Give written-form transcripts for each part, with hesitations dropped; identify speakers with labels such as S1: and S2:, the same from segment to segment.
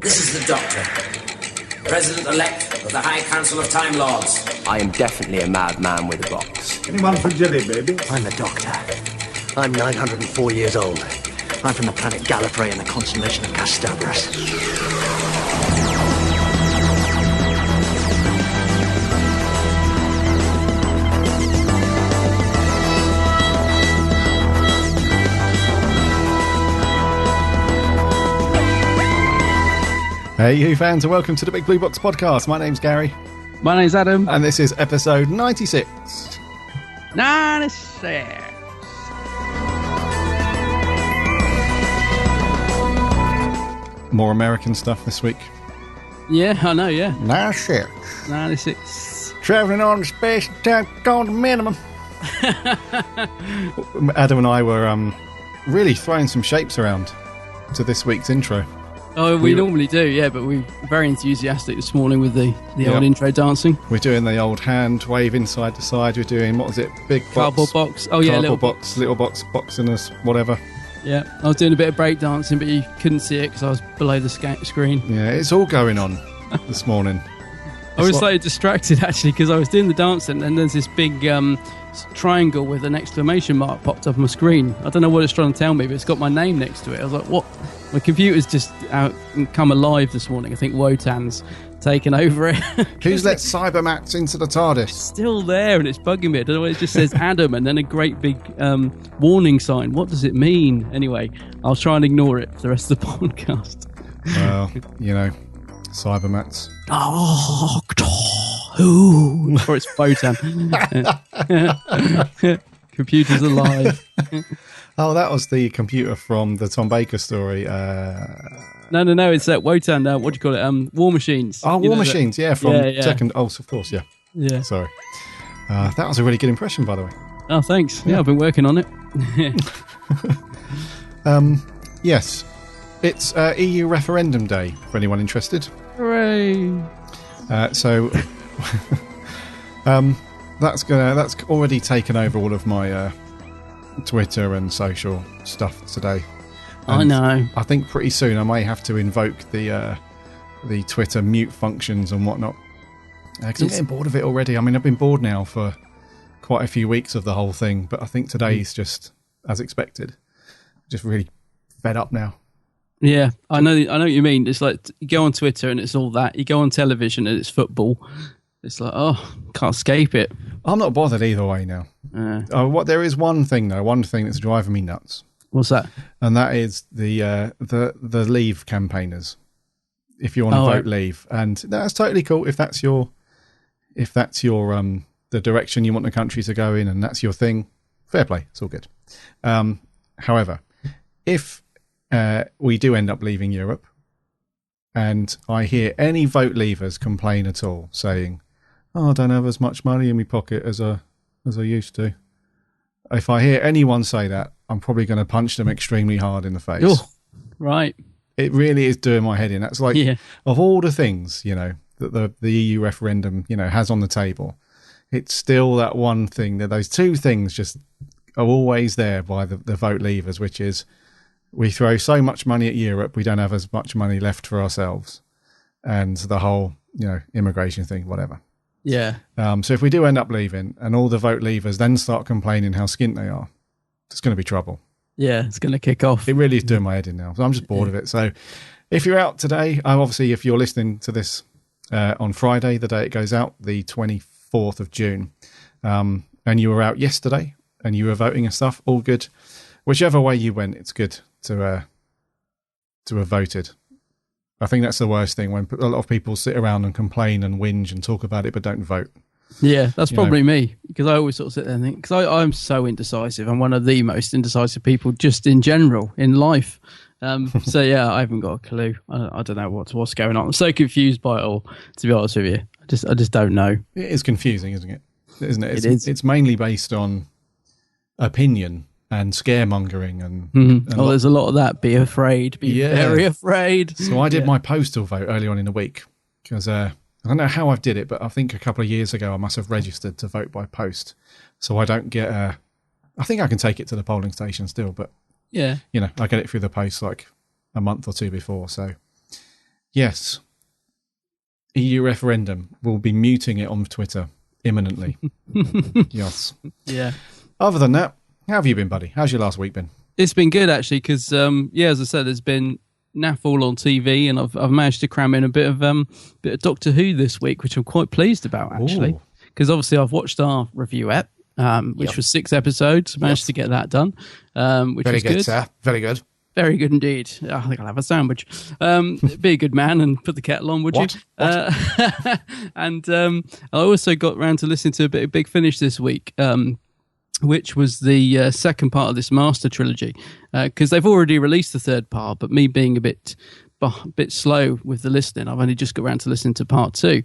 S1: This is the Doctor, President-elect of the High Council of Time Lords.
S2: I am definitely a madman with a box.
S3: Anyone for jelly, baby?
S4: I'm the Doctor. I'm 904 years old. I'm from the planet Gallifrey in the constellation of Castabras.
S5: Hey, you fans, and welcome to the Big Blue Box Podcast. My name's Gary.
S6: My name's Adam.
S5: And this is episode 96.
S6: 96.
S5: More American stuff this week.
S6: Yeah, I know, yeah.
S5: 96.
S6: 96.
S5: Travelling on space and time gone to minimum. Adam and I were really throwing some shapes around to this week's intro.
S6: Oh, we normally do, yeah, but we're very enthusiastic this morning with the old intro dancing.
S5: We're doing the old hand waving side to side. We're doing, what was it, big box?
S6: Cardboard box. Oh, yeah,
S5: little box, boxing us, whatever.
S6: Yeah, I was doing a bit of break dancing, but you couldn't see it because I was below the screen.
S5: Yeah, it's all going on this morning.
S6: I was slightly distracted, actually, because I was doing the dancing and there's this big triangle with an exclamation mark popped up on my screen. I don't know what it's trying to tell me, but it's got my name next to it. I was like, what? My computer's just come alive this morning. I think Wotan's taken over it.
S5: Who's let Cybermats into the TARDIS?
S6: It's still there and it's bugging me. I don't know why it just says Adam and then a great big warning sign. What does it mean? Anyway, I'll try and ignore it for the rest of the podcast.
S5: Well, you know, Cybermats.
S6: Doctor Who. Or it's Wotan. Computer's alive.
S5: Oh, that was the computer from the Tom Baker story.
S6: No. It's that Wotan. What do you call it? War Machines.
S5: Oh, War Machines. Yeah, from
S6: yeah.
S5: Second. Oh, of course. Yeah.
S6: Yeah.
S5: Sorry. That was a really good impression, by the way.
S6: Oh, thanks. Yeah, I've been working on it.
S5: Yes, it's EU referendum day for anyone interested.
S6: Hooray!
S5: So that's already taken over all of my Twitter and social stuff today.
S6: And I know.
S5: I think pretty soon I may have to invoke the Twitter mute functions and whatnot. Because I'm getting bored of it already. I mean, I've been bored now for quite a few weeks of the whole thing, but I think today's just as expected. Just really fed up now.
S6: Yeah, I know what you mean. It's like you go on Twitter and it's all that. You go on television and it's football. It's like, oh, can't escape it.
S5: I'm not bothered either way now. There is one thing that's driving me nuts.
S6: What's that?
S5: And that is the Leave campaigners. If you want to vote Leave, and that's totally cool if that's your the direction you want the country to go in, and that's your thing. Fair play, it's all good. However, if we do end up leaving Europe, and I hear any vote leavers complain at all, saying, "Oh, I don't have as much money in my pocket as I used to." If I hear anyone say that, I'm probably going to punch them extremely hard in the face.
S6: Oh, right.
S5: It really is doing my head in. That's like, of all the things, you know, that the EU referendum, you know, has on the table, it's still that one thing, that those two things just are always there by the vote leavers, which is we throw so much money at Europe, we don't have as much money left for ourselves. And the whole, you know, immigration thing, whatever.
S6: Yeah.
S5: So if we do end up leaving and all the vote leavers then start complaining how skint they are, it's going to be trouble.
S6: Yeah, it's going to kick off.
S5: It really is doing my head in now. So I'm just bored of it. So if you're out today, obviously if you're listening to this on Friday, the day it goes out, the 24th of June, and you were out yesterday and you were voting and stuff, all good. Whichever way you went, it's good to have voted. I think that's the worst thing, when a lot of people sit around and complain and whinge and talk about it but don't vote.
S6: Yeah, that's probably me, because I always sort of sit there and think, because I'm so indecisive. I'm one of the most indecisive people just in general in life. So yeah, I haven't got a clue. I don't know what's going on. I'm so confused by it all, to be honest with you. I just don't know.
S5: It is confusing, isn't it? Isn't it?
S6: It is.
S5: It's mainly based on opinion and scaremongering and
S6: there's a lot of that. Be afraid. Be very afraid.
S5: So I did my postal vote early on in the week because I don't know how I did it, but I think a couple of years ago I must have registered to vote by post, so I don't get I think I can take it to the polling station still, but
S6: yeah,
S5: you know, I get it through the post like a month or two before. So Yes. EU referendum. We'll be muting it on Twitter imminently. Yes.
S6: Yeah.
S5: Other than that, how have you been, buddy? How's your last week been?
S6: It's been good, actually, because, as I said, there's been naff all on TV, and I've managed to cram in a bit of Doctor Who this week, which I'm quite pleased about, actually.
S5: Ooh.
S6: Because obviously I've watched our review ep, which was 6 episodes. Managed to get that done, which
S5: Very
S6: was
S5: good,
S6: good.
S5: sir. Very good.
S6: Very good indeed. I think I'll have a sandwich. Be a good man and put the kettle on, would
S5: What?
S6: you? And I also got round to listening to a bit of Big Finish this week, which was the second part of this Master trilogy, because they've already released the third part, but me being a bit slow with the listening, I've only just got around to listening to part 2,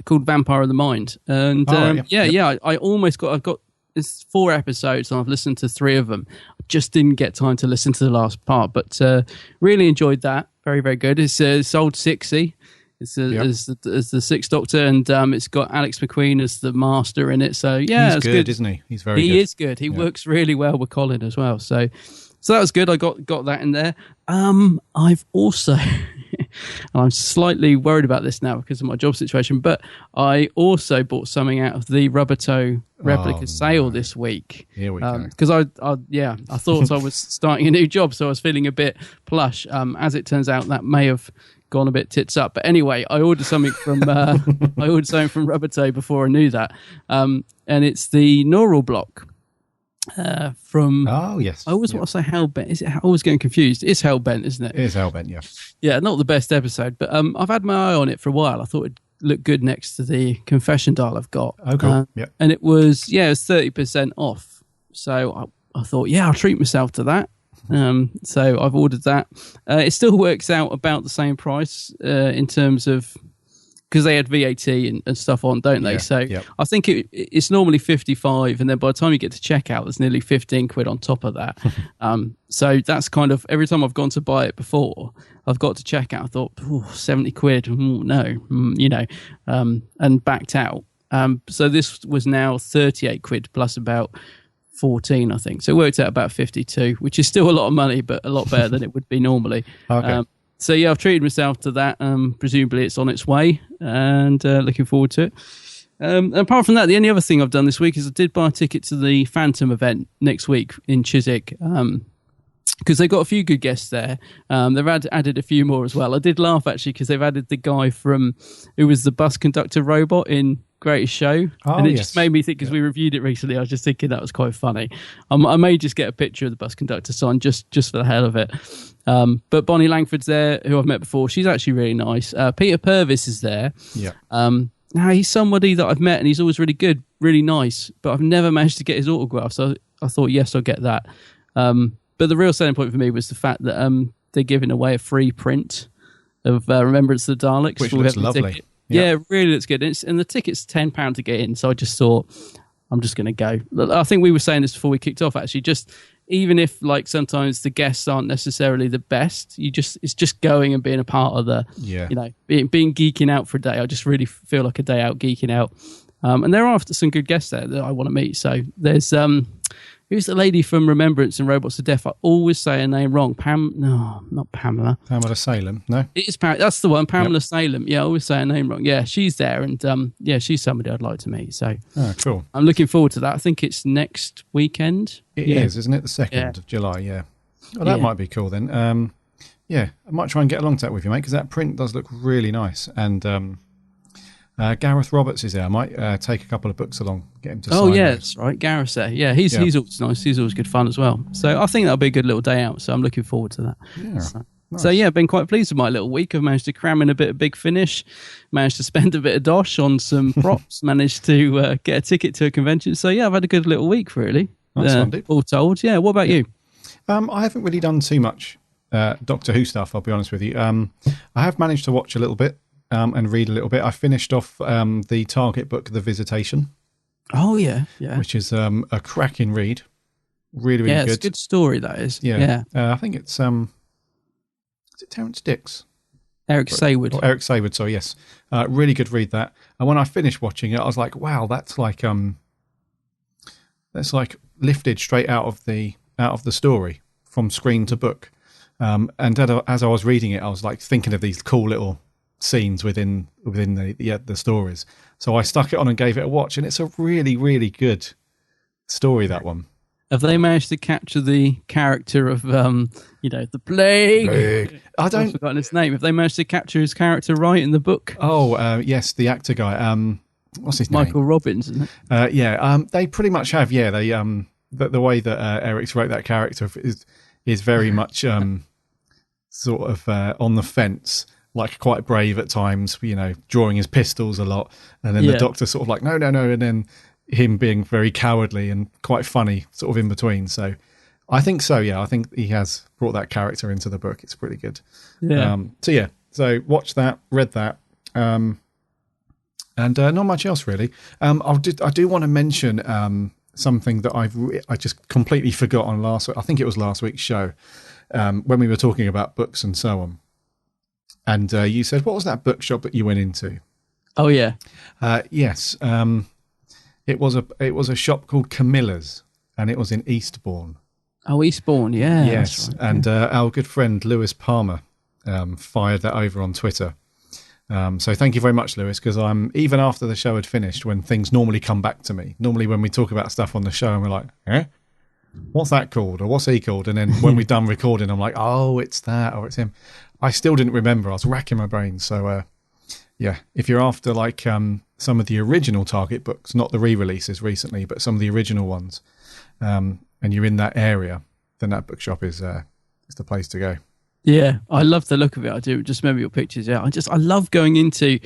S6: called Vampire of the Mind. And I've got it's 4 episodes and I've listened to 3 of them. I just didn't get time to listen to the last part, but really enjoyed that. Very, very good. It's old 60. It's as the Sixth Doctor, and it's got Alex McQueen as the Master in it. So yeah,
S5: he's good, isn't he? He's very good.
S6: He is good. He works really well with Colin as well. So that was good. I got that in there. I've also, and I'm slightly worried about this now because of my job situation, but I also bought something out of the Rubber Toe replica sale this week.
S5: Here we go.
S6: Because I thought I was starting a new job, so I was feeling a bit plush. As it turns out, that may have gone a bit tits up, but anyway, I ordered something from Rubber Toe before I knew that, and it's the Neural Block from.
S5: Oh yes,
S6: I always want to say Hellbent. Is it? I always getting confused. It's Hellbent, isn't it?
S5: It is Hellbent, yeah.
S6: Yeah, not the best episode, but I've had my eye on it for a while. I thought it'd look good next to the Confession Dial I've got.
S5: Oh, cool. Yeah,
S6: and it was 30% off. So I thought, I'll treat myself to that. So I've ordered that. It still works out about the same price in terms of, because they had VAT and stuff on, don't they?
S5: Yeah,
S6: so
S5: yep.
S6: I think it's normally 55, and then by the time you get to checkout, there's nearly 15 quid on top of that. So that's kind of, every time I've gone to buy it before, I've got to checkout. I thought, 70 quid, and backed out. So this was now 38 quid plus about 14, I think. So it worked out about 52, which is still a lot of money, but a lot better than it would be normally.
S5: Okay.
S6: So yeah, I've treated myself to that. Presumably it's on its way, and looking forward to it. And apart from that, the only other thing I've done this week is I did buy a ticket to the Phantom event next week in Chiswick, because they've got a few good guests there. They've added a few more as well. I did laugh actually because they've added the guy who was the bus conductor robot in Greatest Show, and it just made me think, because we reviewed it recently, I was just thinking that was quite funny. I may just get a picture of the bus conductor sign just for the hell of it. But Bonnie Langford's there, who I've met before. She's actually really nice. Peter Purvis is there.
S5: Yeah.
S6: Now he's somebody that I've met, and he's always really good, really nice, but I've never managed to get his autograph. So I thought, yes, I'll get that. But the real selling point for me was the fact that they're giving away a free print of Remembrance of the Daleks,
S5: which looks lovely.
S6: Ticket. Yeah, it really looks good. And the ticket's £10 to get in, so I just thought, I'm just going to go. I think we were saying this before we kicked off, actually. Just even if, like, sometimes the guests aren't necessarily the best, it's just going and being a part of the, being geeking out for a day. I just really feel like a day out geeking out. And there are some good guests there that I want to meet. So there's who's the lady from Remembrance and Robots of Death? I always say her name wrong. No, not Pamela.
S5: Pamela Salem, no?
S6: It is that's the one, Pamela Salem. Yeah, I always say her name wrong. Yeah, she's there, and she's somebody I'd like to meet. So
S5: cool.
S6: I'm looking forward to that. I think it's next weekend.
S5: It is, isn't it? The 2nd of July, yeah. Well, that might be cool then. I might try and get along to that with you, mate, because that print does look really nice. And Gareth Roberts is there. I might take a couple of books along, get him to sign.
S6: Oh, yeah, that's right. Gareth's there. Yeah, he's always nice. He's always good fun as well. So I think that'll be a good little day out. So I'm looking forward to that.
S5: Yeah.
S6: Nice. So I've been quite pleased with my little week. I've managed to cram in a bit of Big Finish, managed to spend a bit of dosh on some props, managed to get a ticket to a convention. So I've had a good little week, really.
S5: Nice one, dude.
S6: All told. Yeah, what about you?
S5: I haven't really done too much Doctor Who stuff, I'll be honest with you. I have managed to watch a little bit. And read a little bit. I finished off the Target book, The Visitation.
S6: Oh, yeah.
S5: Which is a cracking read. Really, really good.
S6: Yeah, it's a good story, that is.
S5: Yeah. I think it's, is it Terence Dicks?
S6: Eric Sayward.
S5: Or Eric Sayward, sorry, yes. Really good read, that. And when I finished watching it, I was like, wow, that's like lifted straight out of the story from screen to book. As I was reading it, I was like thinking of these cool little scenes within the stories. So I stuck it on and gave it a watch, and it's a really, really good story, that one.
S6: Have they managed to capture the character of, the plague? I've forgotten his name. Have they managed to capture his character right in the book?
S5: Oh, yes, the actor guy. What's his name?
S6: Michael Robbins, isn't it?
S5: They pretty much have. Yeah, they the way that Eric's wrote that character is very much sort of on the fence, like quite brave at times. Drawing his pistols a lot, and then the Doctor sort of like no, and then him being very cowardly and quite funny, sort of in between. So I think so. Yeah, I think he has brought that character into the book. It's pretty good.
S6: Yeah.
S5: So watch that, read that. And not much else really. I do want to mention something that I just completely forgot on last week. I think it was last week's show when we were talking about books and so on. And you said, what was that bookshop that you went into?
S6: Oh yeah.
S5: Yes. It was a shop called Camilla's, and it was in Eastbourne.
S6: Oh, Eastbourne, yeah.
S5: Yes, right. And our good friend Lewis Palmer fired that over on Twitter. So thank you very much, Lewis, because I'm even after the show had finished, when things normally come back to me. Normally when we talk about stuff on the show and we're like, what's that called? Or what's he called? And then when we're done recording, I'm like, oh, it's that, or it's him. I still didn't remember. I was racking my brains. So if you're after like some of the original Target books, not the re-releases recently, but some of the original ones, and you're in that area, then that bookshop is the place to go.
S6: Yeah, I love the look of it. I do. Just remember your pictures. Yeah, I love going into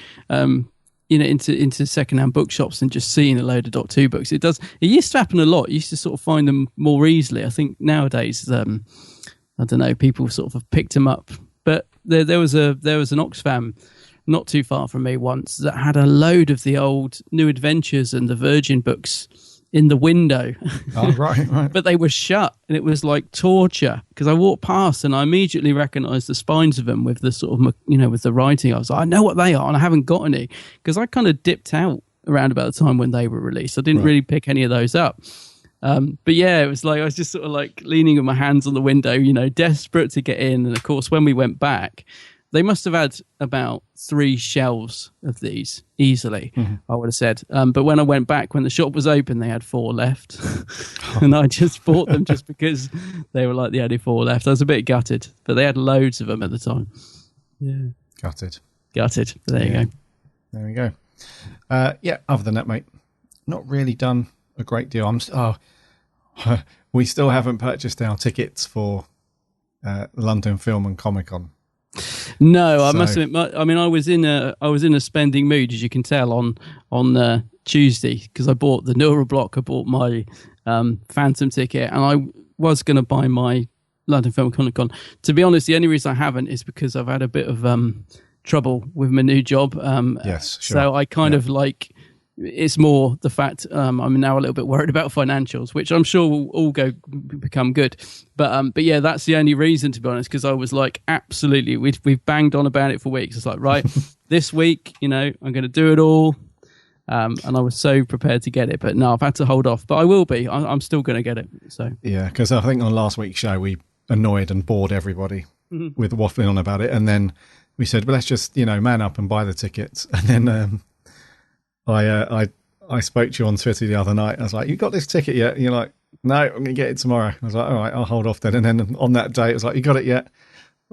S6: into secondhand bookshops and just seeing a load of Doctor Who books. It used to happen a lot. You used to sort of find them more easily. I think nowadays, I don't know, people sort of have picked them up. But there was an Oxfam not too far from me once that had a load of the old New Adventures and the Virgin books in the window.
S5: Oh, right.
S6: But they were shut, and it was like torture, because I walked past and I immediately recognised the spines of them with the sort of, with the writing. I was like, I know what they are, and I haven't got any, because I kind of dipped out around about the time when they were released. I didn't really pick any of those up. But yeah, it was like I was just sort of like leaning with my hands on the window, desperate to get in. And of course, when we went back, they must have had about 3 shelves of these easily, I would have said. But when I went back, when the shop was open, they had 4 left. And I just bought them just because they were like the only 4 left. I was a bit gutted, but they had loads of them at the time. Yeah.
S5: Gutted.
S6: There you go.
S5: There we go. Other than that, mate, not really done a great deal. We still haven't purchased our tickets for London Film and Comic-Con.
S6: No, I must admit. I mean, I was in a spending mood, as you can tell, on Tuesday, because I bought the Nura block, I bought my Phantom ticket, and I was going to buy my London Film Comic Con. To be honest, the only reason I haven't is because I've had a bit of trouble with my new job.
S5: Yes, sure.
S6: So I kind of like. It's more the fact I'm now a little bit worried about financials, which I'm sure will all become good. But yeah, that's the only reason, to be honest, because I was like, absolutely, we've banged on about it for weeks. It's like, right, this week, I'm going to do it all. And I was so prepared to get it, but no, I've had to hold off. But I will be. I'm still going to get it. So
S5: yeah, because I think on last week's show we annoyed and bored everybody with waffling on about it, and then we said, well, let's just man up and buy the tickets, and then. I spoke to you on Twitter the other night. I was like, you got this ticket yet? And you're like, no, I'm going to get it tomorrow. I was like, all right, I'll hold off then. And then on that day, it was like, you got it yet?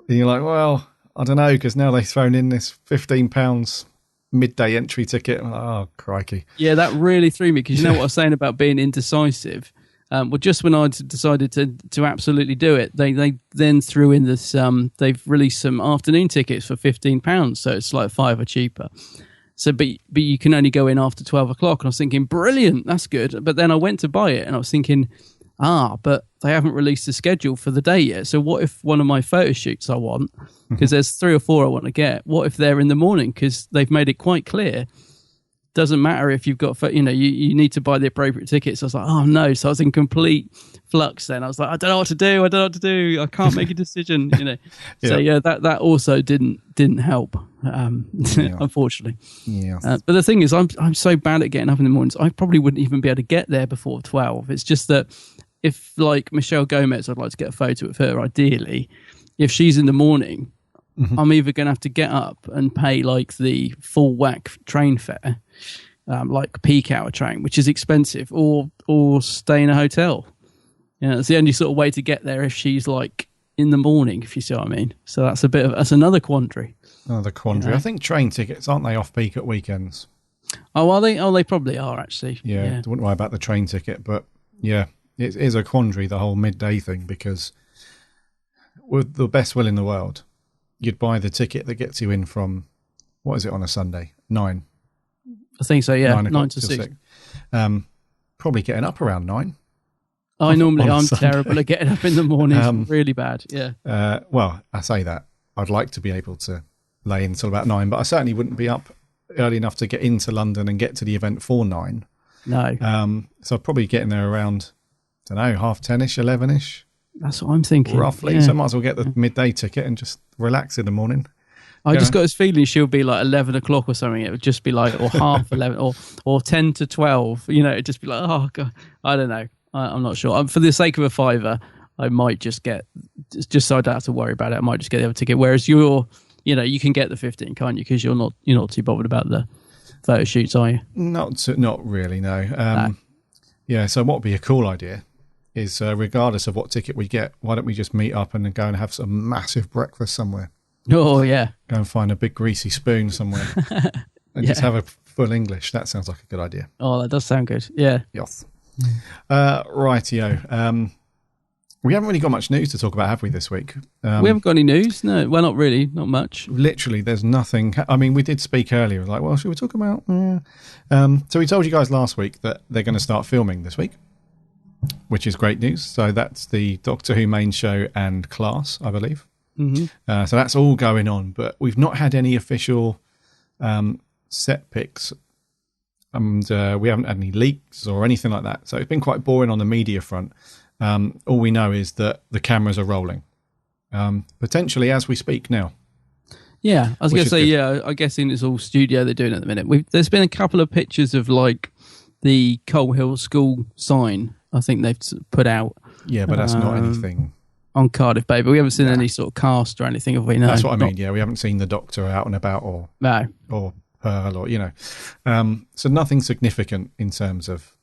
S5: And you're like, well, I don't know, because now they've thrown in this £15 midday entry ticket. I'm like, oh, crikey.
S6: Yeah, that really threw me, because you know what I was saying about being indecisive? Well, just when I decided to absolutely do it, they then threw in this, they've released some afternoon tickets for £15, so it's like £5 cheaper. So, but you can only go in after 12 o'clock. And I was thinking, brilliant, that's good. But then I went to buy it and I was thinking, but they haven't released the schedule for the day yet. So what if one of my photo shoots I want, because there's 3 or 4 I want to get, what if they're in the morning? Because they've made it quite clear. Doesn't matter if you've got, you need to buy the appropriate tickets. So I was like, oh no. So I was in complete flux then. I was like, I don't know what to do. I can't make a decision,
S5: Yeah.
S6: So yeah, that also didn't help, unfortunately.
S5: Yeah.
S6: But the thing is, I'm so bad at getting up in the mornings. I probably wouldn't even be able to get there before 12. It's just that if, like, Michelle Gomez, I'd like to get a photo of her ideally. if she's in the morning,
S5: Mm-hmm.
S6: I'm either going to have to get up and pay like the full whack train fare, like peak hour train, which is expensive, or stay in a hotel. It's the only sort of way to get there if she's like in the morning, if you see what I mean. So that's another quandary.
S5: Another quandary. I think train tickets, aren't they off peak at weekends?
S6: Oh, are they? Oh, they probably are actually.
S5: Yeah. Wouldn't worry about the train ticket, but yeah, it is a quandary, the whole midday thing, because with the best will in the world, you'd buy the ticket that gets you in from, what is it on a Sunday? 9.
S6: I think so, yeah. 9 to
S5: till
S6: 6.
S5: Probably getting up around 9.
S6: I'm
S5: Sunday.
S6: terrible at getting up in the morning. Really bad, yeah.
S5: Well, I say that. I'd like to be able to lay in until about 9, but I certainly wouldn't be up early enough to get into London and get to the event for 9.
S6: No.
S5: So I'd probably get in there around, I don't know, 10:30ish, 11ish.
S6: That's what I'm thinking.
S5: Roughly.
S6: Yeah.
S5: So I might as well get the midday ticket and just relax in the morning.
S6: I just got this feeling she'll be like 11 o'clock or something. It would just be like, or half 11 or 10 to 12. It'd just be like, oh, God. I don't know. I'm not sure. For the sake of a fiver, I might just get, just so I don't have to worry about it, I might just get the other ticket. Whereas you can get the 15, can't you? Because you're not too bothered about the photo shoots, are you?
S5: Not really, no.
S6: No.
S5: Yeah, so what would be a cool idea is, regardless of what ticket we get, why don't we just meet up and then go and have some massive breakfast somewhere?
S6: Oh, yeah.
S5: Go and find a big greasy spoon somewhere and just have a full English. That sounds like a good idea.
S6: Oh, that does sound good. Yeah.
S5: Yes. Rightio. We haven't really got much news to talk about, have we, this week?
S6: We haven't got any news. No, well, not really. Not much.
S5: Literally, there's nothing. I mean, we did speak earlier. Like, well, should we talk about... So we told you guys last week that they're going to start filming this week, which is great news. So that's the Doctor Who main show and Class, I believe.
S6: Mm-hmm.
S5: So that's all going on, but we've not had any official set pics, and we haven't had any leaks or anything like that. So it's been quite boring on the media front. All we know is that the cameras are rolling, potentially as we speak now.
S6: Yeah, I was going to say,
S5: good.
S6: yeah, I guess it's all studio they're doing at the minute. There's been a couple of pictures of like the Coal Hill School sign, I think they've put out.
S5: Yeah, but that's not anything.
S6: On Cardiff Bay, but we haven't seen any sort of cast or anything, have we? No,
S5: That's what I mean. Yeah, we haven't seen the Doctor out and about or Pearl or, so nothing significant in terms of,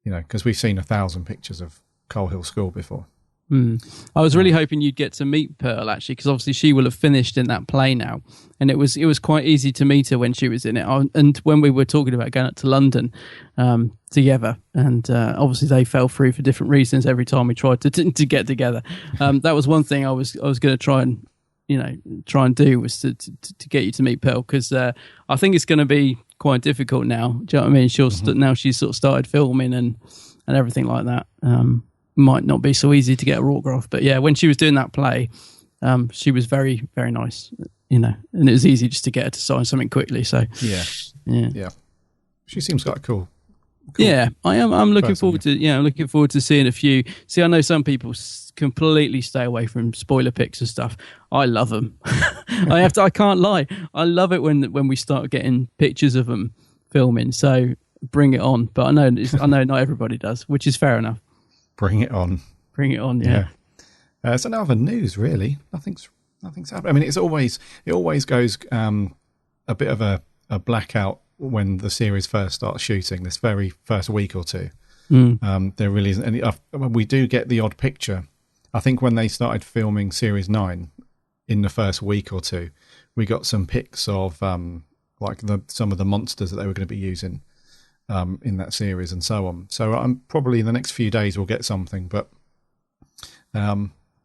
S5: because we've seen 1,000 pictures of Coal Hill School before.
S6: I was really hoping you'd get to meet Pearl, actually, because obviously she will have finished in that play now, and it was quite easy to meet her when she was in it. And when we were talking about going up to London together, and obviously they fell through for different reasons every time we tried to get together. That was one thing I was going to try and do was to get you to meet Pearl, because I think it's going to be quite difficult now. Do you know what I mean? Now she's sort of started filming and everything like that. Might not be so easy to get a autograph, but yeah, when she was doing that play, she was very, very nice, and it was easy just to get her to sign something quickly. So yeah,
S5: she seems quite cool.
S6: Yeah, I am. I'm looking
S5: person,
S6: forward to I'm looking forward to seeing a few. See, I know some people completely stay away from spoiler pics and stuff. I love them. I can't lie. I love it when we start getting pictures of them filming. So bring it on. But I know not everybody does, which is fair enough.
S5: Bring it on.
S6: Bring it on. Yeah.
S5: So now the news, really, nothing's happened. I mean, it always goes a bit of a blackout when the series first starts shooting. This very first week or two, there really isn't any. We do get the odd picture. I think when they started filming Series 9 in the first week or two, we got some pics of like some of the monsters that they were going to be using in that series and so on. So I'm probably in the next few days we'll get something, but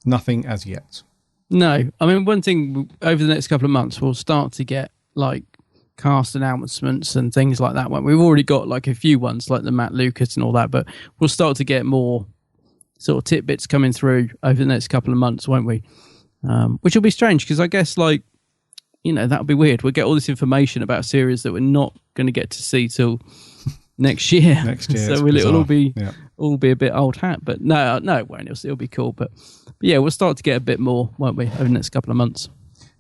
S5: nothing as yet. No,
S6: I mean, one thing over the next couple of months we'll start to get like cast announcements and things like that. We've already got like a few ones like the Matt Lucas and all that, but we'll start to get more sort of tidbits coming through over the next couple of months, won't we? Which will be strange because I guess like, that'll be weird. We'll get all this information about a series that we're not going to get to see till next year. So it'll all be a bit old hat, but no, it won't. It'll be cool. But yeah, we'll start to get a bit more, won't we, over the next couple of months?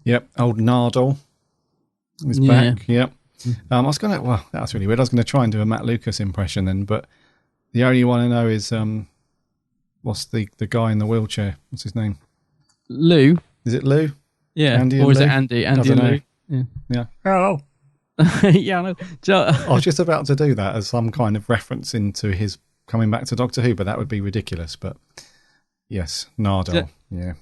S5: Yep. Old Nardole is back. Yep. I was going to, well, that was really weird. I was going to try and do a Matt Lucas impression then, but the only one I know is, what's the guy in the wheelchair? What's his name?
S6: Lou.
S5: Is it Lou?
S6: Yeah.
S5: Andy
S6: or
S5: and
S6: is it
S5: Lou?
S6: Andy?
S5: I
S6: Andy
S5: don't
S6: and
S5: know.
S6: Lou. Yeah.
S5: Yeah.
S4: Hello.
S6: Yeah, I know.
S5: I was just about to do that as some kind of reference into his coming back to Doctor Who, but that would be ridiculous. But yes, Nardole. Yeah.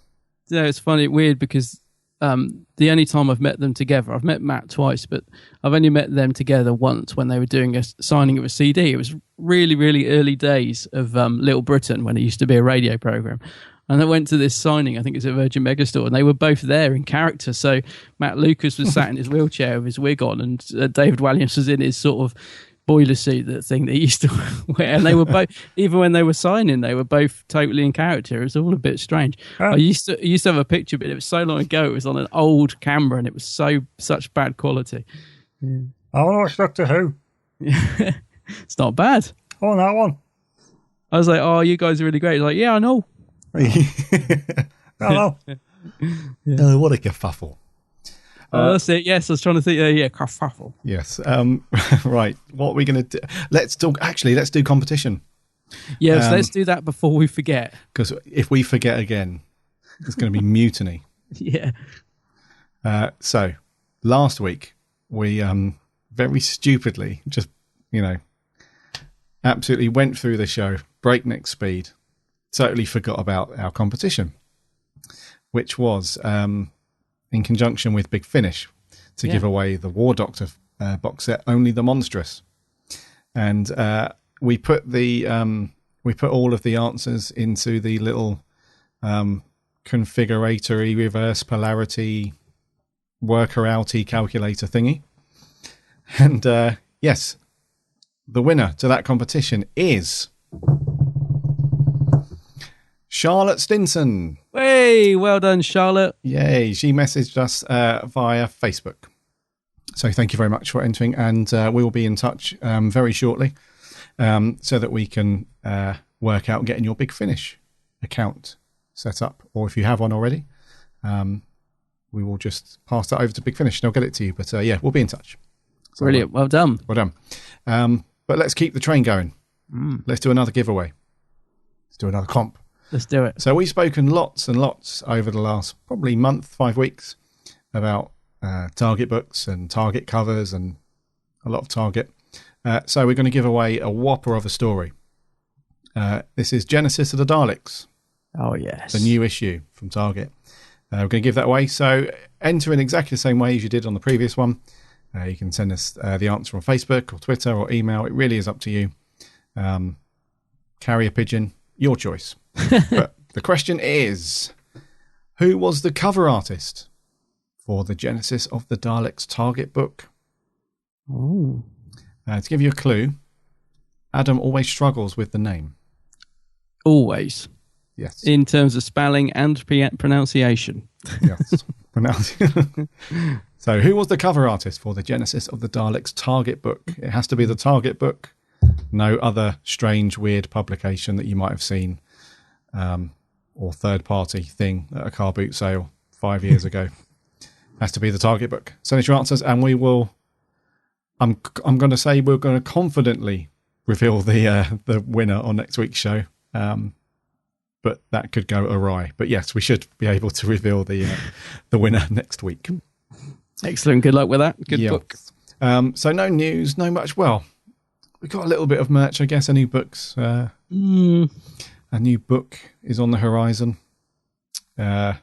S6: Yeah, it's funny, weird, because the only time I've met them together, I've met Matt twice, but I've only met them together once when they were doing a signing of a CD. It was really, really early days of Little Britain, when it used to be a radio program. And I went to this signing, I think it's at Virgin Megastore, and they were both there in character. So Matt Lucas was sat in his wheelchair with his wig on, and David Walliams was in his sort of boiler suit, that thing that he used to wear. And they were both, even when they were signing, they were both totally in character. It was all a bit strange. I used to have a picture, but it was so long ago. It was on an old camera, and it was such bad quality.
S4: I want to watch Doctor Who.
S6: It's not bad.
S4: Oh, that one.
S6: I was like, oh, you guys are really great. He's like, yeah, I know.
S4: Hello.
S5: Oh, what a kerfuffle.
S6: Oh, that's it. Yes, I was trying to think. Yeah, kerfuffle.
S5: Yes. Right. What are we going to do? Let's do competition.
S6: Yes, let's do that before we forget.
S5: Because if we forget again, it's going to be mutiny.
S6: Yeah.
S5: So last week we very stupidly just, absolutely went through the show breakneck speed. Totally forgot about our competition, which was in conjunction with Big Finish to give away the War Doctor box set, Only the Monstrous, and we put all of the answers into the little configuratory reverse polarity worker outy calculator thingy, and yes, the winner to that competition is Charlotte Stinson.
S6: Hey, well done, Charlotte.
S5: Yay. She messaged us via Facebook. So thank you very much for entering, and we will be in touch very shortly so that we can work out getting your Big Finish account set up. Or if you have one already, we will just pass that over to Big Finish and they'll get it to you. But yeah, we'll be in touch. So,
S6: brilliant. Well done.
S5: Well done. But let's keep the train going. Let's do another giveaway. Let's do another comp.
S6: Let's do it.
S5: So we've spoken lots and lots over the last probably month, 5 weeks about Target books and Target covers and a lot of Target. So we're going to give away a whopper of a story. This is Genesis of the Daleks.
S6: Oh, yes.
S5: The new issue from Target. We're going to give that away. So enter in exactly the same way as you did on the previous one. You can send us the answer on Facebook or Twitter or email. It really is up to you. Carrier pigeon, your choice. But the question is, who was the cover artist for the Genesis of the Daleks Target book?
S6: Oh.
S5: To give you a clue, Adam always struggles with the name.
S6: Always.
S5: Yes.
S6: In terms of spelling and pronunciation.
S5: Yes. So who was the cover artist for the Genesis of the Daleks Target book? It has to be the Target book. No other strange, weird publication that you might have seen or third-party thing at a car boot sale 5 years ago. Has to be the Target book. Send us your answers and we will... I'm going to say we're going to confidently reveal the winner on next week's show. But that could go awry. But yes, we should be able to reveal the winner next week.
S6: Excellent. Good luck with that. Good book.
S5: So no news, no much. Well, we've got a little bit of merch, I guess. A new book's a new book is on the horizon. What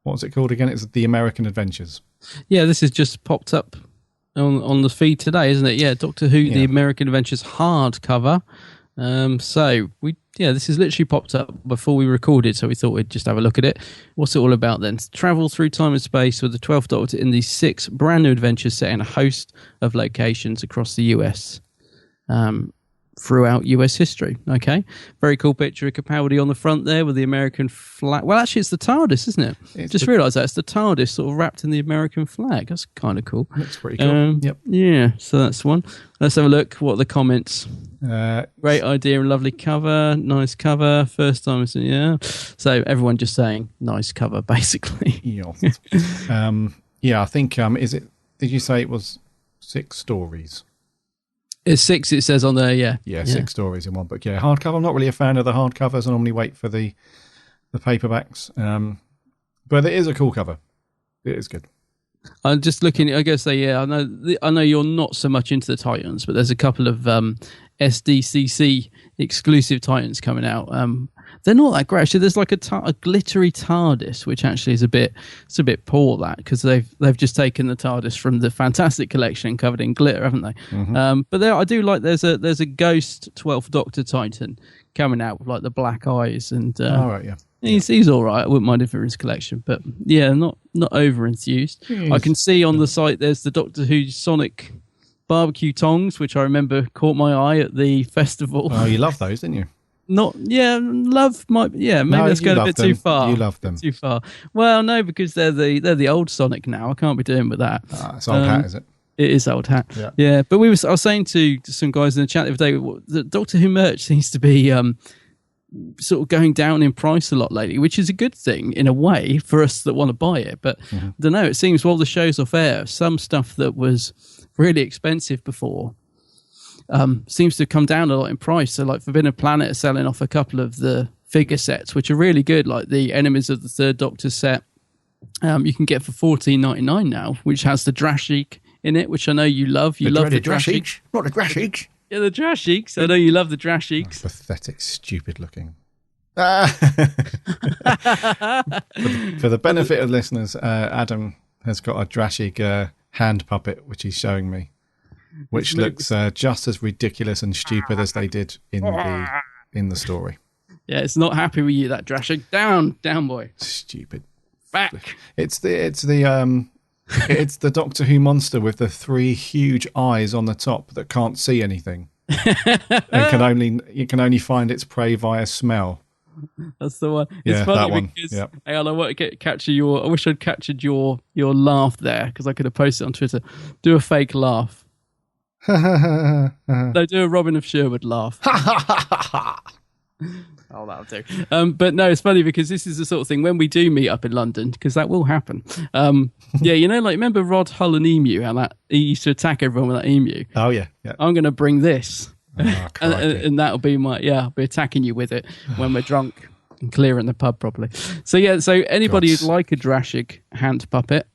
S5: was it called again? It's The American Adventures.
S6: Yeah, this has just popped up on the feed today, isn't it? Yeah, Doctor Who, The American Adventures hardcover. This has literally popped up before we recorded, so we thought we'd just have a look at it. What's it all about then? Travel through time and space with the 12th Doctor in these 6 brand new adventures set in a host of locations across the US. Throughout US history. Okay. Very cool picture of Capaldi on the front there with the American flag. Well, actually, it's the TARDIS, isn't it? Just realised that. It's the TARDIS sort of wrapped in the American flag. That's kind of cool.
S5: Looks pretty cool. Yep.
S6: Yeah, so that's one. Let's have a look. What are the comments? Great idea and lovely cover. Nice cover. First time. Yeah. So everyone just saying nice cover, basically.
S5: Yeah. I think, did you say it was 6 stories?
S6: It's 6, it says on there, yeah.
S5: Yeah, 6 stories in one book. Yeah, hardcover. I'm not really a fan of the hardcovers. I normally wait for the paperbacks. But it is a cool cover. It is good.
S6: I'm just looking. I guess I know you're not so much into the Titans, but there's a couple of SDCC exclusive Titans coming out. They're not that great. Actually, there's like a glittery TARDIS, which actually is a bit poor, that, because they've just taken the TARDIS from the Fantastic Collection and covered it in glitter, haven't they?
S5: Mm-hmm.
S6: But I do like there's a Ghost 12th Doctor Titan coming out with like the black eyes, and
S5: All right, yeah.
S6: he's all right. I wouldn't mind if it was his collection, but yeah, not over enthused. I can see on the site there's the Doctor Who Sonic barbecue tongs, which I remember caught my eye at the festival.
S5: Oh, you love those, didn't you?
S6: Maybe
S5: No,
S6: that's going a bit too far.
S5: You love them.
S6: Too far. Well, no, because they're the old Sonic now. I can't be doing with that.
S5: It's old hat, is it?
S6: It is old hat. Yeah. But I was saying to some guys in the chat the other day, the Doctor Who merch seems to be sort of going down in price a lot lately, which is a good thing in a way for us that want to buy it. But I don't know, it seems while the show's off air, some stuff that was really expensive before seems to come down a lot in price. So like Forbidden Planet are selling off a couple of the figure sets, which are really good, like the Enemies of the Third Doctor set. You can get for $14.99 now, which has the Drashig in it, which I know you love. You love the Drashig.
S4: Not the Drashig.
S6: Yeah, the Drashigs. I know you love the Drashigs.
S5: Pathetic, stupid looking. For the benefit of listeners, Adam has got a Drashig hand puppet, which he's showing me, which looks just as ridiculous and stupid as they did in the story.
S6: Yeah, it's not happy with you, that Drashig. Down, boy.
S5: Stupid.
S6: Back.
S5: It's the Doctor Who monster with the 3 huge eyes on the top that can't see anything, and you can only find its prey via smell.
S6: That's the one.
S5: Yeah,
S6: it's funny
S5: that one.
S6: because
S5: Yep.
S6: hang on, I want to capture your. I wish I'd captured your laugh there, because I could have posted it on Twitter. Do a fake laugh. No, do a Robin of Sherwood laugh. Oh, that'll do. But no, it's funny because this is the sort of thing when we do meet up in London, because that will happen. Yeah, like remember Rod Hull and Emu? How that he used to attack everyone with that emu.
S5: Oh yeah.
S6: I'm going to bring this,
S5: Oh,
S6: and that'll be I'll be attacking you with it when we're drunk and clearing the pub properly. So yeah, so anybody who'd like a Drashig hand puppet,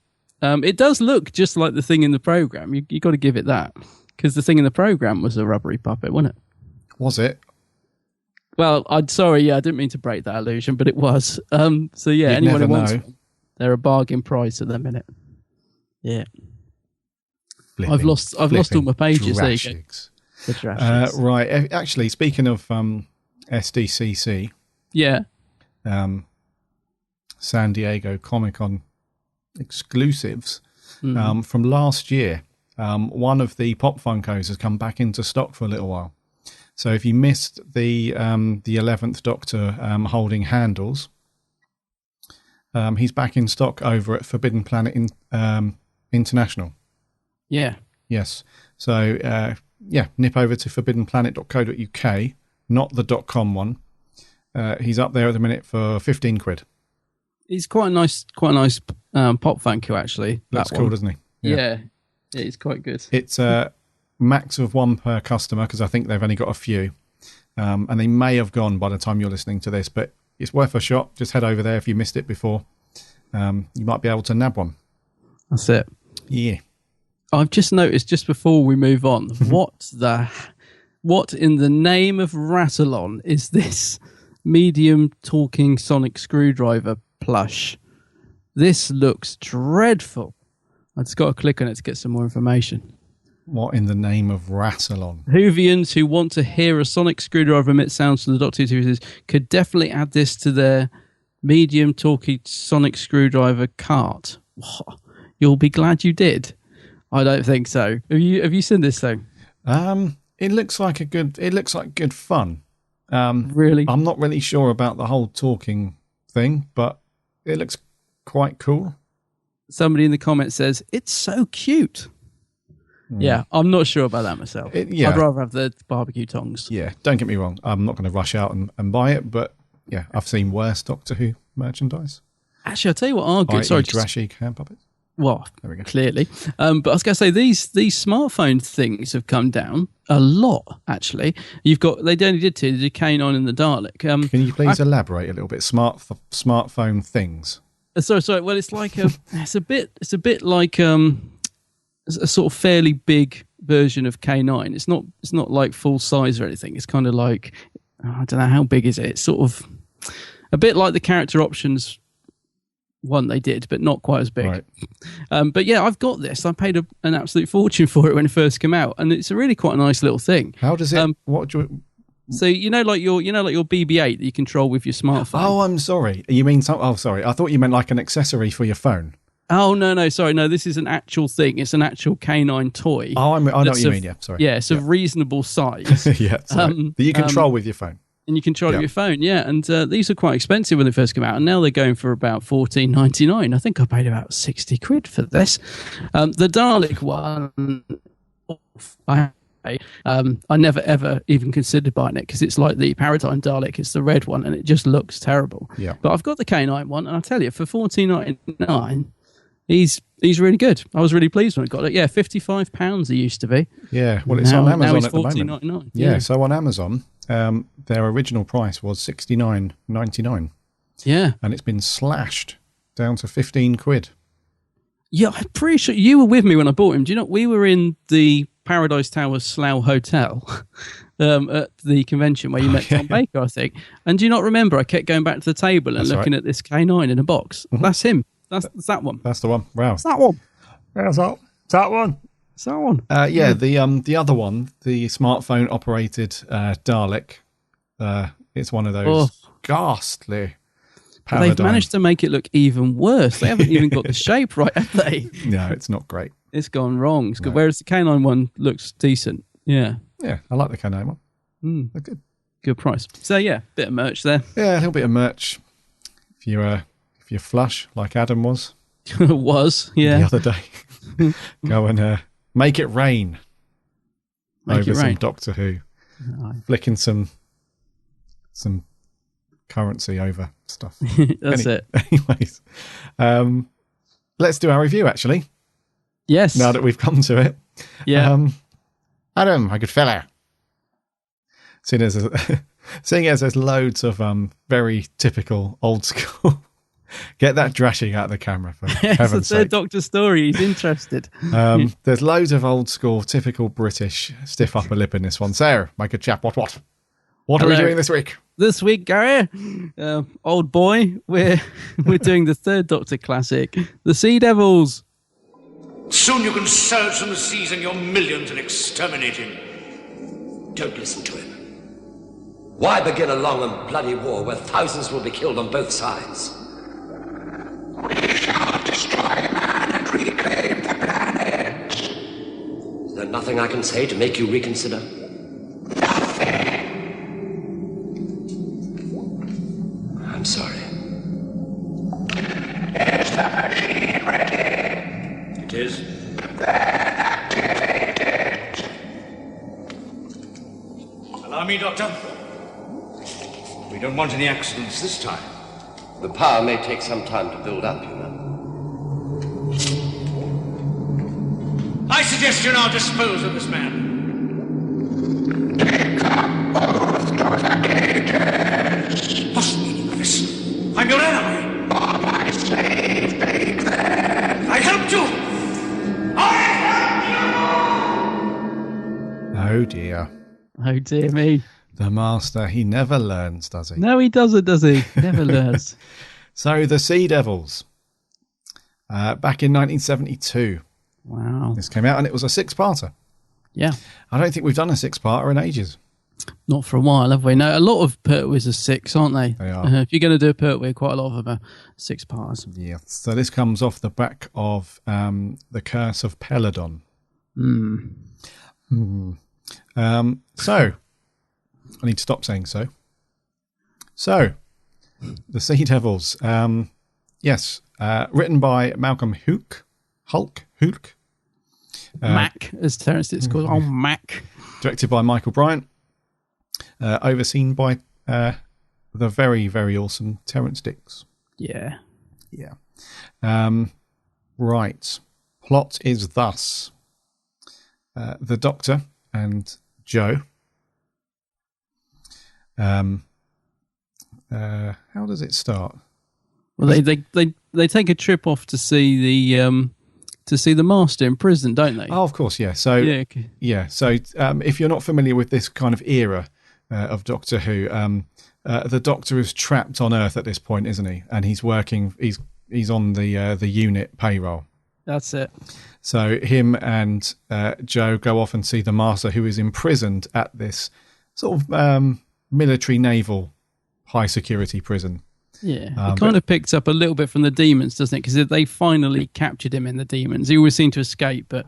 S6: it does look just like the thing in the program. You got to give it that, because the thing in the program was a rubbery puppet, wasn't it?
S5: Was it?
S6: Well, I didn't mean to break that illusion, but it was. So yeah,
S5: You'd
S6: anyone who
S5: never
S6: wants
S5: know.
S6: one, they're a bargain price at the minute. Yeah,
S5: Flipping,
S6: I've lost all my pages. There you go.
S5: Drashigs.
S6: The Drashigs.
S5: Right. Actually, speaking of SDCC,
S6: Yeah.
S5: San Diego Comic-Con exclusives from last year, one of the Pop Funkos has come back into stock for a little while. So if you missed the 11th Doctor holding handles, he's back in stock over at Forbidden Planet International.
S6: Yeah.
S5: Yes. So nip over to forbiddenplanet.co.uk, not the .com one. He's up there at the minute for £15.
S6: He's quite a nice pop funko, actually.
S5: That's
S6: that
S5: cool,
S6: one.
S5: doesn't he?
S6: Yeah. It's quite good.
S5: It's max of 1 per customer, because I think they've only got a few. And they may have gone by the time you're listening to this, but it's worth a shot. Just head over there if you missed it before. You might be able to nab one.
S6: That's it.
S5: Yeah.
S6: I've just noticed, just before we move on, what in the name of Rattalon is this medium talking sonic screwdriver plush? This looks dreadful. I just got to click on it to get some more information.
S5: What in the name of Rattalon?
S6: Whovians who want to hear a sonic screwdriver emit sounds from the Doctor Who series could definitely add this to their medium talking sonic screwdriver cart. You'll be glad you did. I don't think so. Have you seen this thing?
S5: It looks like good fun.
S6: Really?
S5: I'm not really sure about the whole talking thing, but it looks quite cool.
S6: Somebody in the comments says it's so cute. Yeah, I'm not sure about that myself. I'd rather have the barbecue tongs.
S5: Yeah, don't get me wrong. I'm not going to rush out and buy it, but yeah, I've seen worse Doctor Who merchandise.
S6: Actually, I'll tell you what, Argue. Sorry,
S5: Drashig hand puppets.
S6: Well,
S5: there we go.
S6: Clearly. But I was going to say, these smartphone things have come down a lot, actually. They only did the K9 and the Dalek.
S5: Can you please elaborate a little bit? Smartphone things.
S6: Sorry. Well, it's like it's a bit like a sort of fairly big version of K9. It's not like full size or anything. It's kind of like, I don't know, how big is it? It's sort of a bit like the character options one they did, but not quite as big.
S5: Right.
S6: But yeah, I've got this. I paid an absolute fortune for it when it first came out, and it's a really quite a nice little thing.
S5: How does it? What do you?
S6: So like your BB-8 that you control with your smartphone.
S5: Oh, I'm sorry. You mean some? Oh, sorry. I thought you meant like an accessory for your phone.
S6: Oh no, sorry, no. This is an actual thing. It's an actual K9 toy.
S5: Oh, I know what you mean. Yeah, sorry.
S6: Yeah, it's of reasonable size.
S5: Yeah, sorry. That you control with your phone.
S6: And you control it with your phone, yeah. And these are quite expensive when they first came out, and now they're going for about £14.99. I think I paid about £60 for this. The Dalek one, I never ever even considered buying it because it's like the Paradigm Dalek. It's the red one, and it just looks terrible.
S5: Yeah.
S6: But I've got the K9 one, and I tell you, for £14.99, he's really good. I was really pleased when I got it. Yeah, £55 it used to be.
S5: Yeah, well, it's on Amazon
S6: now
S5: at the moment.
S6: $14.99.
S5: Yeah, so on Amazon, their original price was £69.99.
S6: Yeah,
S5: and it's been slashed down to £15.
S6: Yeah, I'm pretty sure you were with me when I bought him. Do you know, we were in the Paradise Towers Slough Hotel at the convention where you met Tom Baker, I think. And do you not remember? I kept going back to the table and looking at this K9 in a box. Mm-hmm. That's him. That's that one.
S5: That's the one. Wow.
S6: It's that one.
S5: That's that one.
S6: It's that one.
S5: Yeah, the other one, the smartphone operated Dalek. It's one of those ghastly.
S6: They've managed to make it look even worse. They haven't even got the shape right, have they?
S5: No, it's not great.
S6: It's gone wrong. It's good. Whereas the K9 one looks decent. Yeah.
S5: Yeah, I like the K9 one. They're good.
S6: Good price. So yeah, bit of merch there.
S5: Yeah, a little bit of merch. If you're flush like Adam was.
S6: Was, yeah.
S5: The other day. Go and make it rain. Some Doctor Who. Flicking some currency over stuff.
S6: That's it.
S5: Anyways, let's do our review, actually.
S6: Yes.
S5: Now that we've come to it.
S6: Yeah.
S5: Adam, my good fella. Seeing as there's loads of very typical old school. Get that drashing out of the camera for heaven's sake.
S6: It's a Doctor story. He's interested.
S5: There's loads of old school, typical British stiff upper lip in this one. So, my good chap, what are we doing this week?
S6: This week, Gary, old boy, we're doing the third Doctor classic, The Sea Devils.
S3: Soon you can surge from the seas and your millions and exterminate him.
S1: Don't listen to him. Why begin a long and bloody war where thousands will be killed on both sides?
S7: We shall destroy man and reclaim the planet.
S1: Is there nothing I can say to make you reconsider?
S7: Nothing.
S1: I'm sorry.
S7: Is the machine ready?
S3: It is.
S7: Then activate it.
S3: Allow me, Doctor. We don't want any accidents this time.
S1: The power may take some time to build up, you know.
S3: I suggest you now dispose of this man.
S7: Take them both to the cages.
S3: What's the meaning of this? I'm your enemy.
S7: For my slave, take them.
S3: I helped you.
S5: Oh dear.
S6: Oh dear me.
S5: The master, he never learns, does he?
S6: No, he doesn't, does he? Never learns.
S5: So, The Sea Devils. Back in 1972.
S6: Wow.
S5: This came out and it was a six-parter.
S6: Yeah.
S5: I don't think we've done a six-parter in ages.
S6: Not for a while, have we? No, a lot of Pertwees are six, aren't they?
S5: They are.
S6: If you're going to do a Pertwee, quite a lot of them are six parts.
S5: Yeah. So this comes off the back of The Curse of Peladon. So, I need to stop saying so. So, The Sea Devils. Yes. Written by Malcolm Hulke.
S6: Mac, as Terence it's called. Oh, Mac.
S5: Directed by Michael Bryant. Overseen by the very, very awesome Terence Dicks.
S6: Yeah.
S5: Yeah. Right. Plot is thus. The Doctor and Joe. How does it start?
S6: Well, they they take a trip off to see the Master in prison, don't they?
S5: Oh, of course, yeah. So if you're not familiar with this kind of era of Doctor Who, the Doctor is trapped on Earth at this point, isn't he? And he's working. He's on the unit payroll.
S6: That's it.
S5: So him and Joe go off and see the Master, who is imprisoned at this sort of military naval high security prison.
S6: Yeah, it kind of picks up a little bit from the Demons, doesn't it? Because they finally captured him in the Demons. He always seemed to escape, but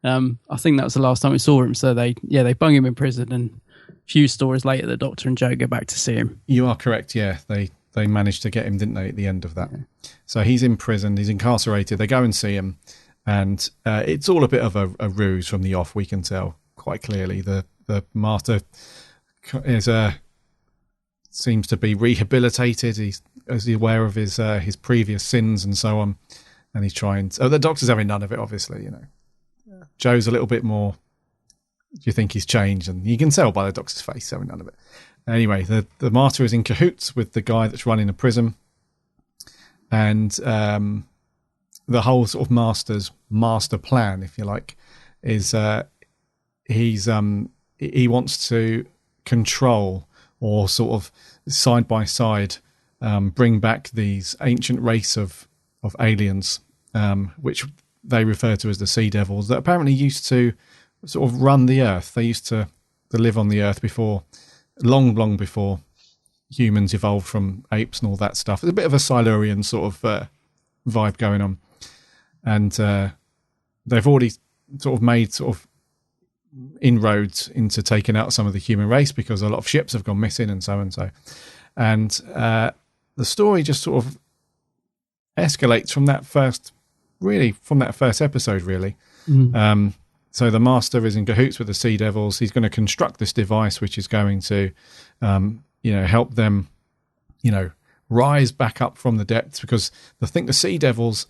S6: I think that was the last time we saw him. So they bung him in prison, and a few stories later, the Doctor and Joe go back to see him.
S5: You are correct. Yeah, they managed to get him, didn't they, at the end of that? Yeah. So he's in prison. He's incarcerated. They go and see him, and it's all a bit of a ruse from the off. We can tell quite clearly. The Master is seems to be rehabilitated. He's aware of his previous sins and so on, and he's trying. The Doctor's having none of it, obviously. You know, Joe's a little bit more. Do you think he's changed? And you can tell by the Doctor's face having none of it. Anyway, the Master is in cahoots with the guy that's running the prison, and the whole sort of Master's master plan, if you like, is he wants to control, or sort of side by side bring back these ancient race of aliens, which they refer to as the Sea Devils, that apparently used to sort of run the Earth. They used to live on the Earth before, long before humans evolved from apes and all that stuff. There's a bit of a Silurian sort of vibe going on. And they've already sort of made sort of inroads into taking out some of the human race, because a lot of ships have gone missing and so and so. And the story just sort of escalates from that first episode, really. Mm. So the Master is in cahoots with the Sea Devils. He's going to construct this device which is going to, help them, rise back up from the depths. Because I think the Sea Devils,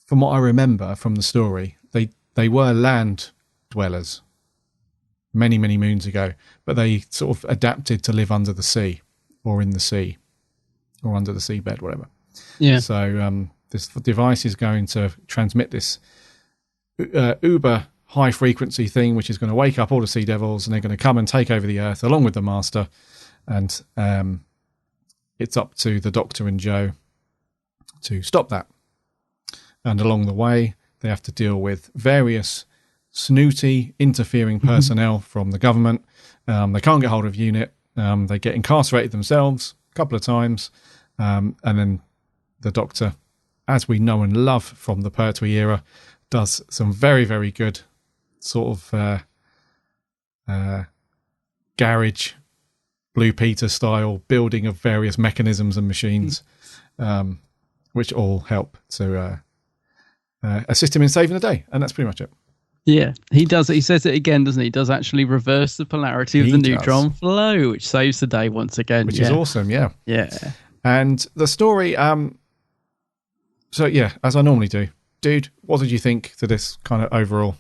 S5: from what I remember from the story, they were land dwellers many, many moons ago, but they sort of adapted to live under the sea, or in the sea, or under the seabed, whatever. Yeah. So this device is going to transmit this uber high frequency thing, which is going to wake up all the Sea Devils, and they're going to come and take over the Earth along with the Master. And it's up to the Doctor and Joe to stop that. And along the way, they have to deal with various snooty, interfering personnel from the government. They can't get hold of UNIT. They get incarcerated themselves a couple of times. And then the Doctor, as we know and love from the Pertwee era, does some very, very good sort of garage, Blue Peter style building of various mechanisms and machines, which all help to assist him in saving the day. And that's pretty much it.
S6: Yeah, he does. He says it again, doesn't he? He does actually reverse the polarity of the neutron flow, which saves the day once again.
S5: Which is awesome, yeah.
S6: Yeah.
S5: And the story, so yeah, as I normally do, dude, what did you think to this kind of overall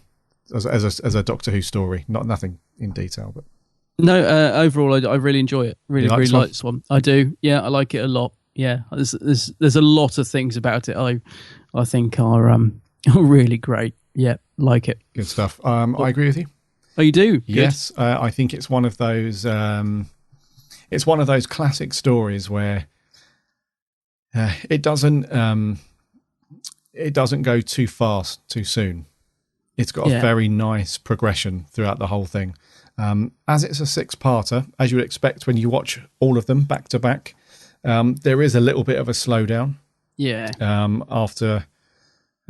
S5: as a Doctor Who story? Nothing in detail, but
S6: no. Overall, I really enjoy it. Really like this one. I do. Yeah, I like it a lot. Yeah, there's a lot of things about it I think are really great. Yeah, like it.
S5: Good stuff. I agree with you.
S6: Oh, you do? Good.
S5: Yes, I think it's one of those. It's one of those classic stories where it doesn't go too fast too soon. It's got a very nice progression throughout the whole thing. As it's a 6-parter, as you would expect when you watch all of them back to back, there is a little bit of a slowdown.
S6: Yeah.
S5: After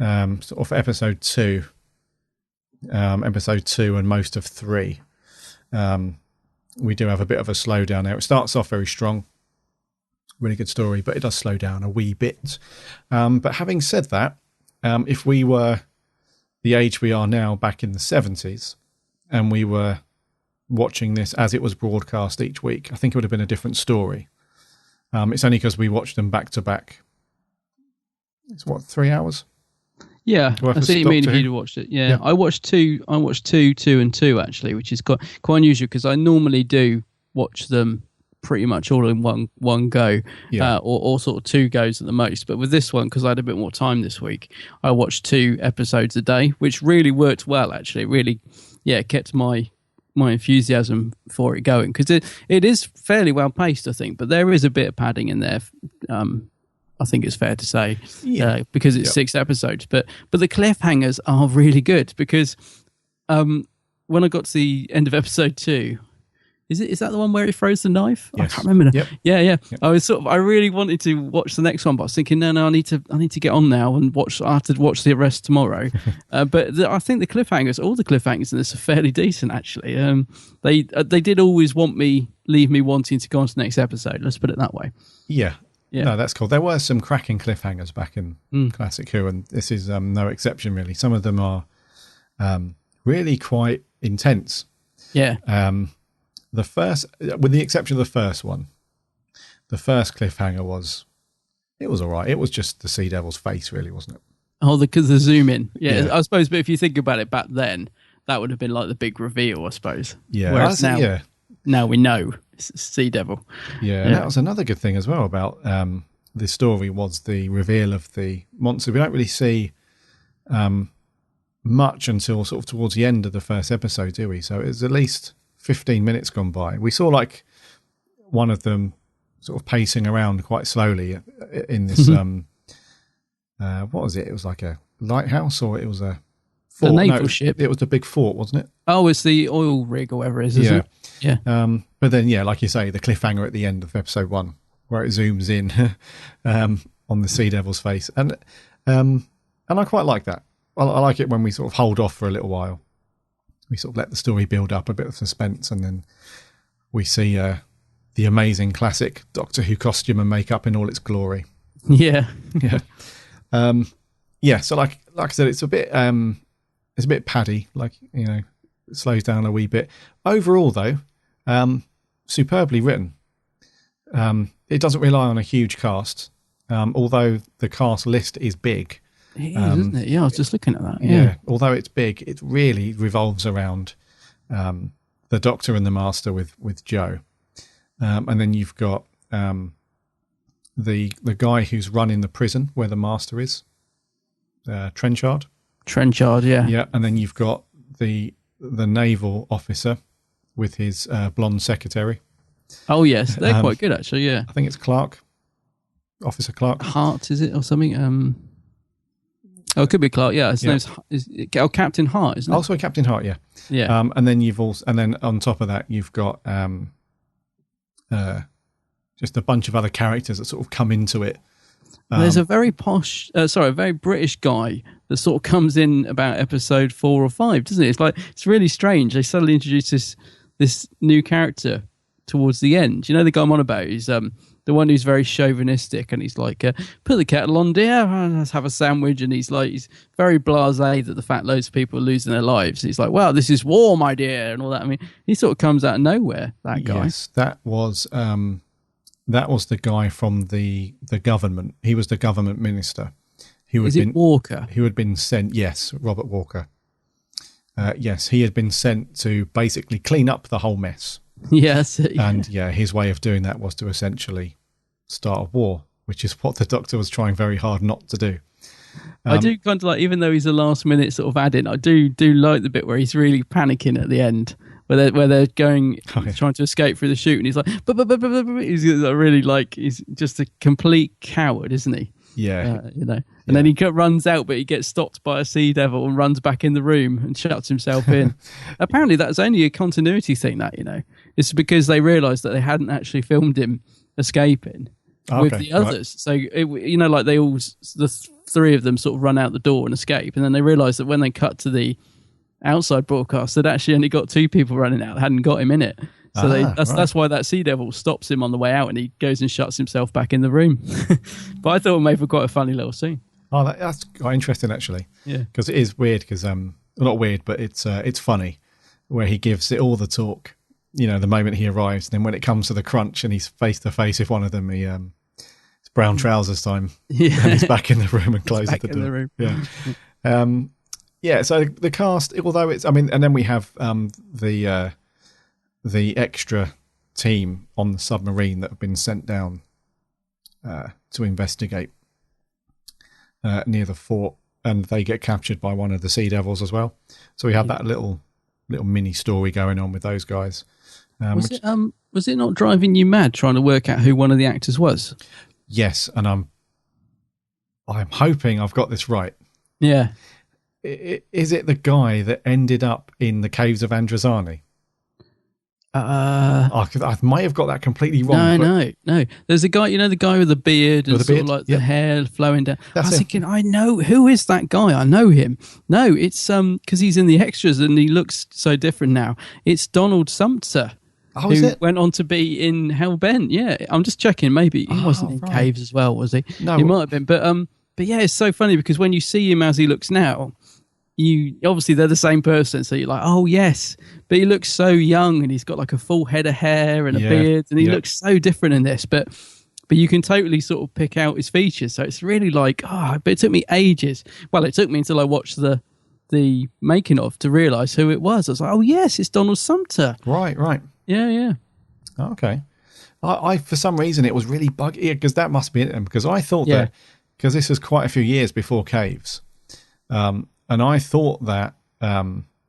S5: sort of episode 2 and most of 3, we do have a bit of a slowdown there. It starts off very strong, really good story, but it does slow down a wee bit. But having said that, if we were the age we are now back in the 70s, and we were watching this as it was broadcast each week, I think it would have been a different story. It's only because we watched them back to back. It's 3 hours?
S6: Yeah, I see what you mean if you'd watched it. Yeah. I watched 2, 2 and 2 actually, which is quite unusual because I normally do watch them pretty much all in one go,
S5: Yeah.
S6: or sort of 2 goes at the most. But with this one, because I had a bit more time this week, I watched 2 episodes a day, which really worked well. Actually, it really, kept my enthusiasm for it going, because it is fairly well paced, I think, but there is a bit of padding in there. I think it's fair to say, because it's 6 episodes. But the cliffhangers are really good, because when I got to the end of episode 2, is that the one where he throws the knife?
S5: Yes.
S6: I can't remember.
S5: Yep.
S6: Yeah.
S5: Yep.
S6: I really wanted to watch the next one, but I was thinking, no, I need to get on now and watch. I have to watch the rest tomorrow. But I think all the cliffhangers in this are fairly decent, actually. They did always leave me wanting to go on to the next episode. Let's put it that way.
S5: Yeah.
S6: Yeah.
S5: No, that's cool. There were some cracking cliffhangers back in Classic Who, and this is no exception, really. Some of them are really quite intense.
S6: Yeah.
S5: The first, with the exception of the first one, the first cliffhanger was all right. It was just the Sea Devil's face, really, wasn't it?
S6: Oh, because the zoom in. Yeah,
S5: Yeah.
S6: I suppose. But if you think about it, back then, that would have been like the big reveal, I suppose.
S5: Yeah.
S6: Whereas now we know it's Sea Devil.
S5: Yeah, and that was another good thing as well about the story, was the reveal of the monster. We don't really see much until sort of towards the end of the first episode, do we? So it was at least 15 minutes gone by. We saw like one of them sort of pacing around quite slowly in this, what was it? It was like a lighthouse, or it was a fort?
S6: The naval ship.
S5: It was the big fort, wasn't it?
S6: Oh, it's the oil rig or whatever it is, isn't it? Yeah.
S5: But then, like you say, the cliffhanger at the end of episode 1, where it zooms in on the Sea Devil's face, and I quite like that. I like it when we sort of hold off for a little while. We sort of let the story build up, a bit of suspense, and then we see the amazing classic Doctor Who costume and makeup in all its glory.
S6: Yeah.
S5: Yeah. So like I said, it's a bit paddy. Like, it slows down a wee bit. Overall, though, superbly written. It doesn't rely on a huge cast, although the cast list is big.
S6: It is, isn't it? Yeah, I was just looking at that.
S5: Yeah. Although it's big, it really revolves around the Doctor and the Master with Joe, and then you've got the guy who's running the prison where the Master is, Trenchard.
S6: Trenchard, yeah.
S5: Yeah, and then you've got the naval officer with his blonde secretary.
S6: Oh yes, they're quite good actually. Yeah,
S5: I think it's Clark, Officer Clark.
S6: Hart, is it, or something? Oh, it could be Clark. Yeah, his name's Captain Hart, isn't it?
S5: Also Captain Hart. Yeah.
S6: Yeah.
S5: And then on top of that, you've got just a bunch of other characters that sort of come into it.
S6: There's a very a very British guy that sort of comes in about episode 4 or 5, doesn't it? It's really strange. They suddenly introduce this new character towards the end. You know the guy I'm on about? He's the one who's very chauvinistic, and he's like, put the kettle on, dear, let's have a sandwich. And he's very blasé that the fact loads of people are losing their lives. He's like, well, this is war, my dear, and all that. I mean, he sort of comes out of nowhere, that guy.
S5: Yes, that was the guy from the government. He was the government minister.
S6: Is it Walker?
S5: Who had been sent, yes, Robert Walker. Yes, he had been sent to basically clean up the whole mess.
S6: Yes.
S5: And his way of doing that was to essentially start a war, which is what the Doctor was trying very hard not to do.
S6: I do kind of like, even though he's a last minute sort of add-in, I do like the bit where he's really panicking at the end, where they're going, trying to escape through the chute, and he's like, he's really like, he's just a complete coward, isn't he?
S5: Yeah.
S6: And then he runs out, but he gets stopped by a Sea Devil and runs back in the room and shuts himself in. Apparently that's only a continuity thing, that, it's because they realised that they hadn't actually filmed him escaping with the others. Right. So, like they all, the 3 of them sort of run out the door and escape. And then they realised that when they cut to the outside broadcast, they'd actually only got 2 people running out, hadn't got him in it. So that's why that Sea Devil stops him on the way out, and he goes and shuts himself back in the room. But I thought it made for quite a funny little scene.
S5: Oh, that's quite interesting, actually.
S6: Yeah,
S5: because it is weird. Because not weird, but it's funny, where he gives it all the talk. The moment he arrives, and then when it comes to the crunch, and he's face to face with one of them, it's brown trousers time. Yeah, and he's back in the room and closes the door. The room. Yeah. So the cast, although it's, and then we have the extra team on the submarine that have been sent down to investigate near the fort, and they get captured by one of the Sea Devils as well. So we have that little mini story going on with those guys.
S6: Was it not driving you mad trying to work out who one of the actors was?
S5: Yes, and I'm hoping I've got this right.
S6: Yeah.
S5: Is it the guy that ended up in the caves of Androzani? I might have got that completely wrong.
S6: No. There's a guy, the guy with the beard and sort of like the hair flowing down. I was thinking, I know, who is that guy? I know him. No, it's because he's in the extras and he looks so different now. It's Donald Sumter.
S5: Oh, is it?
S6: Went on to be in Hellbent. Yeah, I'm just checking. Maybe he wasn't in Caves as well, was he?
S5: No,
S6: he might have been. But yeah, it's so funny because when you see him as he looks now, you obviously they're the same person, so you're like, oh yes, but he looks so young and he's got like a full head of hair and a beard, and he looks so different in this. But you can totally sort of pick out his features. So it's really like, but it took me ages. Well, it took me until I watched the making of to realise who it was. I was like, oh yes, it's Donald Sumter.
S5: Right.
S6: Yeah.
S5: Okay. I for some reason it was really buggy because that must be it. Because I thought that because this was quite a few years before Caves, and I thought that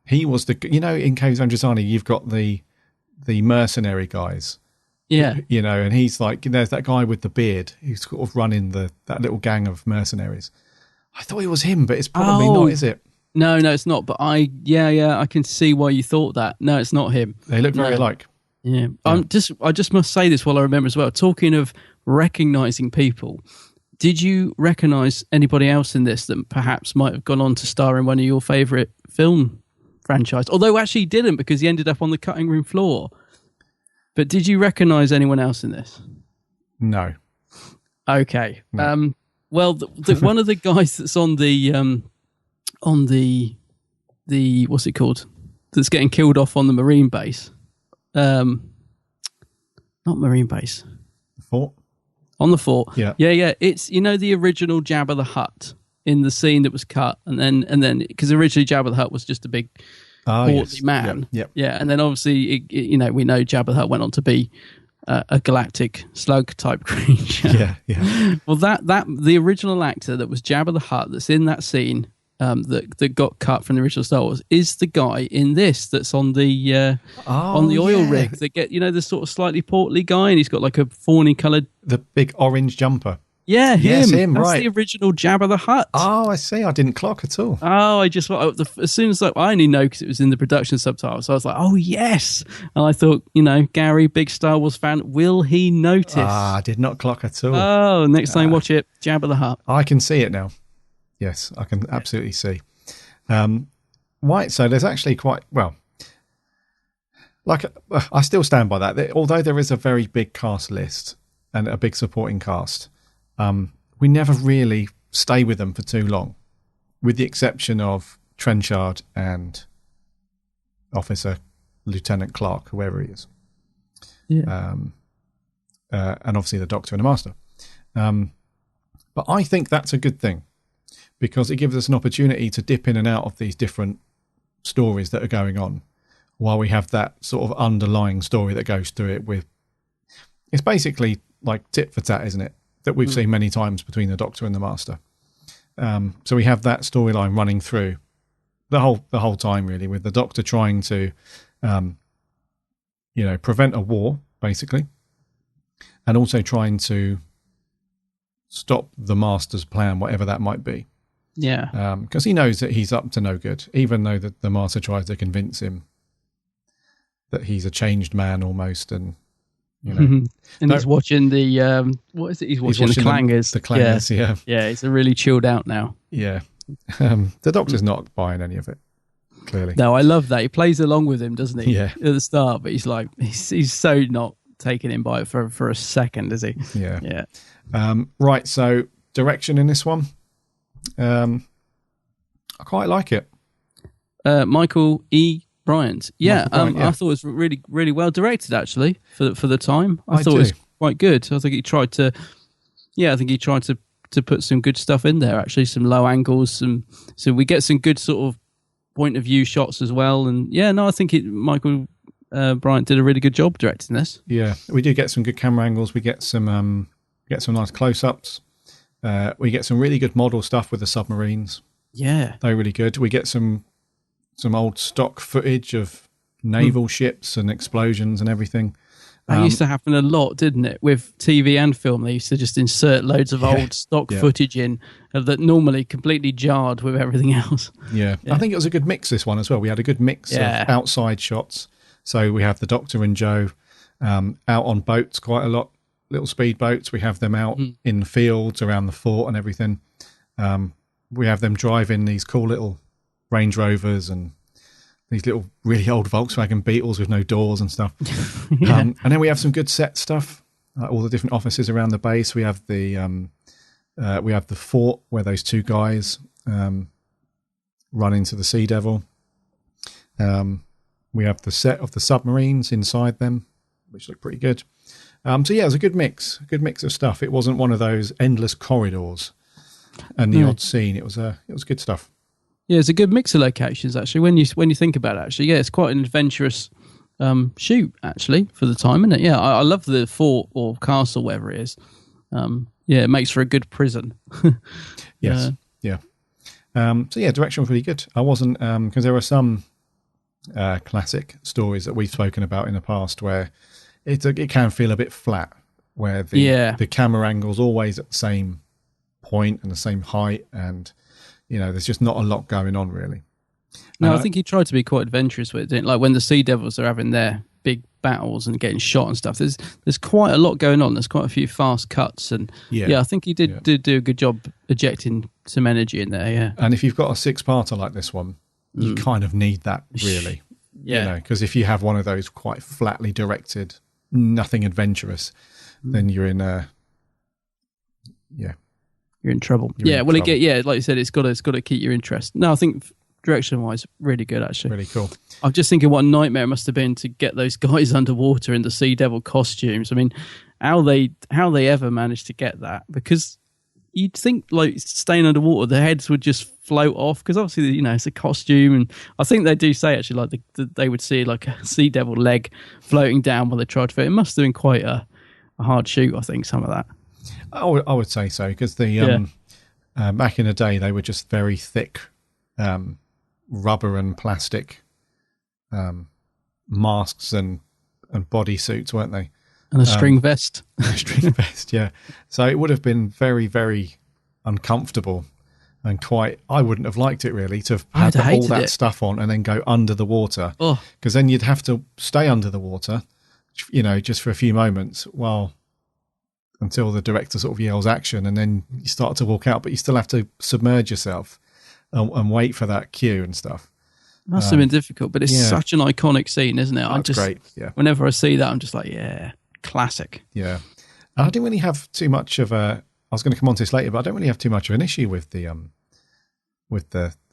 S5: he was in Caves of Androzani you've got the mercenary guys.
S6: Yeah.
S5: And he's like, there's that guy with the beard who's sort of running that little gang of mercenaries. I thought it was him, but it's probably not, is it?
S6: No, it's not. But I can see why you thought that. No, it's not him.
S5: They look very alike.
S6: Yeah. I just must say this while I remember as well. Talking of recognising people, did you recognise anybody else in this that perhaps might have gone on to star in one of your favourite film franchise? Although actually he didn't because he ended up on the cutting room floor. But did you recognise anyone else in this?
S5: No.
S6: Okay.
S5: No.
S6: Well, one of the guys that's on the what's it called? That's getting killed off on the marine base. Not marine base.
S5: The fort?
S6: On the fort.
S5: Yeah.
S6: It's, the original Jabba the Hutt in the scene that was cut. And then, because originally Jabba the Hutt was just a big portly man.
S5: Yep.
S6: Yeah. And then obviously, we know Jabba the Hutt went on to be a galactic slug type creature.
S5: Yeah.
S6: Well, the original actor that was Jabba the Hutt that's in that scene, that got cut from the original Star Wars is the guy in this that's on the oil rig that the sort of slightly portly guy, and he's got like a fawny coloured,
S5: the big orange jumper.
S6: Yeah,
S5: yes, him.
S6: That's
S5: right.
S6: the original Jabba the Hutt.
S5: Oh, I see. I didn't clock at all.
S6: Oh, as soon as I only know because it was in the production subtitles. So I was like, oh yes, and I thought, Gary, big Star Wars fan, will he notice?
S5: I did not clock at all.
S6: Oh, next time watch it, Jabba the Hutt.
S5: I can see it now. Yes, I can absolutely see. Right, so there's actually quite, well, like, I still stand by that. Although there is a very big cast list and a big supporting cast, we never really stay with them for too long, with the exception of Trenchard and Officer Lieutenant Clark, whoever he is.
S6: Yeah.
S5: And obviously the Doctor and the Master. But I think that's a good thing, because it gives us an opportunity to dip in and out of these different stories that are going on while we have that sort of underlying story that goes through it with... It's basically like tit for tat, isn't it? That we've seen many times between the Doctor and the Master. So we have that storyline running through the whole time, really, with the Doctor trying to, prevent a war, basically, and also trying to stop the Master's plan, whatever that might be.
S6: Yeah.
S5: Because he knows that he's up to no good, even though the Master tries to convince him that he's a changed man almost, and
S6: and he's watching the what is it? He's watching the Clangers.
S5: The Clangers, yeah.
S6: Yeah, he's really chilled out now.
S5: Yeah. The Doctor's not buying any of it, clearly.
S6: No, I love that. He plays along with him, doesn't he?
S5: Yeah.
S6: At the start, but he's like, he's so not taken in by it for a second, is he?
S5: Yeah.
S6: Yeah.
S5: Right, so direction in this one. I quite like it.
S6: Michael E. Bryant. Yeah,
S5: Bryant, yeah.
S6: I thought it was really, really well directed, actually, for the time. I thought it was quite good. I think he tried to put some good stuff in there, actually, some low angles, so we get some good sort of point of view shots as well. And I think Michael Bryant did a really good job directing this.
S5: Yeah, we do get some good camera angles. We get some nice close-ups. We get some really good model stuff with the submarines.
S6: Yeah,
S5: They're really good. We get some old stock footage of naval ships and explosions and everything.
S6: That used to happen a lot, didn't it? With TV and film, they used to just insert loads of old stock footage in that normally completely jarred with everything else.
S5: Yeah. I think it was a good mix, this one as well. We had a good mix of outside shots. So we have the Doctor and Joe out on boats quite a lot, little speedboats. We have them out in the fields around the fort and everything. We have them driving these cool little Range Rovers and these little really old Volkswagen Beetles with no doors and stuff. And then we have some good set stuff, all the different offices around the base. We have the fort where those two guys run into the Sea Devil. We have the set of the submarines inside them, which look pretty good. So yeah, it was a good mix of stuff. It wasn't one of those endless corridors and the odd scene. It was good stuff.
S6: Yeah, it's a good mix of locations, actually. When you think about it, actually, yeah, it's quite an adventurous shoot, actually, for the time, isn't it? Yeah, I love the fort or castle, whatever it is. It makes for a good prison.
S5: Yes, yeah. So yeah, direction was really good. I wasn't because there were some classic stories that we've spoken about in the past where it can feel a bit flat, where the camera angle's always at the same point and the same height, and there's just not a lot going on really.
S6: No, I think he tried to be quite adventurous with it, didn't he? Like when the Sea Devils are having their big battles and getting shot and stuff. There's quite a lot going on. There's quite a few fast cuts, and I think he did do a good job ejecting some energy in there. Yeah,
S5: and if you've got a six-parter like this one, you kind of need that really. Because if you have one of those quite flatly directed, nothing adventurous, then you're in
S6: you're in trouble. Like you said, it's got to keep your interest. No, I think direction-wise, really good actually.
S5: Really cool.
S6: I'm just thinking what a nightmare it must have been to get those guys underwater in the Sea Devil costumes. I mean, how they ever managed to get that? Because you'd think like staying underwater, the heads would just float off because obviously it's a costume, and I think they do say actually like they would see like a Sea Devil leg floating down while they tried to fit. It must have been quite a hard shoot. I think some of that.
S5: I would say so because the back in the day they were just very thick rubber and plastic masks and body suits, weren't they?
S6: And a string vest.
S5: A string vest, yeah. So it would have been very, very uncomfortable and I wouldn't have liked it really to have all that stuff on and then go under the water. Because then you'd have to stay under the water, just for a few moments until the director sort of yells action, and then you start to walk out, but you still have to submerge yourself and wait for that cue and stuff.
S6: Must have been difficult, but it's such an iconic scene, isn't it?
S5: That's great. Yeah.
S6: Whenever I see that, I'm just like, classic.
S5: Yeah. I didn't really have too much of I was going to come on to this later, but I don't really have too much of an issue with the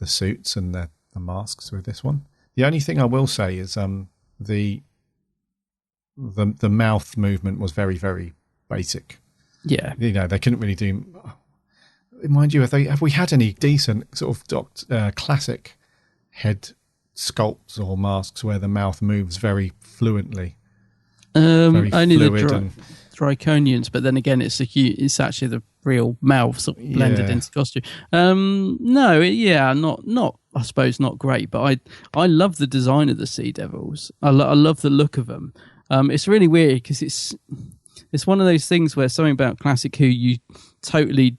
S5: suits and the masks with this one. The only thing I will say is the mouth movement was very, very basic.
S6: Yeah.
S5: They couldn't really do. Mind you, have we had any decent sort of classic head sculpts or masks where the mouth moves very fluently?
S6: Only the Draconians, but then again, it's actually the real mouth sort of blended into costume. Not I suppose not great, but I love the design of the Sea Devils. I love the look of them. It's really weird because it's one of those things where something about Classic Who you totally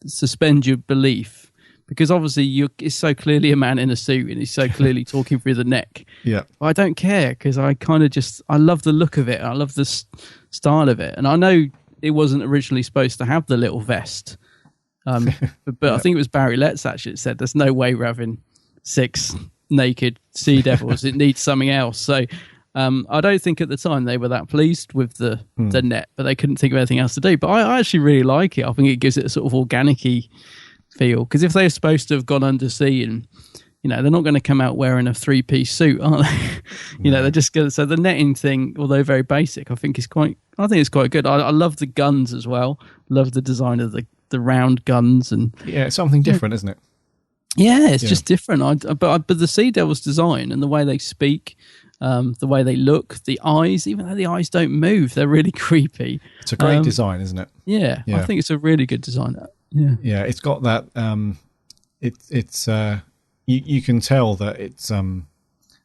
S6: suspend your belief, because obviously it's so clearly a man in a suit and he's so clearly talking through the neck. Yeah, but I don't care because I kind of I love the look of it. I love the style of it, and I know it wasn't originally supposed to have the little vest, but I think it was Barry Letts actually that said there's no way we're having 6 naked Sea Devils. It needs something else. So I don't think at the time they were that pleased with the net, but they couldn't think of anything else to do. But I actually really like it. I think it gives it a sort of organic-y feel, because if they're supposed to have gone undersea and they're not going to come out wearing a 3-piece suit, are they? They're just going to. So the netting thing, although very basic, I think it's quite good. I love the guns as well. Love the design of the round guns, and
S5: it's something different, isn't it?
S6: Yeah, it's just different. But the Sea Devils design and the way they speak, the way they look, the eyes, even though the eyes don't move, they're really creepy.
S5: It's a great design, isn't it?
S6: Yeah, I think it's a really good design. Yeah,
S5: yeah, it's got that. You can tell that it's some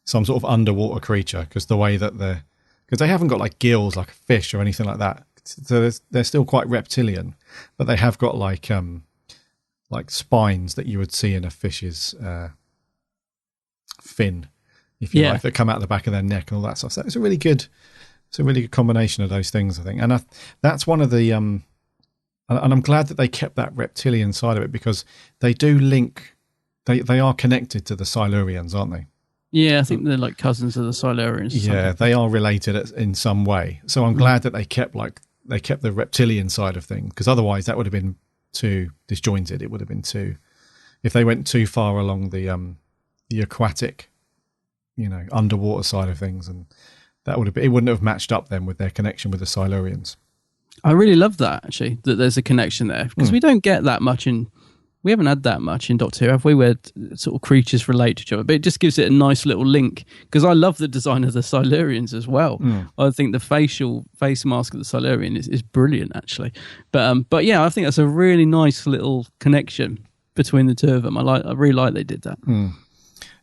S5: sort of underwater creature because the way that because they haven't got like gills like a fish or anything like that. So they're still quite reptilian, but they have got like spines that you would see in a fish's fin, if you like, that come out the back of their neck and all that stuff. So it's a really good combination of those things, I think. And that's one of the and I'm glad that they kept that reptilian side of it because they do link. They are connected to the Silurians, aren't they?
S6: Yeah, I think they're like cousins of the Silurians.
S5: Yeah, they are related in some way. So I'm glad that they kept the reptilian side of things because otherwise that would have been too disjointed. It would have been if they went too far along the aquatic, underwater side of things, and it wouldn't have matched up then with their connection with the Silurians.
S6: I really love that actually, that there's a connection there because we don't get that much we haven't had that much in Doctor Who, have we, where sort of creatures relate to each other? But it just gives it a nice little link because I love the design of the Silurians as well. I think the face mask of the Silurian is brilliant actually. But yeah, I think that's a really nice little connection between the two of them. I really like they did that.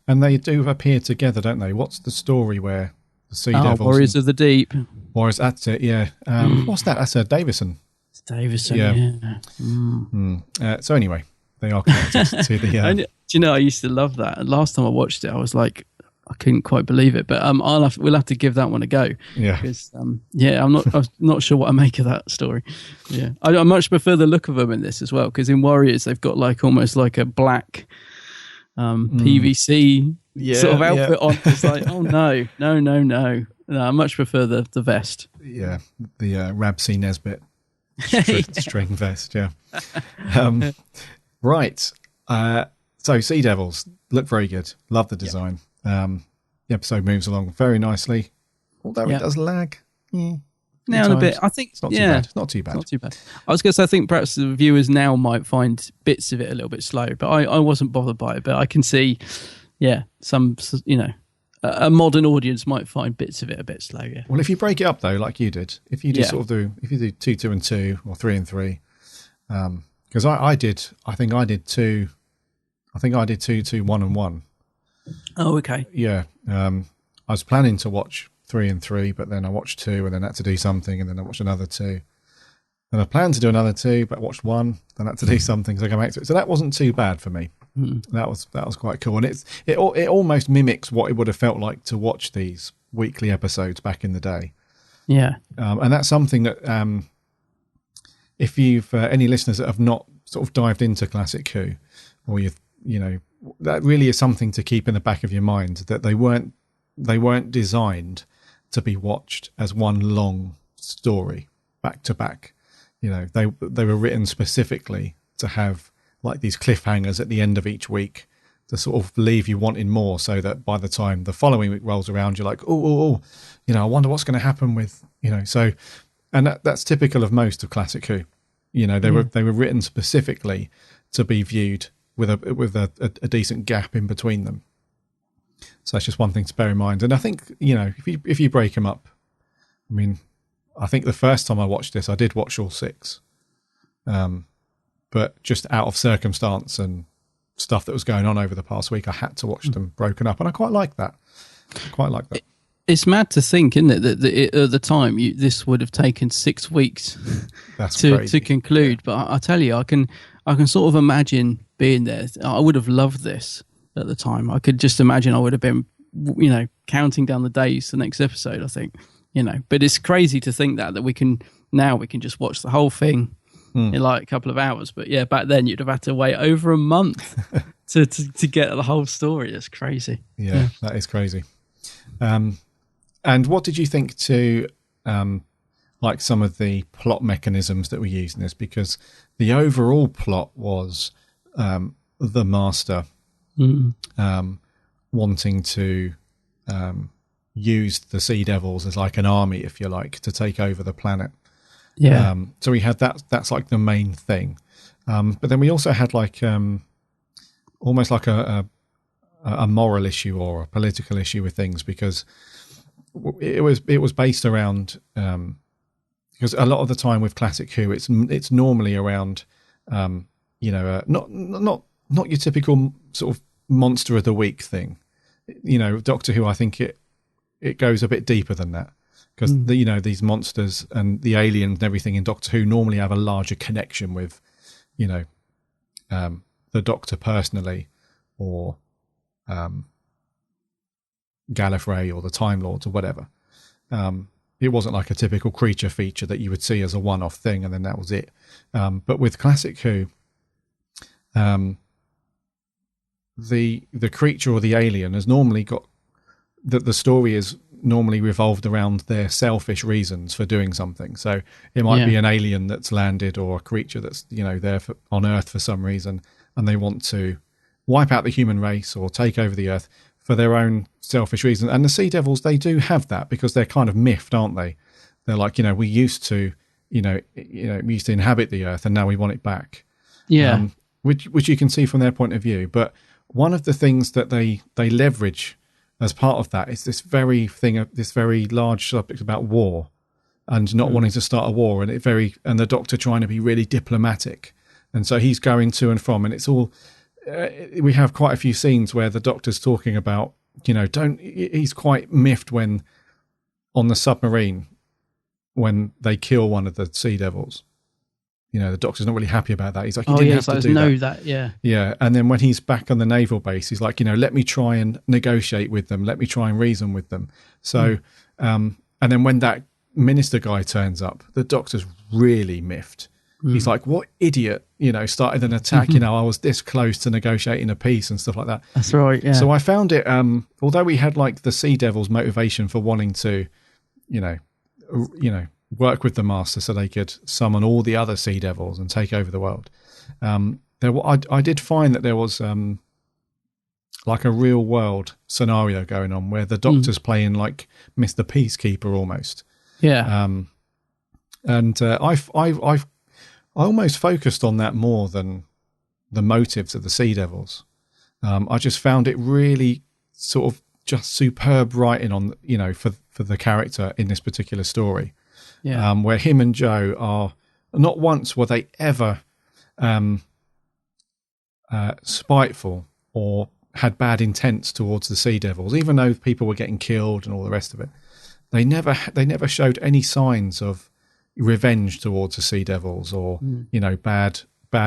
S5: And they do appear together, don't they? What's the story where the Sea Devils...
S6: Warriors of the Deep.
S5: Warriors, that's it, yeah. What's that? That's Davison.
S6: It's Davison, yeah.
S5: So anyway, they are connected to the...
S6: Do you know, I used to love that. And last time I watched it, I was like, I couldn't quite believe it. But we'll have to give that one a go.
S5: Yeah.
S6: Because, I'm not sure what I make of that story. Yeah. I much prefer the look of them in this as well. Because in Warriors, they've got like almost like a black... PVC sort of outfit on. It's like, oh no, I much prefer the vest.
S5: Yeah, the Rabsy Nesbitt string vest. Yeah. Right. So Sea Devils look very good. Love the design. The episode moves along very nicely, although it does lag.
S6: Now and a bit. I think
S5: it's not too bad. It's not too bad.
S6: Not too bad. I was going to say, I think perhaps the viewers now might find bits of it a little bit slow, but I wasn't bothered by it. But I can see, some, a modern audience might find bits of it a bit slow. Yeah.
S5: Well, if you break it up though, like you did, if you do if you do 2, 2 and 2 or 3 and 3, because I did 2, 2, 1 and 1.
S6: Oh, okay.
S5: Yeah. I was planning to watch 3 and 3, but then I watched 2 and then had to do something, and then I watched another 2. And I planned to do another 2, but watched 1, then had to do something, so I came back to it. So that wasn't too bad for me. That was quite cool, and it almost mimics what it would have felt like to watch these weekly episodes back in the day.
S6: Yeah,
S5: and that's something that if you've any listeners that have not sort of dived into Classic Who, or that really is something to keep in the back of your mind, that they weren't designed to be watched as one long story back to back. They were written specifically to have like these cliffhangers at the end of each week to sort of leave you wanting more, so that by the time the following week rolls around, you're like, oh, I wonder what's going to happen with, so, and that's typical of most of Classic Who. They were written specifically to be viewed with a decent gap in between them. So that's just one thing to bear in mind. And I think, if you break them up, I mean, I think the first time I watched this, I did watch all 6. But just out of circumstance and stuff that was going on over the past week, I had to watch them broken up. And I quite like that.
S6: It's mad to think, isn't it, that at the time this would have taken 6 weeks to conclude. Yeah. But I tell you, I can sort of imagine being there. I would have loved this at the time. I could just imagine I would have been, counting down the days to the next episode, I think, But it's crazy to think that we can just watch the whole thing in like a couple of hours. But yeah, back then you'd have had to wait over a month to get the whole story. It's crazy.
S5: Yeah, that is crazy. And what did you think to like some of the plot mechanisms that were used in this? Because the overall plot was the Master wanting to use the Sea Devils as like an army, if you like, to take over the planet.
S6: Yeah.
S5: So we had that's like the main thing. But then we also had like almost like a moral issue or a political issue with things, because it was based around because a lot of the time with Classic Who, it's normally around not your typical sort of monster of the week thing. Doctor Who, I think it goes a bit deeper than that, because these monsters and the aliens and everything in Doctor Who normally have a larger connection with the Doctor personally, or Gallifrey or the Time Lords or whatever. It wasn't like a typical creature feature that you would see as a one-off thing and then that was it. But with Classic Who, the creature or the alien has normally got the story is normally revolved around their selfish reasons for doing something. So it might be an alien that's landed, or a creature that's there on Earth for some reason, and they want to wipe out the human race or take over the Earth for their own selfish reasons. And the Sea Devils, they do have that, because they're kind of miffed, aren't they? They're like, we used to, we used to inhabit the Earth, and now we want it back.
S6: Yeah.
S5: Which you can see from their point of view. But one of the things that they leverage as part of that is this very large subject about war and not wanting to start a war, and the Doctor trying to be really diplomatic. And so he's going to and from, and it's all, we have quite a few scenes where the Doctor's talking about, he's quite miffed when on the submarine, when they kill one of the Sea Devils. The Doctor's not really happy about that. He's like, you didn't have to do that. Yeah. And then when he's back on the naval base, he's like, let me try and negotiate with them. Let me try and reason with them. So, and then when that minister guy turns up, the Doctor's really miffed. He's like, what idiot, started an attack, I was this close to negotiating a peace and stuff like that.
S6: That's right, yeah.
S5: So I found it, although we had like the Sea Devils' motivation for wanting to, work with the Master so they could summon all the other Sea Devils and take over the world. I did find that there was like a real world scenario going on where the Doctor's playing like Mr. Peacekeeper almost.
S6: Yeah.
S5: And I almost focused on that more than the motives of the Sea Devils. I just found it really sort of just superb writing on, for the character in this particular story.
S6: Yeah.
S5: Where him and Jo are, not once were they ever spiteful or had bad intents towards the Sea Devils, even though people were getting killed and all the rest of it. They never showed any signs of revenge towards the Sea Devils or bad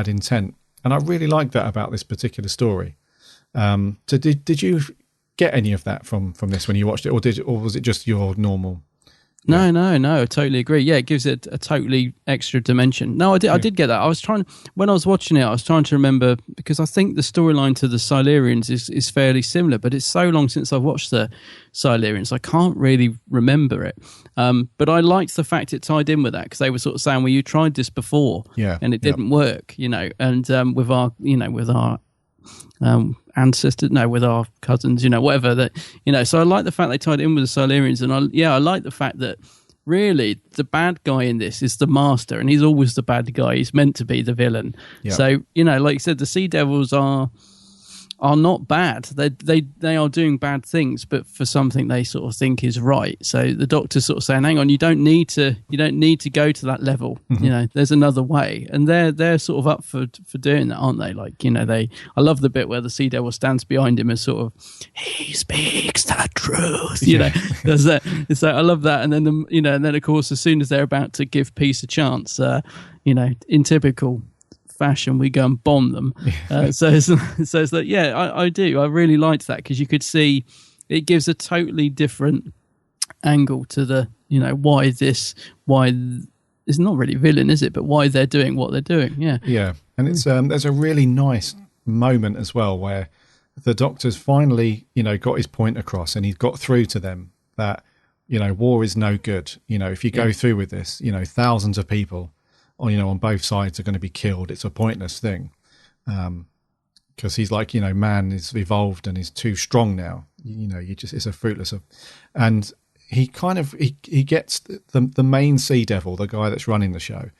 S5: intent. And I really like that about this particular story. So did you get any of that from this when you watched it, or was it just your normal?
S6: No, I totally agree. Yeah, it gives it a totally extra dimension. No, I did get that. When I was watching it, I was trying to remember, because I think the storyline to the Silurians is fairly similar, but it's so long since I've watched the Silurians, I can't really remember it. But I liked the fact it tied in with that, because they were sort of saying, well, you tried this before, and it didn't work, and with our ancestors, with our cousins, whatever that, so I like the fact they tied it in with the Silurians, and I like the fact that really the bad guy in this is the Master, and he's always the bad guy. He's meant to be the villain. So like you said, the Sea Devils are not bad. They are doing bad things, but for something they sort of think is right. So the Doctor's sort of saying, hang on, you don't need to go to that level. There's another way, and they're sort of up for doing that, aren't they? Like, I love the bit where the Sea Devil stands behind him as sort of, he speaks the truth. There's that. So I love that. And then and then of course, as soon as they're about to give peace a chance, in typical fashion, we go and bomb them. So it's like, I do. I really liked that, because you could see it gives a totally different angle to the, why it's not really villain, is it? But why they're doing what they're doing. Yeah.
S5: And it's there's a really nice moment as well where the Doctor's finally, got his point across, and he's got through to them that, war is no good. If you go through with this, thousands of people on both sides are going to be killed. It's a pointless thing. Because he's like, man is evolved and is too strong now. It's a fruitless. And he kind of, he gets the main Sea Devil, the guy that's running the show.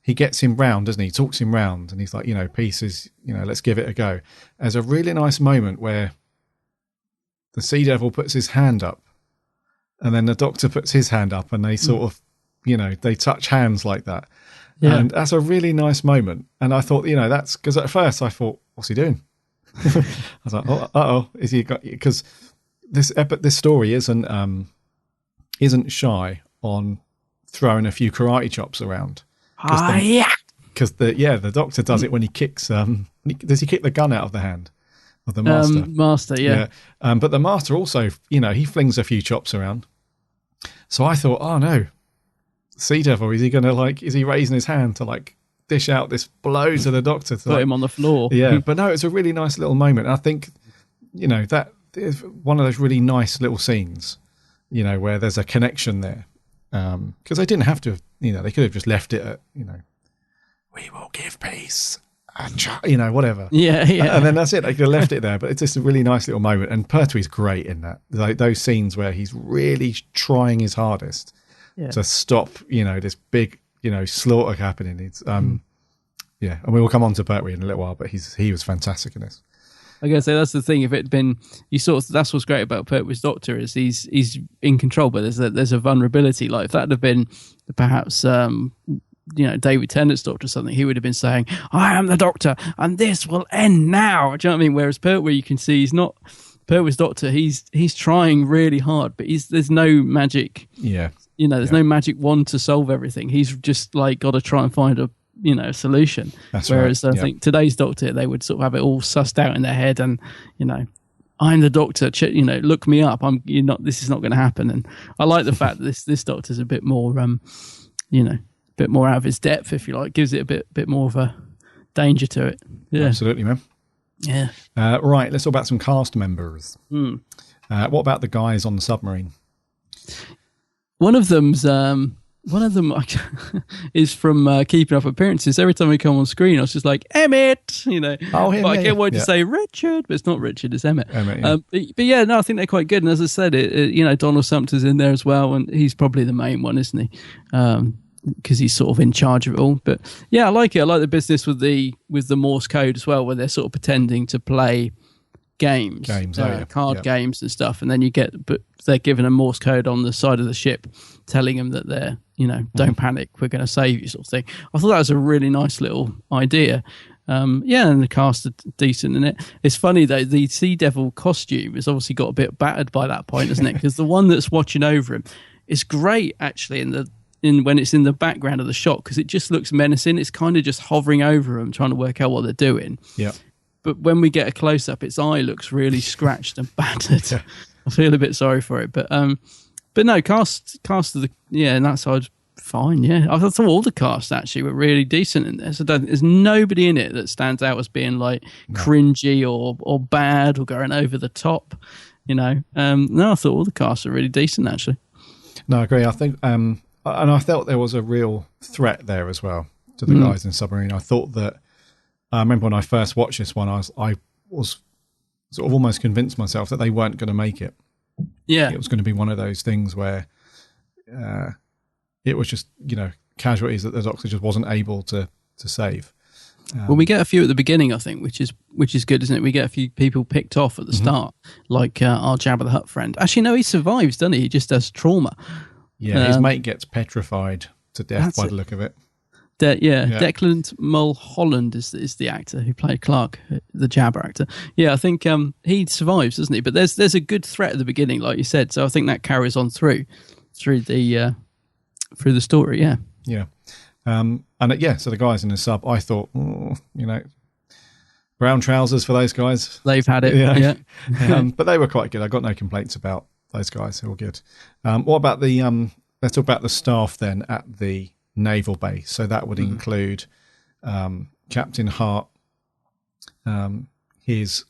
S5: he gets him round, doesn't he? He talks him round, and he's like, pieces, let's give it a go. There's a really nice moment where the Sea Devil puts his hand up, and then the Doctor puts his hand up, and they sort of, they touch hands like that. Yeah. And that's a really nice moment. And I thought, that's because at first I thought, what's he doing? I was like, is he got? Because this story isn't shy on throwing a few karate chops around. Because the Doctor does it when he kicks. Does he kick the gun out of the hand of the Master?
S6: Master, yeah.
S5: But the Master also, he flings a few chops around. So I thought, oh no, Sea Devil, is he going to is he raising his hand to dish out this blow to the Doctor?
S6: Put him on the floor.
S5: Yeah, but no, it's a really nice little moment. And I think, that is one of those really nice little scenes, where there's a connection there. Because they didn't have to, they could have just left it at, we will give peace, whatever.
S6: Yeah.
S5: And then that's it. They could have left it there, but it's just a really nice little moment. And Pertwee's great in that. Those scenes where he's really trying his hardest to stop, this big, slaughter happening. It's, and we will come on to Pertwee in a little while, but he was fantastic in this.
S6: I guess that's the thing. If it'd been, that's what's great about Pertwee's Doctor is he's in control, but there's a vulnerability. Like if that had been perhaps David Tennant's Doctor or something, he would have been saying, "I am the Doctor, and this will end now." Do you know what I mean? Whereas Pertwee, you can see he's not Pertwee's Doctor. He's trying really hard, but there's no magic.
S5: Yeah,
S6: there's no magic wand to solve everything. He's just got to try and find a solution.
S5: That's
S6: Whereas
S5: right.
S6: I think today's Doctor, they would sort of have it all sussed out in their head, and I'm the Doctor. Look me up. This is not going to happen. And I like the fact that this Doctor's a bit more, bit more out of his depth, if you like. Gives it a bit more of a danger to it. Yeah,
S5: absolutely, man.
S6: Yeah.
S5: Right. Let's talk about some cast members. What about the guys on the submarine?
S6: One of them is from Keeping Up Appearances. Every time we come on screen, I was just like, Emmett,
S5: Oh, him,
S6: but I can't wait to say Richard, but it's not Richard, it's Emmett.
S5: Yeah.
S6: But yeah, no, I think they're quite good. And as I said, Donald Sumter's in there as well, and he's probably the main one, isn't he? Because he's sort of in charge of it all. But yeah, I like it. I like the business with the Morse code as well, where they're sort of pretending to play games, card games and stuff, and then but they're given a Morse code on the side of the ship telling them that they're don't panic, we're going to save you, sort of thing. I thought that was a really nice little idea. And the cast are decent in it. It's funny though, the Sea Devil costume has obviously got a bit battered by that point, isn't it? Because the one that's watching over him is great actually when it's in the background of the shot, because it just looks menacing. It's kind of just hovering over him, trying to work out what they're doing.
S5: Yeah.
S6: But when we get a close up, its eye looks really scratched and battered. Yeah. I feel a bit sorry for it, but no, cast of and that side's fine. Yeah, I thought all the cast actually were really decent in this. There's nobody in it that stands out as being cringy or bad or going over the top. No, I thought all the casts are really decent actually.
S5: No, I agree. I think, and I felt there was a real threat there as well to the guys in Submarine. I thought that. I remember when I first watched this one, I was sort of almost convinced myself that they weren't going to make it.
S6: Yeah.
S5: It was going to be one of those things where it was just, casualties that the Doctor just wasn't able to save.
S6: Well, we get a few at the beginning, I think, which is good, isn't it? We get a few people picked off at the start, like our Jabba the Hutt friend. Actually, no, he survives, doesn't he? He just has trauma.
S5: Yeah, his mate gets petrified to death by the look of it.
S6: Declan Mulholland is the actor who played Clark, the Jabba actor. Yeah, I think he survives, doesn't he? But there's a good threat at the beginning, like you said. So I think that carries on through the story. Yeah,
S5: yeah, so the guys in the sub, I thought, brown trousers for those guys.
S6: They've had it. Yeah.
S5: But they were quite good. I got no complaints about those guys. They were good. What about let's talk about the staff then at the naval base. So that would include Captain Hart, his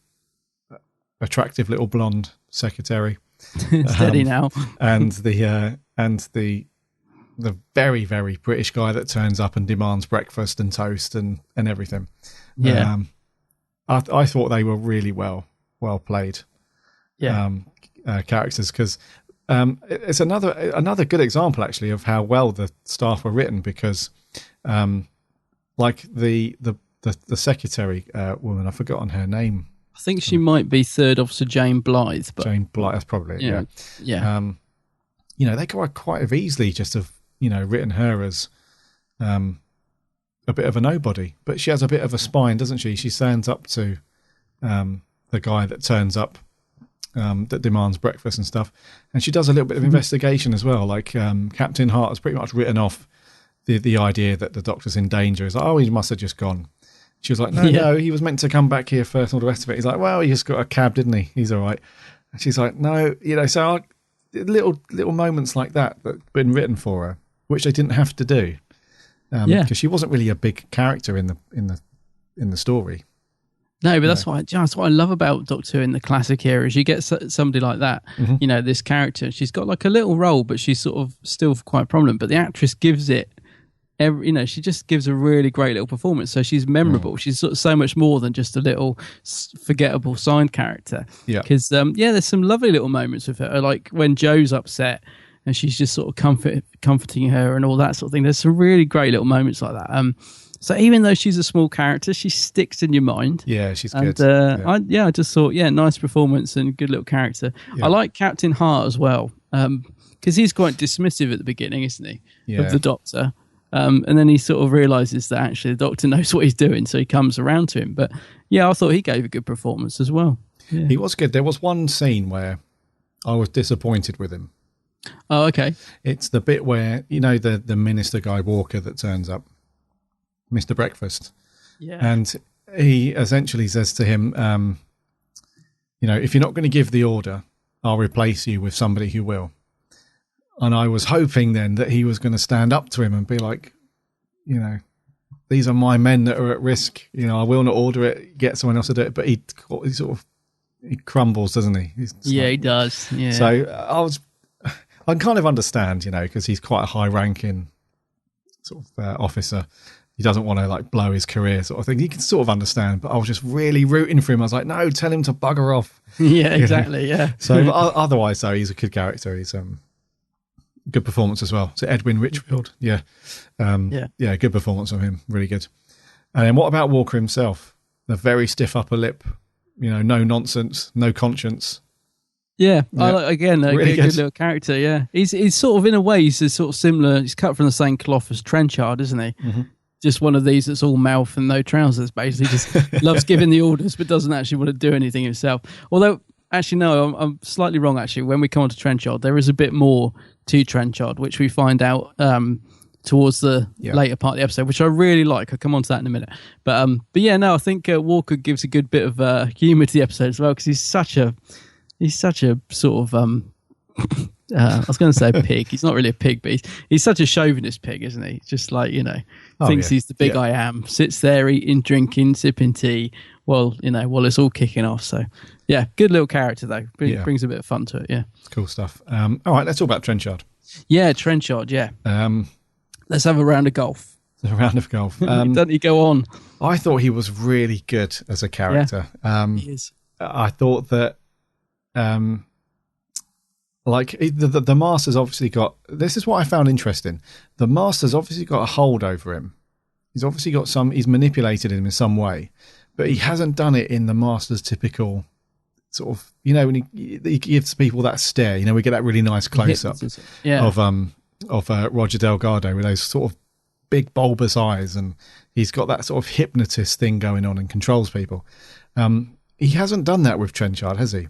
S5: attractive little blonde secretary,
S6: steady now,
S5: and the very, very British guy that turns up and demands breakfast and toast and everything.
S6: Yeah,
S5: I thought they were really well played.
S6: Yeah,
S5: characters, because it's another good example actually of how well the staff were written, because like the secretary woman. I've forgotten her name.
S6: I think she might be Third Officer Jane Blythe. But
S5: Jane Blythe. That's probably it,
S6: yeah.
S5: You know, they could quite have easily just have, you know, written her as a bit of a nobody, but she has a bit of a spine, doesn't she? She stands up to the guy that turns up, that demands breakfast and stuff, and she does a little bit of investigation as well. Like Captain Hart has pretty much written off the idea that the Doctor's in danger. He's like, oh, he must have just gone. She was like, no, he was meant to come back here first and all the rest of it. He's like, well, he just got a cab, didn't he? He's all right. And she's like, no, you know, so little moments like that have been written for her, which they didn't have to do. Because she wasn't really a big character in the story.
S6: No, but that's what I love about Doctor Who in the classic era is you get somebody like that, you know, this character. She's got like a little role, but she's sort of still quite prominent. But the actress gives it, you know, she just gives a really great little performance. So she's memorable. She's sort of so much more than just a little forgettable side character. Yeah. Because there's some lovely little moments with her, like when Joe's upset and she's just sort of comforting her and all that sort of thing. There's some really great little moments like that. So even though she's a small character, she sticks in your mind. Yeah,
S5: she's good.
S6: I just thought, nice performance and good little character. Yeah. I like Captain Hart as well, because he's quite dismissive at the beginning, isn't he, of the Doctor? And then he sort of realises that actually the Doctor knows what he's doing, so he comes around to him. But I thought he gave a good performance as well. Yeah.
S5: He was good. There was one scene where I was disappointed with him.
S6: Oh, okay.
S5: It's the bit where, you know, the Minister Guy Walker that turns up, Mr. Breakfast.
S6: Yeah.
S5: And he essentially says to him, you know, if you're not going to give the order, I'll replace you with somebody who will. And I was hoping then that he was going to stand up to him and be like, you know, these are my men that are at risk. You know, I will not order it, get someone else to do it. But he crumbles, doesn't he?
S6: He does. Yeah.
S5: So I kind of understand, you know, because he's quite a high-ranking sort of officer. He doesn't want to like blow his career, sort of thing. You can sort of understand, but I was just really rooting for him. I was like, no, tell him to bugger off.
S6: Yeah, exactly. Yeah.
S5: So otherwise, though, he's a good character. He's good performance as well. So Edwin Richfield, good performance from him, really good. And then what about Walker himself? The very stiff upper lip, you know, no nonsense, no conscience.
S6: Yeah. Again, a really good little character. Yeah, he's sort of in a way he's sort of similar. He's cut from the same cloth as Trenchard, isn't he? Mm-hmm. Just one of these that's all mouth and no trousers, basically. Just loves giving the orders, but doesn't actually want to do anything himself. Although, actually, no, I'm slightly wrong. Actually, when we come on to Trenchard, there is a bit more to Trenchard, which we find out towards the later part of the episode, which I really like. I'll come on to that in a minute. But I think Walker gives a good bit of humour to the episode as well, because he's such a sort of I was going to say pig. He's not really a pig, but he's such a chauvinist pig, isn't he? Just like, you know, thinks he's the big I am, sits there eating, drinking, sipping tea while it's all kicking off. So yeah, good little character though. Brings a bit of fun to it. Yeah,
S5: cool stuff. All right, let's talk about Trenchard.
S6: Yeah, Trenchard. Yeah. Let's have a round of golf.
S5: A round of golf.
S6: Doesn't he go on?
S5: I thought he was really good as a character. Yeah,
S6: he is.
S5: I thought that. Like the Master's obviously got, this is what I found interesting. The Master's obviously got a hold over him. He's obviously got he's manipulated him in some way, but he hasn't done it in the Master's typical sort of, you know, when he gives people that stare, you know, we get that really nice close up of Roger Delgado with those sort of big bulbous eyes, and he's got that sort of hypnotist thing going on and controls people. He hasn't done that with Trenchard, has he?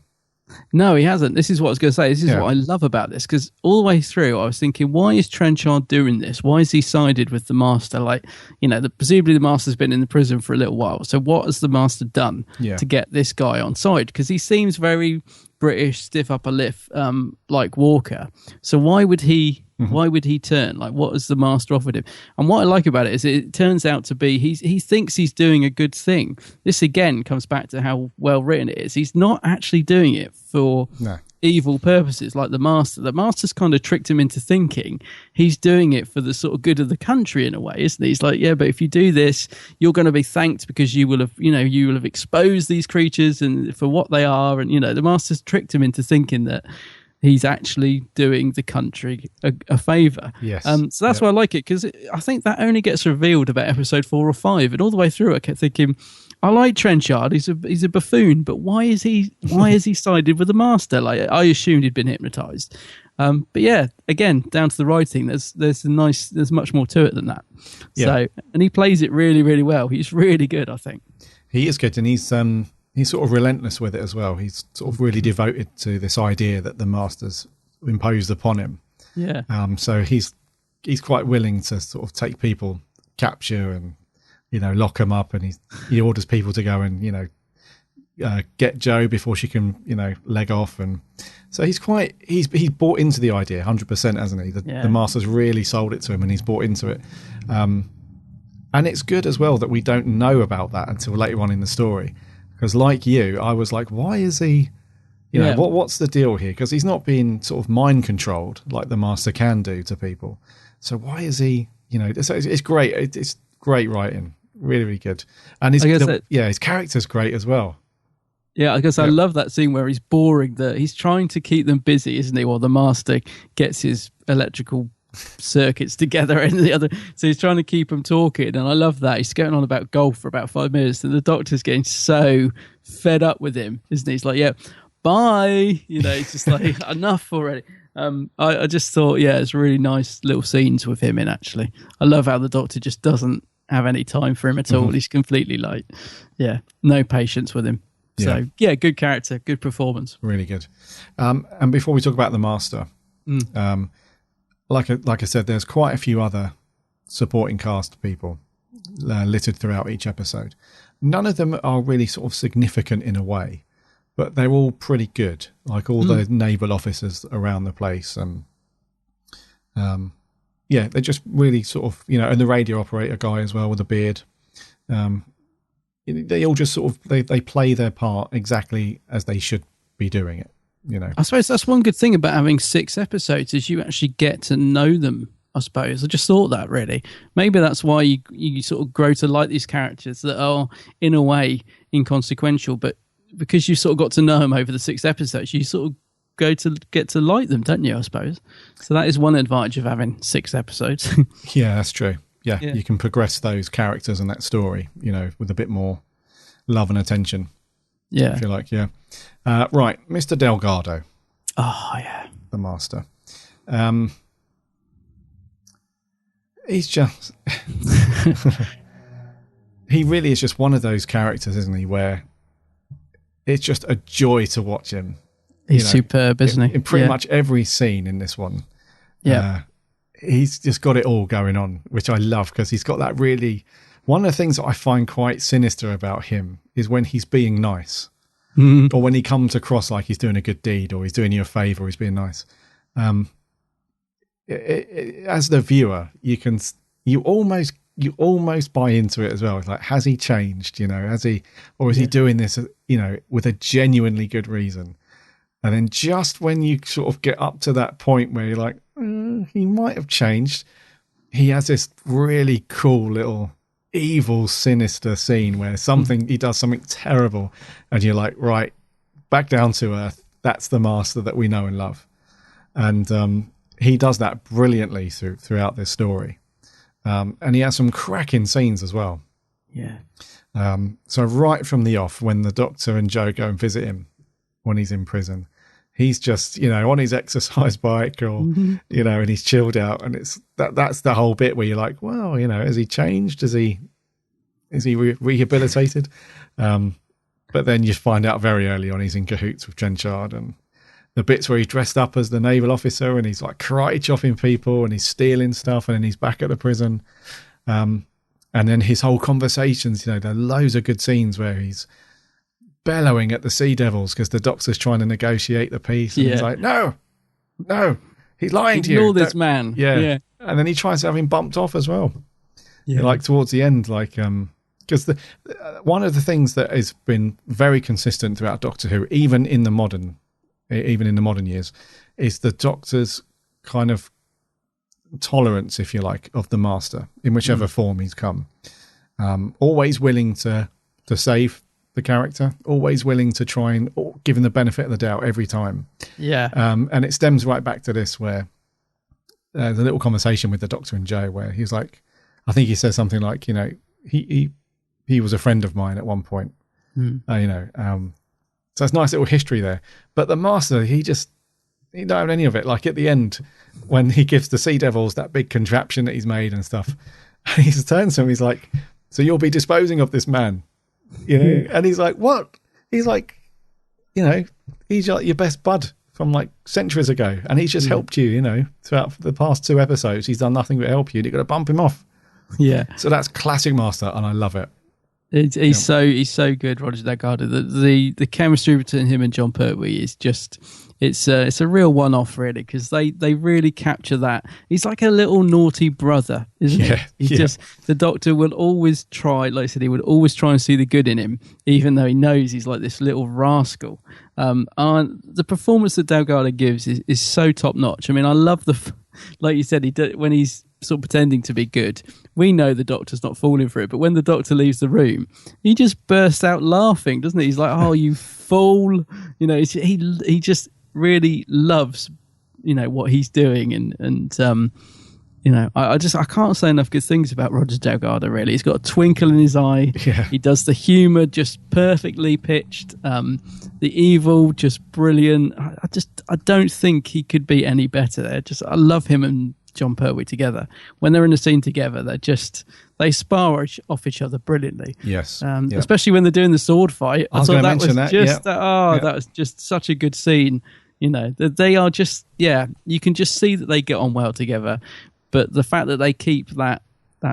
S6: No, he hasn't. This is what I was going to say. This is what I love about this, because all the way through I was thinking, why is Trenchard doing this? Why is he sided with the Master? Like, you know, presumably the Master's been in the prison for a little while. So what has the Master done to get this guy on side? Because he seems very British, stiff upper lip, like Walker. So why would he turn? Like, what has the Master offered him? And what I like about it is it turns out to be he thinks he's doing a good thing. This again comes back to how well written it is. He's not actually doing it for evil purposes like the Master. The Master's kind of tricked him into thinking he's doing it for the sort of good of the country in a way, isn't he? He's like, yeah, but if you do this, you're going to be thanked because you will have exposed these creatures and for what they are. And, you know, the Master's tricked him into thinking that he's actually doing the country a favour.
S5: Yes.
S6: So that's why I like it, because I think that only gets revealed about episode 4 or 5, and all the way through I kept thinking, I like Trenchard. He's a buffoon, but why is he sided with the Master? Like, I assumed he'd been hypnotised. But yeah, again, down to the writing. There's much more to it than that.
S5: Yeah.
S6: So, and he plays it really, really well. He's really good, I think.
S5: He is good, and he's sort of relentless with it as well. He's sort of really devoted to this idea that the Master's imposed upon him.
S6: Yeah.
S5: So he's quite willing to sort of take people, capture and, lock them up, and he orders people to go and, get Jo before she can, leg off. And so he's bought into the idea 100%, hasn't he? The Master's really sold it to him, and he's bought into it. And it's good as well that we don't know about that until later on in the story. Because like you, I was like, why is he, what's the deal here? Because he's not being sort of mind controlled like the Master can do to people. So why is he, it's great. It's great writing. Really, really good. And his character's great as well.
S6: Yeah, I guess I love that scene where he's boring. He's trying to keep them busy, isn't he? While the Master gets his electrical circuits together and the other, so he's trying to keep them talking, and I love that. He's going on about golf for about 5 minutes, and the Doctor's getting so fed up with him, isn't he? He's like, yeah, bye, it's just like enough already. I just thought, it's really nice little scenes with him in. Actually, I love how the Doctor just doesn't have any time for him at all. He's completely like, no patience with him. So good character, good performance,
S5: really good. And before we talk about the Master, like I said, there's quite a few other supporting cast people littered throughout each episode. None of them are really sort of significant in a way, but they're all pretty good. Like all the naval officers around the place, and they're just really sort of, and the radio operator guy as well with a beard. They all just sort of they play their part exactly as they should be doing it. I
S6: suppose that's one good thing about having 6 episodes is you actually get to know them. I suppose I just thought that really. Maybe that's why you sort of grow to like these characters that are in a way inconsequential, but because you sort of got to know them over the 6 episodes, you sort of get to like them, don't you? I suppose. So that is one advantage of having 6 episodes.
S5: Yeah, that's true. Yeah, you can progress those characters and that story, with a bit more love and attention.
S6: Yeah.
S5: I feel like, right, Mr. Delgado.
S6: Oh, yeah.
S5: The Master. He's just... he really is just one of those characters, isn't he, where it's just a joy to watch him.
S6: He's superb, isn't he?
S5: In pretty much every scene in this one.
S6: Yeah.
S5: He's just got it all going on, which I love, because he's got that really... One of the things that I find quite sinister about him is when he's being nice, or when he comes across like he's doing a good deed, or he's doing you a favour, or he's being nice. As the viewer, you almost buy into it as well. It's like, has he changed? Has he, or is he doing this, with a genuinely good reason? And then just when you sort of get up to that point where you're like, he might have changed, he has this really cool little evil, sinister scene where he does something terrible, and you're like, right, back down to earth. That's the Master that we know and love, and he does that brilliantly throughout this story, and he has some cracking scenes as well.
S6: Yeah.
S5: So right from the off, when the Doctor and Jo go and visit him when he's in prison, he's just, on his exercise bike, or and he's chilled out, and that's the whole bit where you're like, well, has he changed? Is he rehabilitated? But then you find out very early on he's in cahoots with Trenchard, and the bits where he's dressed up as the naval officer and he's like karate chopping people and he's stealing stuff, and then he's back at the prison. And then his whole conversations, there are loads of good scenes where he's bellowing at the Sea Devils because the Doctor's trying to negotiate the peace, and he's like, no, he's lying to you.
S6: Ignore this man.
S5: Yeah. And then he tries to have him bumped off as well. Yeah. Like towards the end, because one of the things that has been very consistent throughout Doctor Who, even in the modern years, is the Doctor's kind of tolerance, if you like, of the Master in whichever form he's come. Always willing to save the character, always willing to try and given the benefit of the doubt every time.
S6: Yeah.
S5: And it stems right back to this, where the little conversation with the Doctor and Joe, where he's like, I think he says something like, he was a friend of mine at one point, so it's nice little history there. But the Master, he don't have any of it. Like at the end, when he gives the Sea Devils that big contraption that he's made and stuff, and he turns to him, he's like, so you'll be disposing of this man, and he's like, what? He's like, he's like your best bud from like centuries ago, and he's just helped you, throughout the past 2 episodes. He's done nothing but help you, and you've got to bump him off. Yeah. So that's classic Master, and I love it.
S6: He's so good, Roger Delgado. The chemistry between him and John Pertwee is just it's a real one-off, really, because they really capture that. He's like a little naughty brother, isn't he? He's just, the Doctor will always try, like I said, he would always try and see the good in him, even though he knows he's like this little rascal. And the performance that Delgado gives is so top-notch. I mean, I love like you said, when he's sort of pretending to be good, we know the Doctor's not falling for it, but when the Doctor leaves the room, he just bursts out laughing, doesn't he? He's like, oh, you fool. He just really loves what he's doing, and I can't say enough good things about Roger Delgado, really. He's got a twinkle in his eye. He does the humor just perfectly pitched, the evil just brilliant. I don't think he could be any better there. I love him and John Pertwee together. When they're in a scene together, they spar off each other brilliantly.
S5: Yes.
S6: Especially when they're doing the sword fight.
S5: I thought
S6: that was just such a good scene. They are just, you can just see that they get on well together. But the fact that they keep that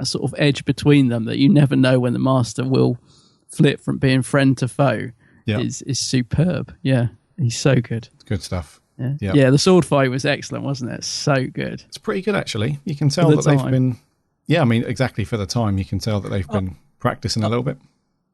S6: sort of edge between them, that you never know when the Master will flip from being friend to foe, is superb. Yeah, he's so good.
S5: It's good stuff.
S6: Yeah, the sword fight was excellent, wasn't it? So good.
S5: It's pretty good, actually. You can tell that they've been... Yeah, I mean, exactly for the time, you can tell that they've been practicing a little bit.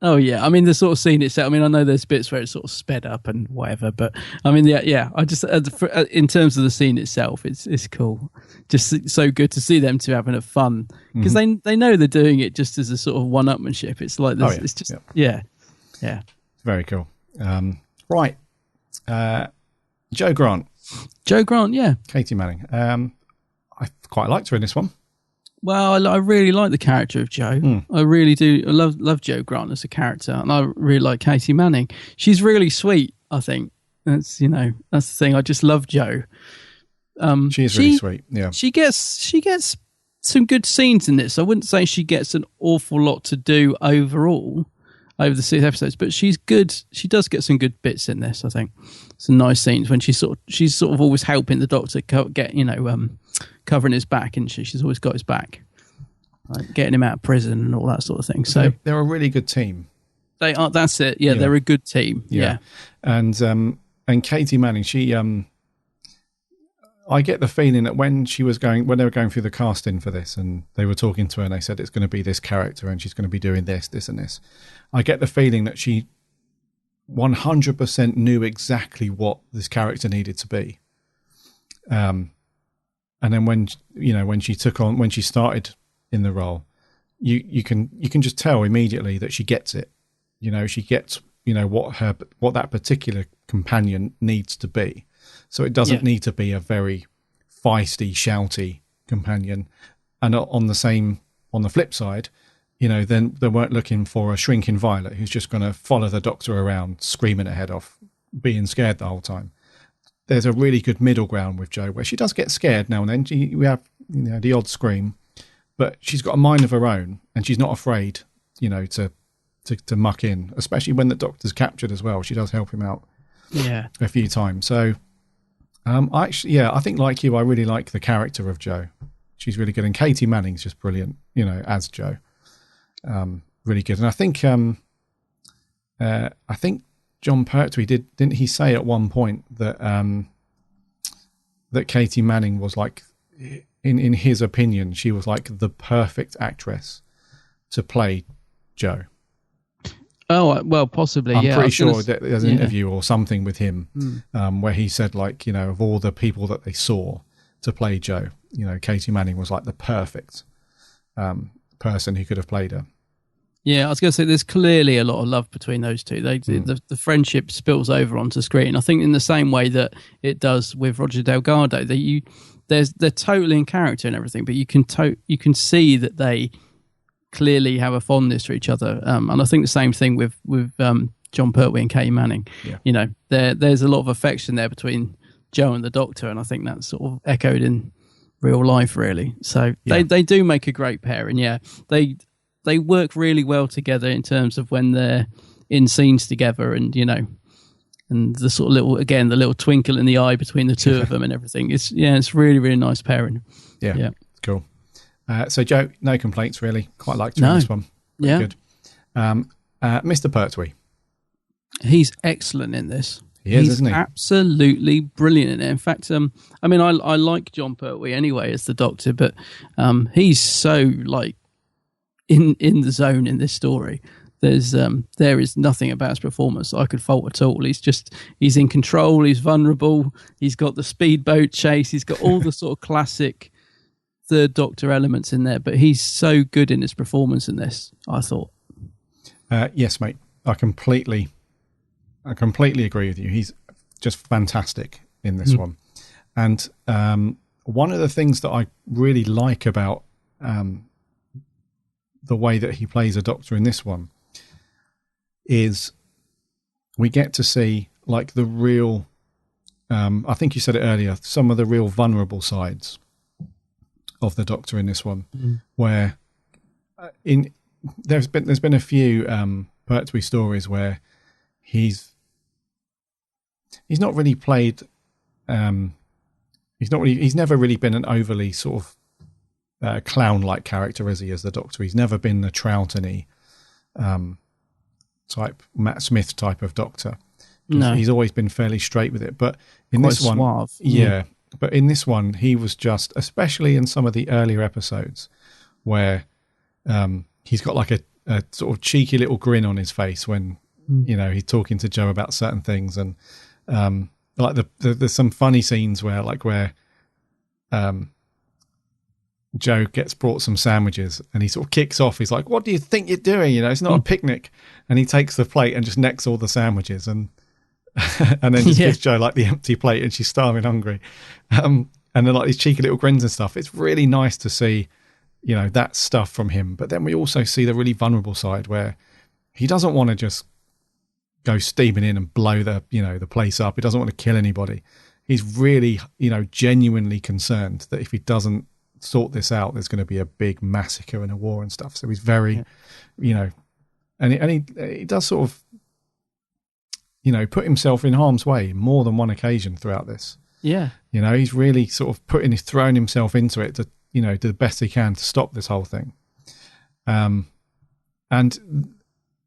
S6: Oh, yeah. I mean, the sort of scene itself, I mean, I know there's bits where it's sort of sped up and whatever, but I mean, I just, in terms of the scene itself, it's cool. Just so good to see them two having a fun, because they know they're doing it just as a sort of one-upmanship. It's like this, it's just, It's
S5: very cool. Right. Joe Grant,
S6: yeah.
S5: Katie Manning. I quite liked her in this one.
S6: Well, I really like the character of Joe. I really do. I love Joe Grant as a character, and I really like Katie Manning. She's really sweet, I think. That's the thing. I just love Joe.
S5: She is really sweet. Yeah,
S6: she gets some good scenes in this. I wouldn't say she gets an awful lot to do overall over the 6 episodes, but she's good. She does get some good bits in this, I think. Some nice scenes when she's sort of always helping the Doctor get covering his back, and she's always got his back, like getting him out of prison and all that sort of thing. So
S5: they're a really good team.
S6: They are. That's it. Yeah, they're a good team. Yeah.
S5: And Katie Manning, she I get the feeling that when they were going through the casting for this, and they were talking to her, and they said it's going to be this character, and she's going to be doing this, and this. I get the feeling that she 100% knew exactly what this character needed to be. And then when she started in the role, you can just tell immediately that she gets it. She gets what that particular companion needs to be. So it doesn't need to be a very feisty, shouty companion. And on the flip side, then they weren't looking for a shrinking Violet who's just going to follow the Doctor around, screaming her head off, being scared the whole time. There's a really good middle ground with Jo, where she does get scared now and then. We have the odd scream, but she's got a mind of her own, and she's not afraid, to muck in, especially when the Doctor's captured as well. She does help him out a few times. So I think, like you, I really like the character of Jo. She's really good, and Katie Manning's just brilliant, as Jo. Really good. And I think John Pertwee didn't he say at one point that that Katie Manning was like, in his opinion, she was like the perfect actress to play Jo.
S6: Oh, well, possibly.
S5: I'm pretty sure that there's an interview or something with him where he said, like, of all the people that they saw to play Jo, Katie Manning was like the perfect person who could have played her.
S6: Yeah, I was going to say there's clearly a lot of love between those two. The friendship spills over onto screen. I think in the same way that it does with Roger Delgado. They're totally in character and everything, but you can see that they clearly have a fondness for each other. And I think the same thing with John Pertwee and Katie Manning.
S5: Yeah.
S6: You know, there's a lot of affection there between Joe and the Doctor, and I think that's sort of echoed in real life, really. So they do make a great pair, and they work really well together in terms of when they're in scenes together, and you know, and the sort of the little twinkle in the eye between the two of them and everything. It's really, really nice pairing.
S5: Yeah. Cool. So Joe, no complaints really. Quite liked this one. Pretty good. Mr. Pertwee.
S6: He's excellent in this.
S5: He is, isn't he?
S6: Absolutely brilliant in it. In fact, I mean, I like John Pertwee anyway as the Doctor, but he's so like in the zone in this story. There is nothing about his performance I could fault at all. He's in control. He's vulnerable. He's got the speedboat chase. He's got all the sort of classic Third Doctor elements in there. But he's so good in his performance in this, I thought.
S5: Yes, mate. I completely agree with you. He's just fantastic in this one. And one of the things that I really like about the way that he plays a Doctor in this one is we get to see like the real, I think you said it earlier, some of the real vulnerable sides of the Doctor in this one, where there's been a few Pertwee stories where he's not really played, he's never really been an overly sort of clown-like character, is he, as the Doctor? He's never been the Troughton-y type, Matt Smith type of Doctor.
S6: No.
S5: He's always been fairly straight with it. But in
S6: Quite
S5: this one,
S6: suave.
S5: but in this one, he was just, especially in some of the earlier episodes, where he's got like a sort of cheeky little grin on his face when you know he's talking to Joe about certain things, and like there's some funny scenes where Joe gets brought some sandwiches and he sort of kicks off. He's like, "What do you think you're doing? You know, it's not a picnic." And he takes the plate and just necks all the sandwiches and then just gives Joe like the empty plate, and she's starving hungry. And then like these cheeky little grins and stuff. It's really nice to see, you know, that stuff from him. But then we also see the really vulnerable side where he doesn't want to just go steaming in and blow the place up. He doesn't want to kill anybody. He's really, genuinely concerned that if he doesn't sort this out, there's going to be a big massacre and a war and stuff. So he's very, and he does sort of, put himself in harm's way more than one occasion throughout this.
S6: Yeah.
S5: He's really sort of throwing himself into it to, do the best he can to stop this whole thing. And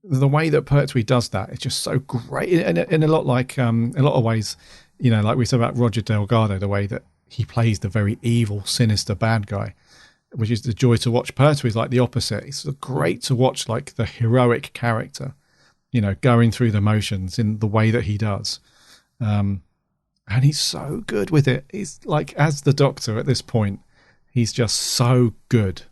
S5: the way that Pertwee does that is just so great. In a lot of ways, like we said about Roger Delgado, the way that he plays the very evil, sinister bad guy, which is the joy to watch. Pertwee's like the opposite. It's great to watch like the heroic character, going through the motions in the way that he does. And he's so good with it. He's like, as the Doctor at this point, he's just so good.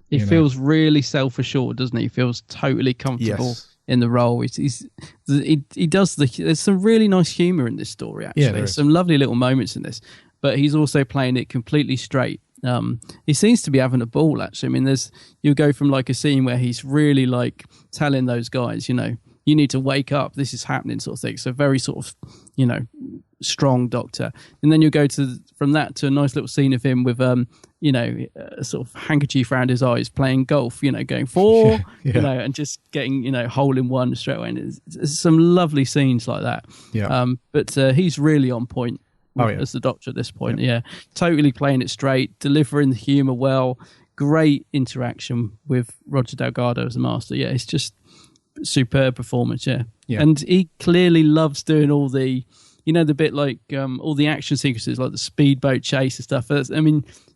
S6: He feels really self-assured, doesn't he? He feels totally comfortable in the role. He does there's some really nice humour in this story, actually. There's some lovely little moments in this, but he's also playing it completely straight. He seems to be having a ball, actually. I mean, you'll go from like a scene where he's really like telling those guys, you need to wake up, this is happening, sort of thing. So very sort of, strong Doctor. And then you go from that to a nice little scene of him with, a sort of handkerchief around his eyes playing golf, going 4, and just getting, hole in one straight away. And it's some lovely scenes like that.
S5: Yeah.
S6: But he's really on point as the Doctor at this point. Yeah. Totally playing it straight, delivering the humour well, great interaction with Roger Delgado as the Master. Yeah, it's just superb performance. Yeah. And he clearly loves doing all the, the bit like all the action sequences, like the speedboat chase and stuff.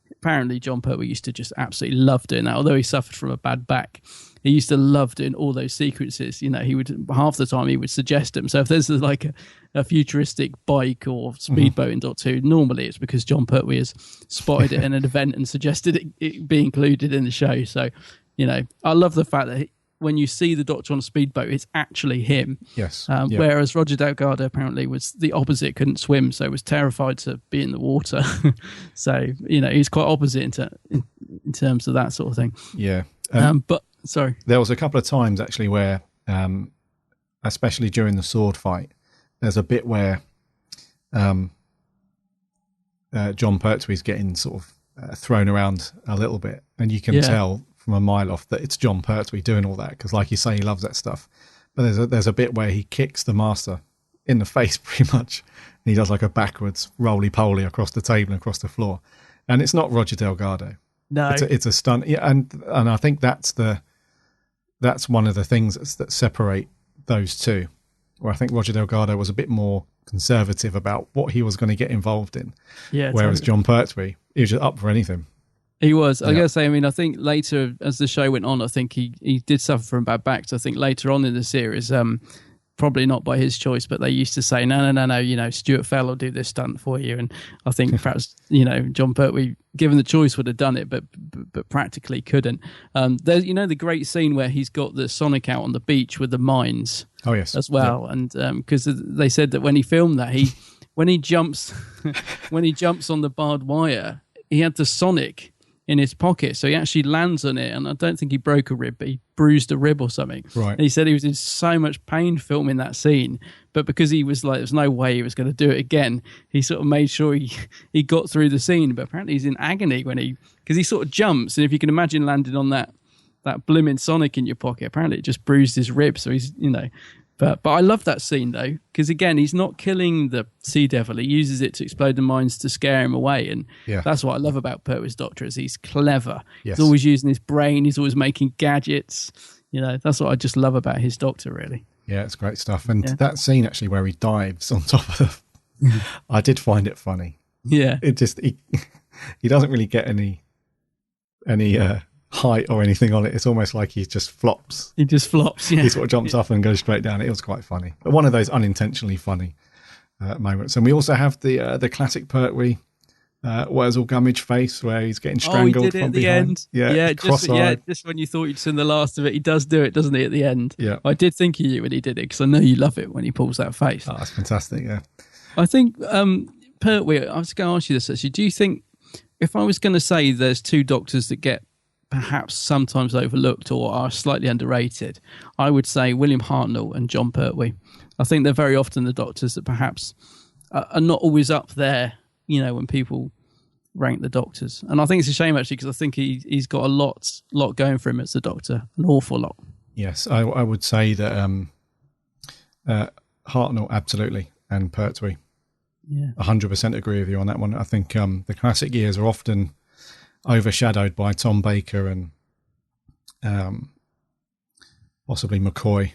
S6: Apparently John Pertwee used to just absolutely love doing that. Although he suffered from a bad back, he used to love doing all those sequences. He would, half the time he would suggest them. So if there's like a futuristic bike or speedboat in Doctor Who, normally it's because John Pertwee has spotted it in an event and suggested it be included in the show. So, I love the fact that when you see the Doctor on a speedboat, it's actually him.
S5: Yes.
S6: Whereas Roger Delgado apparently was the opposite, couldn't swim, so was terrified to be in the water. So, he's quite opposite in terms of that sort of thing.
S5: Yeah.
S6: But, sorry.
S5: There was a couple of times, actually, where, especially during the sword fight, there's a bit where John Pertwee's getting sort of thrown around a little bit, and you can tell from a mile off that it's John Pertwee doing all that, because like you say, he loves that stuff. But there's a bit where he kicks the Master in the face pretty much, and he does like a backwards roly-poly across the table and across the floor, and it's not Roger Delgado.
S6: No,
S5: it's a stunt. Yeah, and I think that's one of the things that separate those two, where I think Roger Delgado was a bit more conservative about what he was going to get involved in, whereas John Pertwee, he was just up for anything.
S6: He was. I gotta say, I think later as the show went on, I think he did suffer from bad backs. I think later on in the series, probably not by his choice, but they used to say, no, Stuart Fell will do this stunt for you. And I think perhaps, John Pertwee, given the choice, would have done it, but practically couldn't. There's, the great scene where he's got the Sonic out on the beach with the mines.
S5: Oh, yes.
S6: As well. Yeah. And because they said that when he filmed that, when he jumps on the barbed wire, he had the Sonic in his pocket, so he actually lands on it, and I don't think he broke a rib, but he bruised a rib or something.
S5: Right.
S6: And he said he was in so much pain filming that scene, but because he was like, there's no way he was going to do it again, he sort of made sure he got through the scene. But apparently he's in agony because he sort of jumps, and if you can imagine landing on that blimmin' Sonic in your pocket, apparently it just bruised his rib. So he's, But I love that scene, though, because, again, he's not killing the Sea Devil. He uses it to explode the mines to scare him away. And that's what I love about Pertwee's Doctor, is he's clever. Yes. He's always using his brain. He's always making gadgets. That's what I just love about his Doctor, really.
S5: Yeah, it's great stuff. And that scene, actually, where he dives on top of the... I did find it funny.
S6: Yeah.
S5: It just... He doesn't really get any height or anything on it. It's almost like he just flops.
S6: He just flops, yeah.
S5: He sort of jumps off and goes straight down. It was quite funny. But one of those unintentionally funny moments. And we also have the classic Pertwee Wurzel Gummidge face, where he's getting strangled
S6: he did it
S5: from
S6: at the
S5: behind.
S6: end.
S5: Yeah,
S6: just when you thought you'd seen the last of it, he does do it, doesn't he, at the end?
S5: Yeah.
S6: I did think of you when he did it, because I know you love it when he pulls that face.
S5: Oh, that's fantastic, yeah.
S6: I think, Pertwee, I was going to ask you this, actually. Do you think, if I was going to say there's two Doctors that get perhaps sometimes overlooked or are slightly underrated, I would say William Hartnell and John Pertwee. I think they're very often the Doctors that perhaps are not always up there, when people rank the Doctors. And I think it's a shame, actually, because I think he's got a lot going for him as the Doctor, an awful lot. Yes,
S5: I would say that Hartnell, absolutely, and Pertwee.
S6: Yeah,
S5: 100% agree with you on that one. I think the classic years are often overshadowed by Tom Baker and possibly McCoy.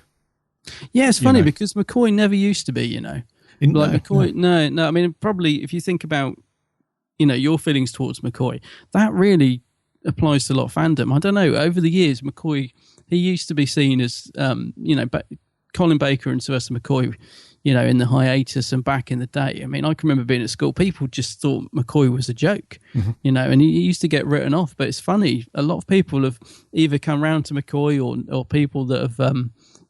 S6: Yeah, it's funny because McCoy never used to be, McCoy. No. I mean, probably if you think about, your feelings towards McCoy, that really applies to a lot of fandom. I don't know. Over the years, McCoy, he used to be seen as, Colin Baker and Sylvester McCoy, in the hiatus and back in the day. I mean, I can remember being at school, people just thought McCoy was a joke, and he used to get written off. But it's funny, a lot of people have either come round to McCoy or people that have,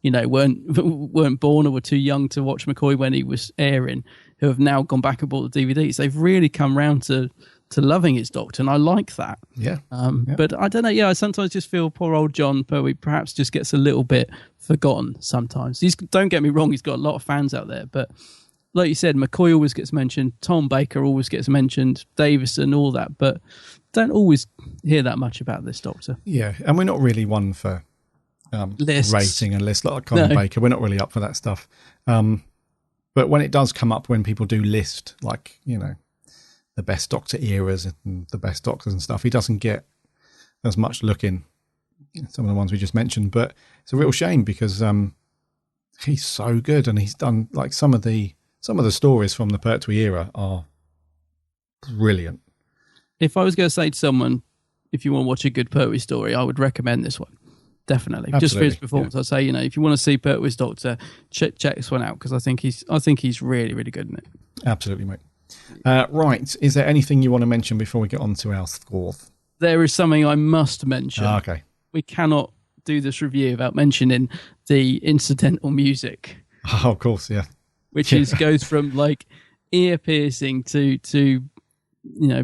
S6: weren't born or were too young to watch McCoy when he was airing, who have now gone back and bought the DVDs. They've really come round to loving his Doctor, and I like that.
S5: Yeah.
S6: But I don't know. Yeah, I sometimes just feel poor old John Pertwee perhaps just gets a little bit forgotten sometimes. Don't get me wrong, he's got a lot of fans out there, but like you said, McCoy always gets mentioned, Tom Baker always gets mentioned, Davison, all that, but don't always hear that much about this Doctor.
S5: Yeah, and we're not really one for rating and lists like Colin Baker. We're not really up for that stuff. But when it does come up, when people do list, like, the best Doctor eras and the best Doctors and stuff, he doesn't get as much look in some of the ones we just mentioned. But it's a real shame because he's so good, and he's done, like, some of the stories from the Pertwee era are brilliant.
S6: If I was going to say to someone, if you want to watch a good Pertwee story, I would recommend this one. Definitely. Absolutely. Just for his performance. I'd say, if you want to see Pertwee's Doctor, check this one out, because I think he's really, really good in it.
S5: Absolutely, mate. Right. Is there anything you want to mention before we get on to our fourth?
S6: There is something I must mention.
S5: Okay.
S6: We cannot do this review without mentioning the incidental music,
S5: Oh, of course, yeah.
S6: which is goes from like ear piercing to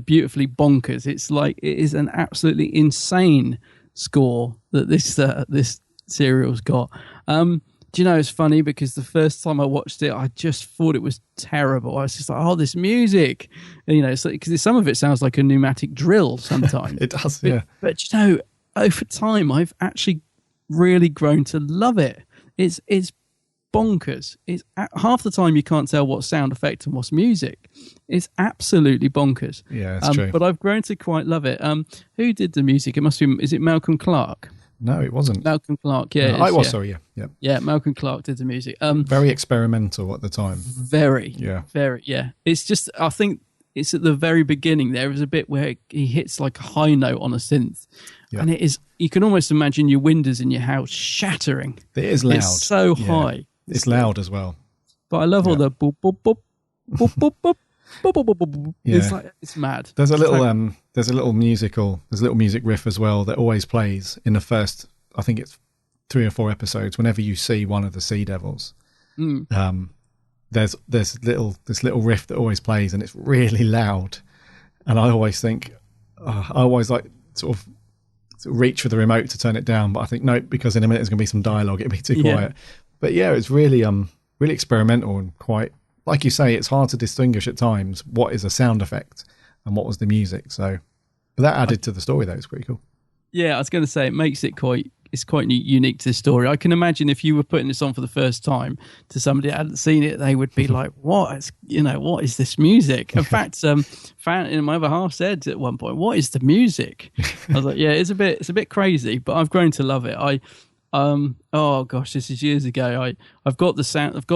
S6: beautifully bonkers. It's like it is an absolutely insane score that this serial's got. Do you know, it's funny because the first time I watched it, I just thought it was terrible. I was just like, oh, this music, and, it's like, because some of it sounds like a pneumatic drill sometimes.
S5: It does, yeah.
S6: But over time, I've actually really grown to love it. It's bonkers. It's half the time you can't tell what's sound effect and what's music. It's absolutely bonkers.
S5: Yeah, it's true.
S6: But I've grown to quite love it. Who did the music? It must be. Is it Malcolm Clark?
S5: No, it wasn't.
S6: Malcolm Clark. Yeah,
S5: I was. Sorry, yeah.
S6: Yeah, Malcolm Clark did the music.
S5: Very experimental at the time.
S6: Very. Yeah. It's just, I think it's at the very beginning. There is a bit where he hits like a high note on a synth, and it is. You can almost imagine your windows in your house shattering.
S5: It is loud.
S6: It's so high.
S5: It's loud as well.
S6: But I love all the boop boop boop boop boop boop.
S5: Yeah.
S6: It's mad.
S5: There's a little music riff as well that always plays in the first, I think it's 3 or 4 episodes. Whenever you see one of the Sea Devils, there's this little riff that always plays, and it's really loud. And I always think, I always like sort of reach for the remote to turn it down, but I think no, because in a minute there's going to be some dialogue. It'll be too quiet. But yeah, it's really really experimental and quite. Like you say, it's hard to distinguish at times what is a sound effect and what was the music. So, but that added to the story, though. It's pretty cool.
S6: Yeah, I was going to say it makes it quite unique to the story. I can imagine if you were putting this on for the first time to somebody that hadn't seen it, they would be like, "What? What is this music?" In fact, my other half said at one point, "What is the music?" I was like, "Yeah, it's a bit crazy," but I've grown to love it. Oh gosh, this is years ago. I've got the soundtrack, I've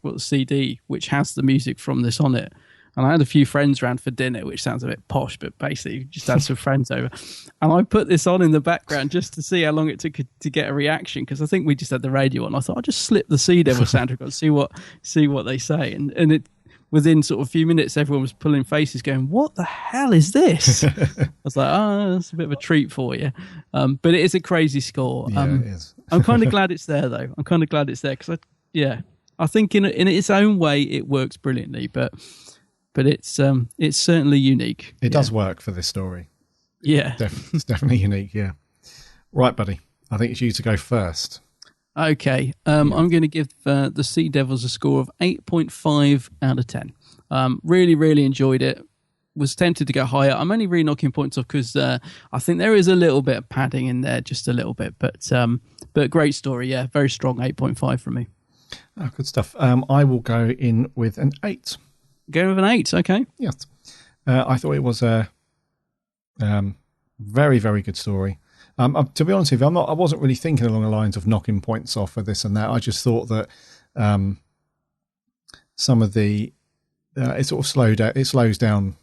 S6: got the CD which has the music from this on it, and I had a few friends around for dinner, which sounds a bit posh, but basically just had some friends over, and I put this on in the background just to see how long it took to get a reaction, because I think we just had the radio on. I thought I'll just slip the Sea Devil soundtrack on, see what they say, and it. Within sort of a few minutes, everyone was pulling faces going, what the hell is this? I was like, that's a bit of a treat for you. But it is a crazy score.
S5: Yeah, it is.
S6: I'm kind of glad it's there, though. I'm kind of glad it's there because, I think in its own way, it works brilliantly. But it's certainly unique.
S5: It does work for this story.
S6: Yeah.
S5: It's definitely unique, yeah. Right, buddy. I think it's you to go first.
S6: Okay, I'm going to give the Sea Devils a score of 8.5 out of 10. Really, really enjoyed it. Was tempted to go higher. I'm only really knocking points off because I think there is a little bit of padding in there, just a little bit. But great story, yeah. Very strong 8.5 from me.
S5: Oh, good stuff. I will go in with an 8.
S6: Go with an 8, okay.
S5: Yes. I thought it was a very, very good story. To be honest with you, I wasn't really thinking along the lines of knocking points off for this and that. I just thought that some of the it sort of slows down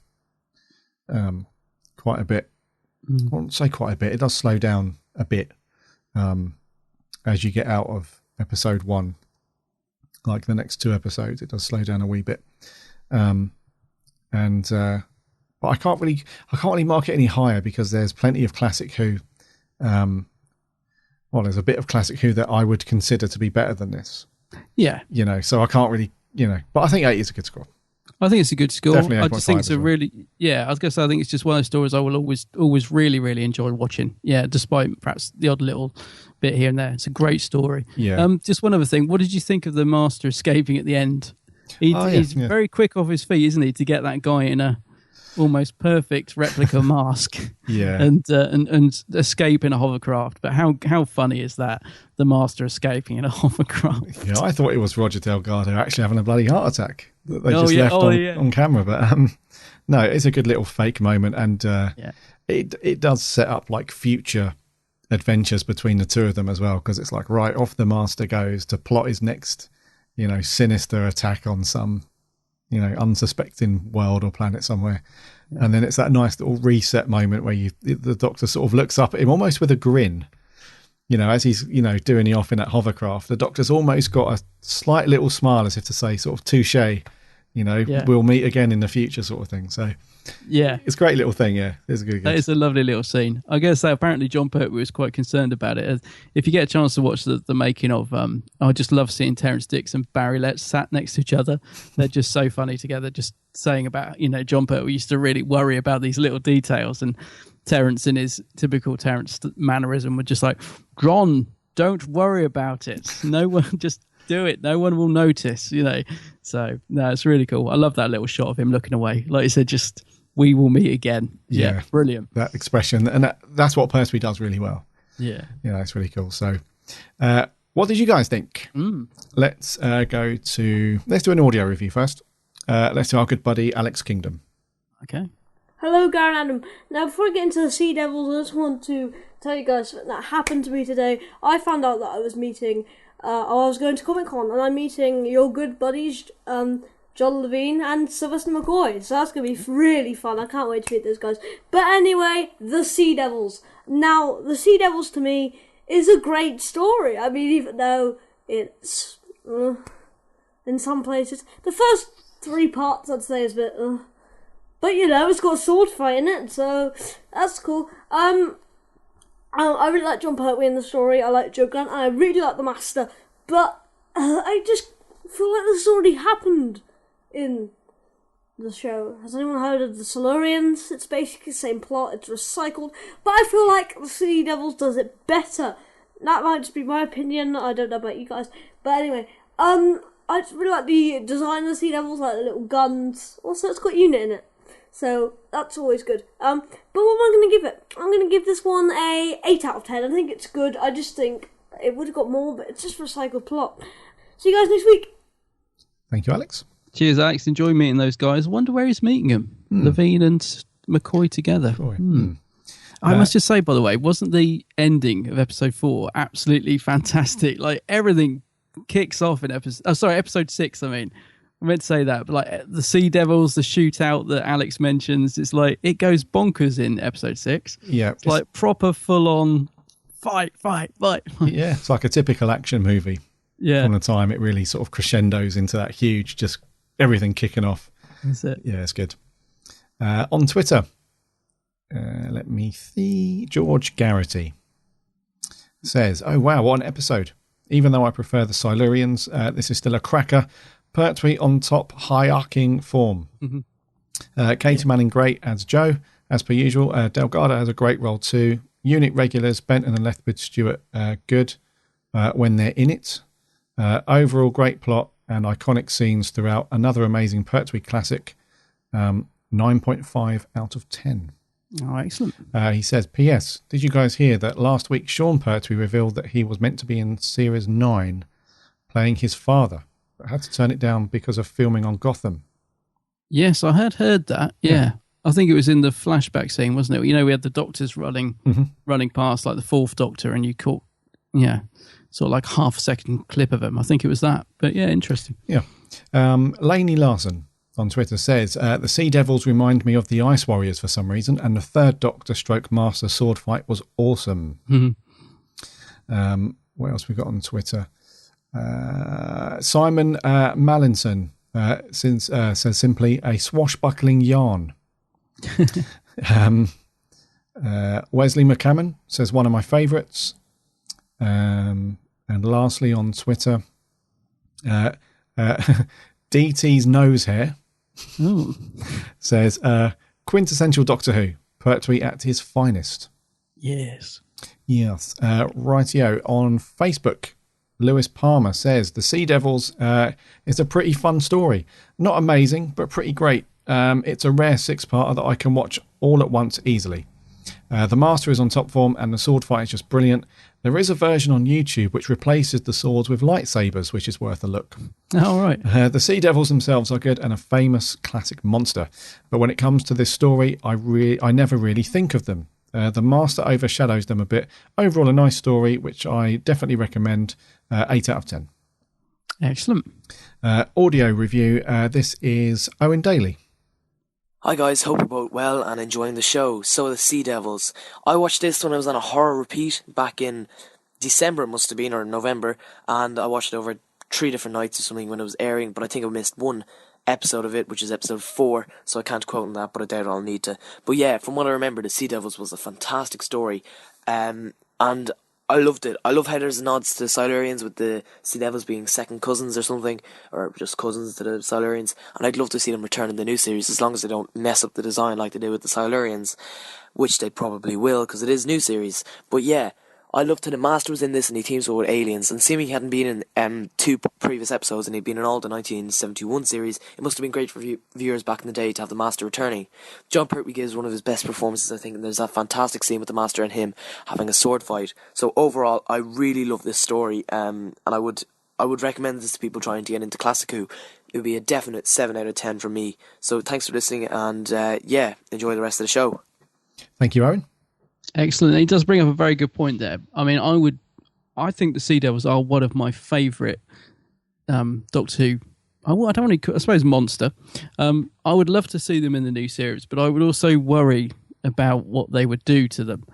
S5: quite a bit. I won't say quite a bit. It does slow down a bit as you get out of episode 1. Like the next 2 episodes, it does slow down a wee bit. But I can't really mark it any higher because there's plenty of Classic Who. There's a bit of Classic Who that I would consider to be better than this. Yeah. So I can't really, but I think 8 is a good score.
S6: I think it's a good score.
S5: Definitely 8.5
S6: I just think it's
S5: as well.
S6: I was going to say, I think it's just one of those stories I will always really, really enjoy watching. Yeah, despite perhaps the odd little bit here and there. It's a great story.
S5: Yeah.
S6: Just one other thing. What did you think of the Master escaping at the end? He's very quick off his feet, isn't he, to get that guy in a almost perfect replica mask, and escape in a hovercraft. But how funny is that? The Master escaping in a hovercraft.
S5: Yeah, I thought it was Roger Delgado actually having a bloody heart attack that they just left on camera. But no, it's a good little fake moment, and it does set up like future adventures between the two of them as well, because it's like right off the Master goes to plot his next, sinister attack on some unsuspecting world or planet somewhere. And then it's that nice little reset moment where the Doctor sort of looks up at him almost with a grin, as he's, doing the off in that hovercraft. The Doctor's almost got a slight little smile as if to say sort of touche,
S6: Yeah.
S5: we'll meet again in the future sort of thing. So
S6: Yeah.
S5: it's a great little thing. Yeah, it's a good.
S6: That is a lovely little scene. I guess that apparently John Pertwee was quite concerned about it. If you get a chance to watch the making of, I just love seeing Terrence Dicks and Barry Letts sat next to each other. They're just so funny together, just saying about, John Pertwee used to really worry about these little details, and Terrence, in his typical Terrence mannerism, would just like, John, don't worry about it. No one, just do it. No one will notice, So, no, it's really cool. I love that little shot of him looking away. Like you said, just... we will meet again. Yeah, brilliant.
S5: That expression, and that's what Pertwee does really well.
S6: Yeah,
S5: it's really cool. So, what did you guys think? Let's do an audio review first. Let's do our good buddy Alex Kingdom.
S6: Okay.
S8: Hello, Garen Adam. Now, before I get into the Sea Devils, I just want to tell you guys something that happened to me today. I found out that I was going to Comic Con, and I'm meeting your good buddies, John Levine and Sylvester McCoy. So that's going to be really fun. I can't wait to meet those guys. But anyway, the Sea Devils. Now, the Sea Devils to me is a great story. I mean, even though it's in some places, the first 3 parts I'd say is a bit but it's got a sword fight in it, so that's cool. I really like John Pertwee in the story. I like Joe Grant, and I really like the Master. But I just feel like this already happened in the show. Has anyone heard of the Silurians? It's basically the same plot, it's recycled, but I feel like the Sea Devils does it better. That might just be my opinion, I don't know about you guys. But anyway, I just really like the design of the Sea Devils, like the little guns. Also, it's got unit in it, so that's always good. But what am I going to give it? I'm going to give this one a 8 out of 10. I think it's good. I just think it would have got more, but it's just recycled plot. See you guys next week.
S5: Thank you, Alex.
S6: Cheers, Alex. Enjoy meeting those guys. I wonder where he's meeting them. Levine and McCoy together. I must just say, by the way, wasn't the ending of episode 4 absolutely fantastic? Like, everything kicks off in episode 6, I mean. I meant to say that, but like the Sea Devils, the shootout that Alex mentions, it's like, it goes bonkers in episode 6.
S5: Yeah.
S6: It's like proper full-on fight.
S5: Yeah, it's like a typical action movie.
S6: Yeah.
S5: From the time it really sort of crescendos into that huge, just everything kicking off.
S6: That's it.
S5: Yeah, it's good. On Twitter, let me see. George Garrity says, "Oh wow, what an episode! Even though I prefer the Silurians, this is still a cracker. Pertwee on top, high-arcing form. Katie Manning great as Joe, as per usual. Delgado has a great role too. Unit regulars, Benton and Lethbridge Stewart, good when they're in it. Overall, great plot and iconic scenes throughout. Another amazing Pertwee classic. 9.5 out of 10.
S6: Oh, excellent.
S5: He says, P.S. Did you guys hear that last week Sean Pertwee revealed that he was meant to be in Series 9 playing his father, but had to turn it down because of filming on Gotham?
S6: Yes, I had heard that. Yeah. I think it was in the flashback scene, wasn't it? We had the doctors running past, like the 4th Doctor, and you caught, sort of like half-second clip of him. I think it was that. But yeah, interesting.
S5: Yeah. Lainey Larson on Twitter says, the Sea Devils remind me of the Ice Warriors for some reason, and the 3rd Doctor stroke Master sword fight was awesome. What else we got on Twitter? Simon Mallinson says simply, a swashbuckling yarn. Wesley McCammon says, one of my favourites. And lastly on Twitter, DT's nose hair says, quintessential Doctor Who, Pertwee at his finest.
S6: Yes.
S5: Rightio. On Facebook, Lewis Palmer says, the Sea Devils is a pretty fun story. Not amazing, but pretty great. It's a rare 6-parter that I can watch all at once easily. The Master is on top form and the sword fight is just brilliant. There is a version on YouTube which replaces the swords with lightsabers, which is worth a look.
S6: Oh, right.
S5: The Sea Devils themselves are good and a famous classic monster. But when it comes to this story, I never really think of them. The Master overshadows them a bit. Overall, a nice story, which I definitely recommend. 8 out of 10.
S6: Excellent.
S5: Audio review. This is Owen Daly.
S9: Hi guys, hope you're both well and enjoying the show. So the Sea Devils. I watched this when I was on a horror repeat back in December, it must have been, or November, and I watched it over 3 different nights or something when it was airing, but I think I missed one. episode of it, which is episode 4, so I can't quote on that, but I doubt I'll need to. But yeah, from what I remember, the Sea Devils was a fantastic story, and I loved it. I love how there's nods to the Silurians, with the Sea Devils being second cousins or something, or just cousins to the Silurians, and I'd love to see them return in the new series, as long as they don't mess up the design like they did with the Silurians, which they probably will, because it is new series. But yeah, I loved how the Master was in this and he teams up with aliens, and seeing he hadn't been in 2 previous episodes and he'd been in all the 1971 series, it must have been great for viewers back in the day to have the Master returning. Jon Pertwee gives one of his best performances, I think, and there's that fantastic scene with the Master and him having a sword fight. So overall, I really love this story, and I would recommend this to people trying to get into Classic Who. It would be a definite 7 out of 10 from me. So thanks for listening, and yeah, enjoy the rest of the show.
S5: Thank you, Owen.
S6: Excellent. He does bring up a very good point there. I mean, I think the Sea Devils are one of my favourite Doctor Who. I suppose monster. I would love to see them in the new series, but I would also worry about what they would do to them.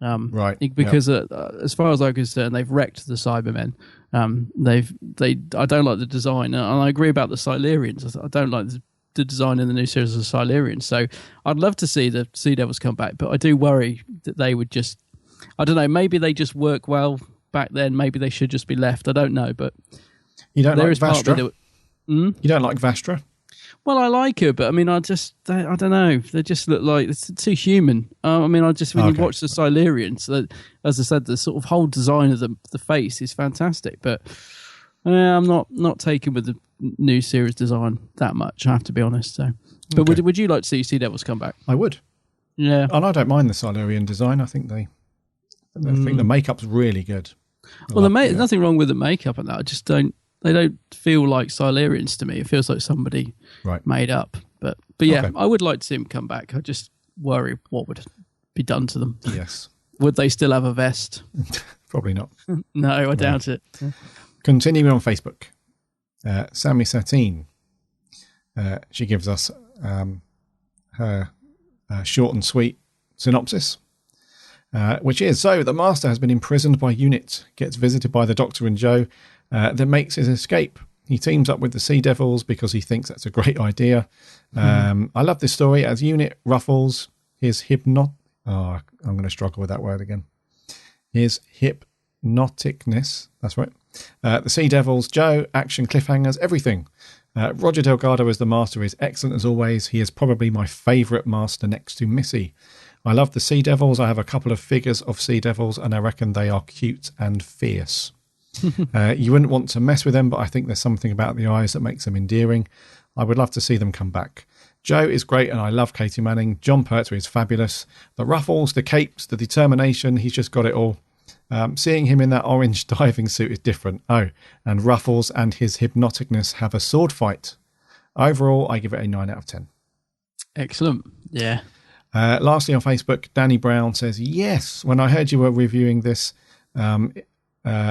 S5: Right.
S6: Because as far as I'm concerned, they've wrecked the Cybermen. I don't like the design, and I agree about the Silurians. I don't like the design in the new series of Silurians. So I'd love to see the Sea Devils come back, but I do worry that they would just, I don't know, maybe they just work well back then. Maybe they should just be left. I don't know, but
S5: you don't like Vastra?
S6: You
S5: don't like Vastra?
S6: Well, I like her, but I mean, I don't know. They just look like it's too human. I mean, when you watch the Silurians, as I said, the sort of whole design of the face is fantastic, but I'm not taken with the new series design that much, I have to be honest. So, but
S5: okay.
S6: would you like to see Sea Devils come back?
S5: I would.
S6: Yeah,
S5: and I don't mind the Silurian design. I think I think the makeup's really good.
S6: There's nothing wrong with the makeup and that. I just don't. They don't feel like Silurians to me. It feels like somebody made up. But yeah, okay. I would like to see them come back. I just worry what would be done to them.
S5: Yes.
S6: Would they still have a vest?
S5: Probably not.
S6: No, I doubt it.
S5: Continuing on Facebook. Sammy Satine, she gives us her short and sweet synopsis, which is, so the Master has been imprisoned by UNIT, gets visited by the Doctor and Jo, then makes his escape. He teams up with the Sea Devils because he thinks that's a great idea. I love this story as UNIT ruffles his I'm going to struggle with that word again. His hypnoticness, that's right. The Sea Devils, Jo, action, cliffhangers, everything. Roger Delgado as the Master is excellent as always. He is probably my favourite Master next to Missy. I love the Sea Devils. I have a couple of figures of Sea Devils and I reckon they are cute and fierce. You wouldn't want to mess with them, but I think there's something about the eyes that makes them endearing. I would love to see them come back. Jo is great and I love Katie Manning. Jon Pertwee is fabulous. The ruffles, the capes, the determination, he's just got it all. Seeing him in that orange diving suit is different. Oh, and Ruffles and his hypnoticness have a sword fight. Overall, I give it a 9 out of 10.
S6: Excellent. Yeah.
S5: Lastly, on Facebook, Danny Brown says, yes, when I heard you were reviewing this, I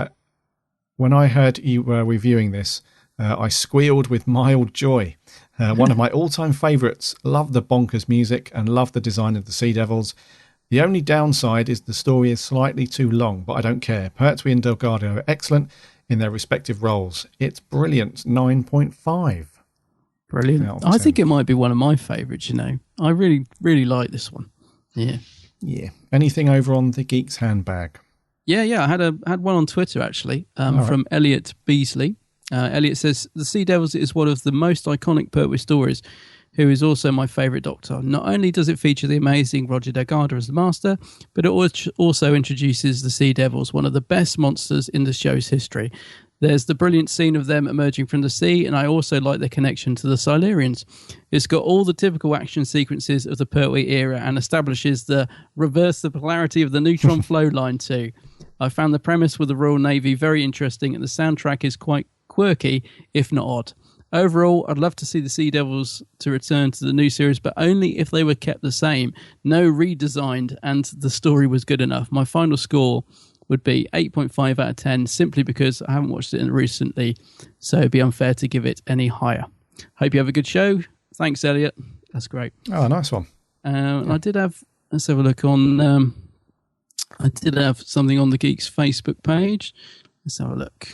S5: squealed with mild joy. One of my all-time favourites. Love the bonkers music and love the design of the Sea Devils. The only downside is the story is slightly too long, but I don't care. Pertwee and Delgado are excellent in their respective roles. It's brilliant. 9.5.
S6: Brilliant. I think it might be one of my favourites, you know. I really, really like this one. Yeah.
S5: Yeah. Anything over on the Geek's Handbag?
S6: Yeah. I had one on Twitter, actually, from Elliot Beasley. Elliot says, the Sea Devils is one of the most iconic Pertwee stories, who is also my favourite Doctor. Not only does it feature the amazing Roger Delgado as the Master, but it also introduces the Sea Devils, one of the best monsters in the show's history. There's the brilliant scene of them emerging from the sea, and I also like their connection to the Silurians. It's got all the typical action sequences of the Pertwee era and establishes the reverse the polarity of the neutron flow line too. I found the premise with the Royal Navy very interesting, and the soundtrack is quite quirky, if not odd. Overall, I'd love to see the Sea Devils to return to the new series, but only if they were kept the same, no redesigned, and the story was good enough. My final score would be 8.5 out of 10, simply because I haven't watched it recently, so it'd be unfair to give it any higher. Hope you have a good show. Thanks, Elliot. That's great.
S5: Oh, nice one.
S6: I did have, let's have a look on, I did have something on the Geeks Facebook page. Let's have a look.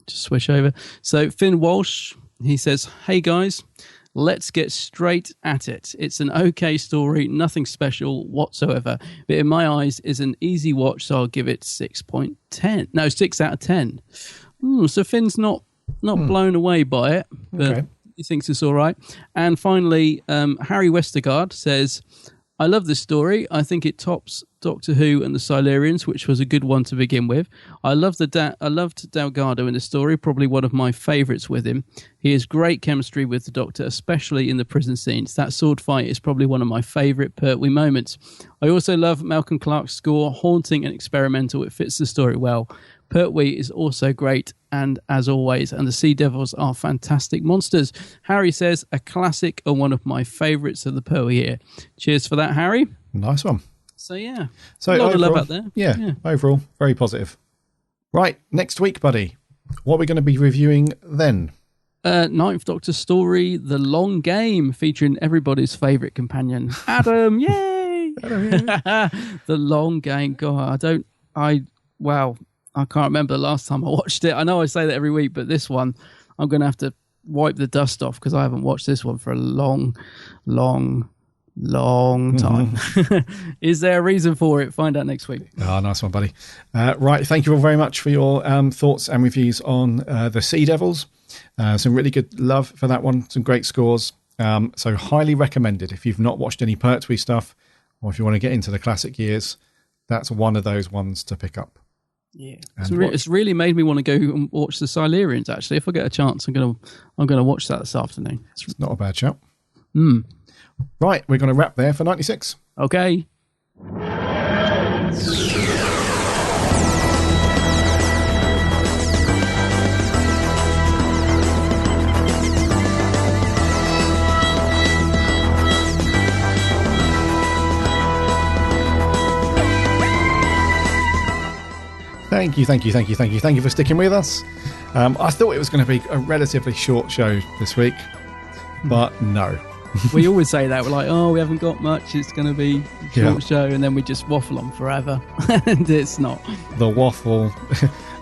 S6: Just switch over. So Finn Walsh, he says, hey guys, Let's get straight at it. It's an okay story, nothing special whatsoever, but in my eyes is an easy watch, so I'll give it 6.10. No, 6 out of 10. So Finn's not blown away by it, but
S5: Okay.
S6: he thinks it's all right. And finally, Harry Westergaard says, I love this story. I think it tops Doctor Who and the Silurians, which was a good one to begin with. I loved Delgado in the story, probably one of my favourites with him. He has great chemistry with the Doctor, especially in the prison scenes. That sword fight is probably one of my favourite Pertwee moments. I also love Malcolm Clark's score, haunting and experimental. It fits the story well. Pertwee is also great, and as always, and the Sea Devils are fantastic monsters. Harry says, a classic and one of my favourites of the Pertwee year. Cheers for that, Harry.
S5: Nice one.
S6: So, yeah.
S5: So
S6: a lot of love
S5: overall-
S6: out there.
S5: Yeah, overall, very positive. Right, next week, buddy. What are we going to be reviewing then?
S6: Ninth Doctor story, The Long Game, featuring everybody's favourite companion, Adam. Yay! The Long Game. God, I can't remember the last time I watched it. I know I say that every week, but this one, I'm going to have to wipe the dust off because I haven't watched this one for a long time. Is there a reason for it? Find out next week.
S5: Oh, nice one, buddy. Right, thank you all very much for your thoughts and reviews on the Sea Devils. Some really good love for that one. Some great scores. So highly recommended if you've not watched any Pertwee stuff or if you want to get into the classic years. That's one of those ones to pick up.
S6: Yeah,
S5: And
S6: it's really made me want to go and watch the Silurians. Actually, if I get a chance, I'm gonna watch that this afternoon.
S5: It's not a bad shout. Right, we're going to wrap there for 96.
S6: Okay.
S5: Thank you for sticking with us. I thought it was going to be a relatively short show this week, but no.
S6: We always say that. We're like, oh, we haven't got much. It's going to be a short
S5: Yeah.
S6: show, and then we just waffle on forever, and it's not.
S5: The waffle,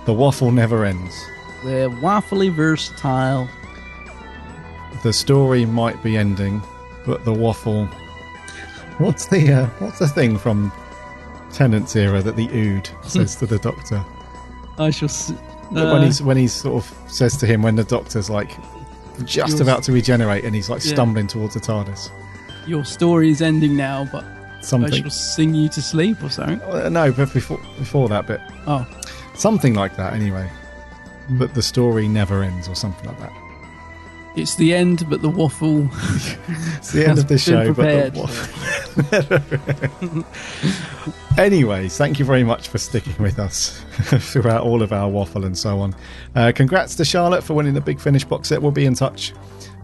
S5: the waffle never ends.
S6: We're waffly versatile.
S5: The story might be ending, but the waffle. What's the thing from Tennant's era that the Ood says to the Doctor?
S6: I shall.
S5: When he sort of says to him when the Doctor's like just about to regenerate and he's like stumbling towards the TARDIS.
S6: Your story is ending now, but
S5: Something.
S6: I shall sing you to sleep or something.
S5: No, but before that bit.
S6: Oh,
S5: Something like that, anyway. But the story never ends, or something like that.
S6: it's the end, but the waffle.
S5: It's the end of the
S6: Been
S5: show,
S6: prepared.
S5: but the waffle. Anyways, thank you very much for sticking with us throughout all of our waffle and so on. Congrats to Charlotte for winning the Big Finish box set. We'll be in touch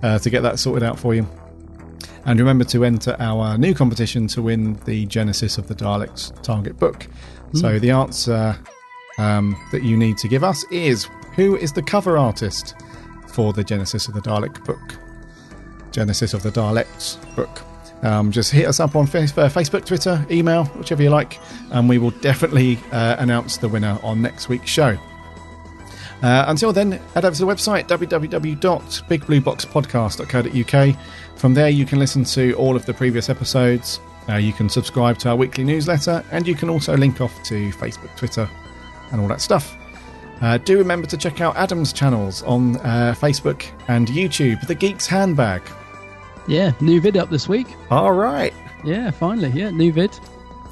S5: to get that sorted out for you. And remember to enter our new competition to win the Genesis of the Daleks target book. So the answer that you need to give us is, who is the cover artist for the Genesis of the Dalek book? Genesis of the Daleks book. Just hit us up on Facebook, Twitter, email, whichever you like, and we will definitely announce the winner on next week's show. Until then, head over to the website www.bigblueboxpodcast.co.uk. From there you can listen to all of the previous episodes, you can subscribe to our weekly newsletter, and you can also link off to Facebook, Twitter and all that stuff. Do remember to check out Adam's channels on Facebook and YouTube, The Geek's Handbag.
S6: Yeah, new vid up this week.
S5: All right.
S6: Yeah, finally. Yeah, new vid.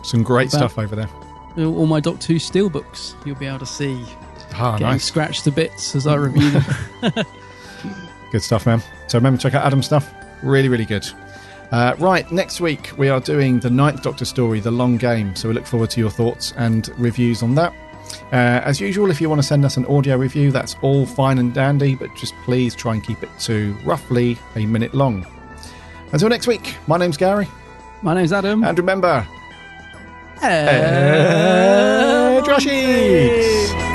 S5: Some great
S6: About-
S5: stuff over there.
S6: All my Doctor Who steelbooks you'll be able to see. Getting
S5: Nice.
S6: scratched to bits as I review them.
S5: Good stuff, man. So remember, check out Adam's stuff. Really, really good. Right, next week we are doing the 9th Doctor story, The Long Game. So we look forward to your thoughts and reviews on that. As usual, if you want to send us an audio review, that's all fine and dandy, but just please try and keep it to roughly a minute long. Until next week, my name's Gary.
S6: My name's Adam.
S5: And remember,
S6: Drashies!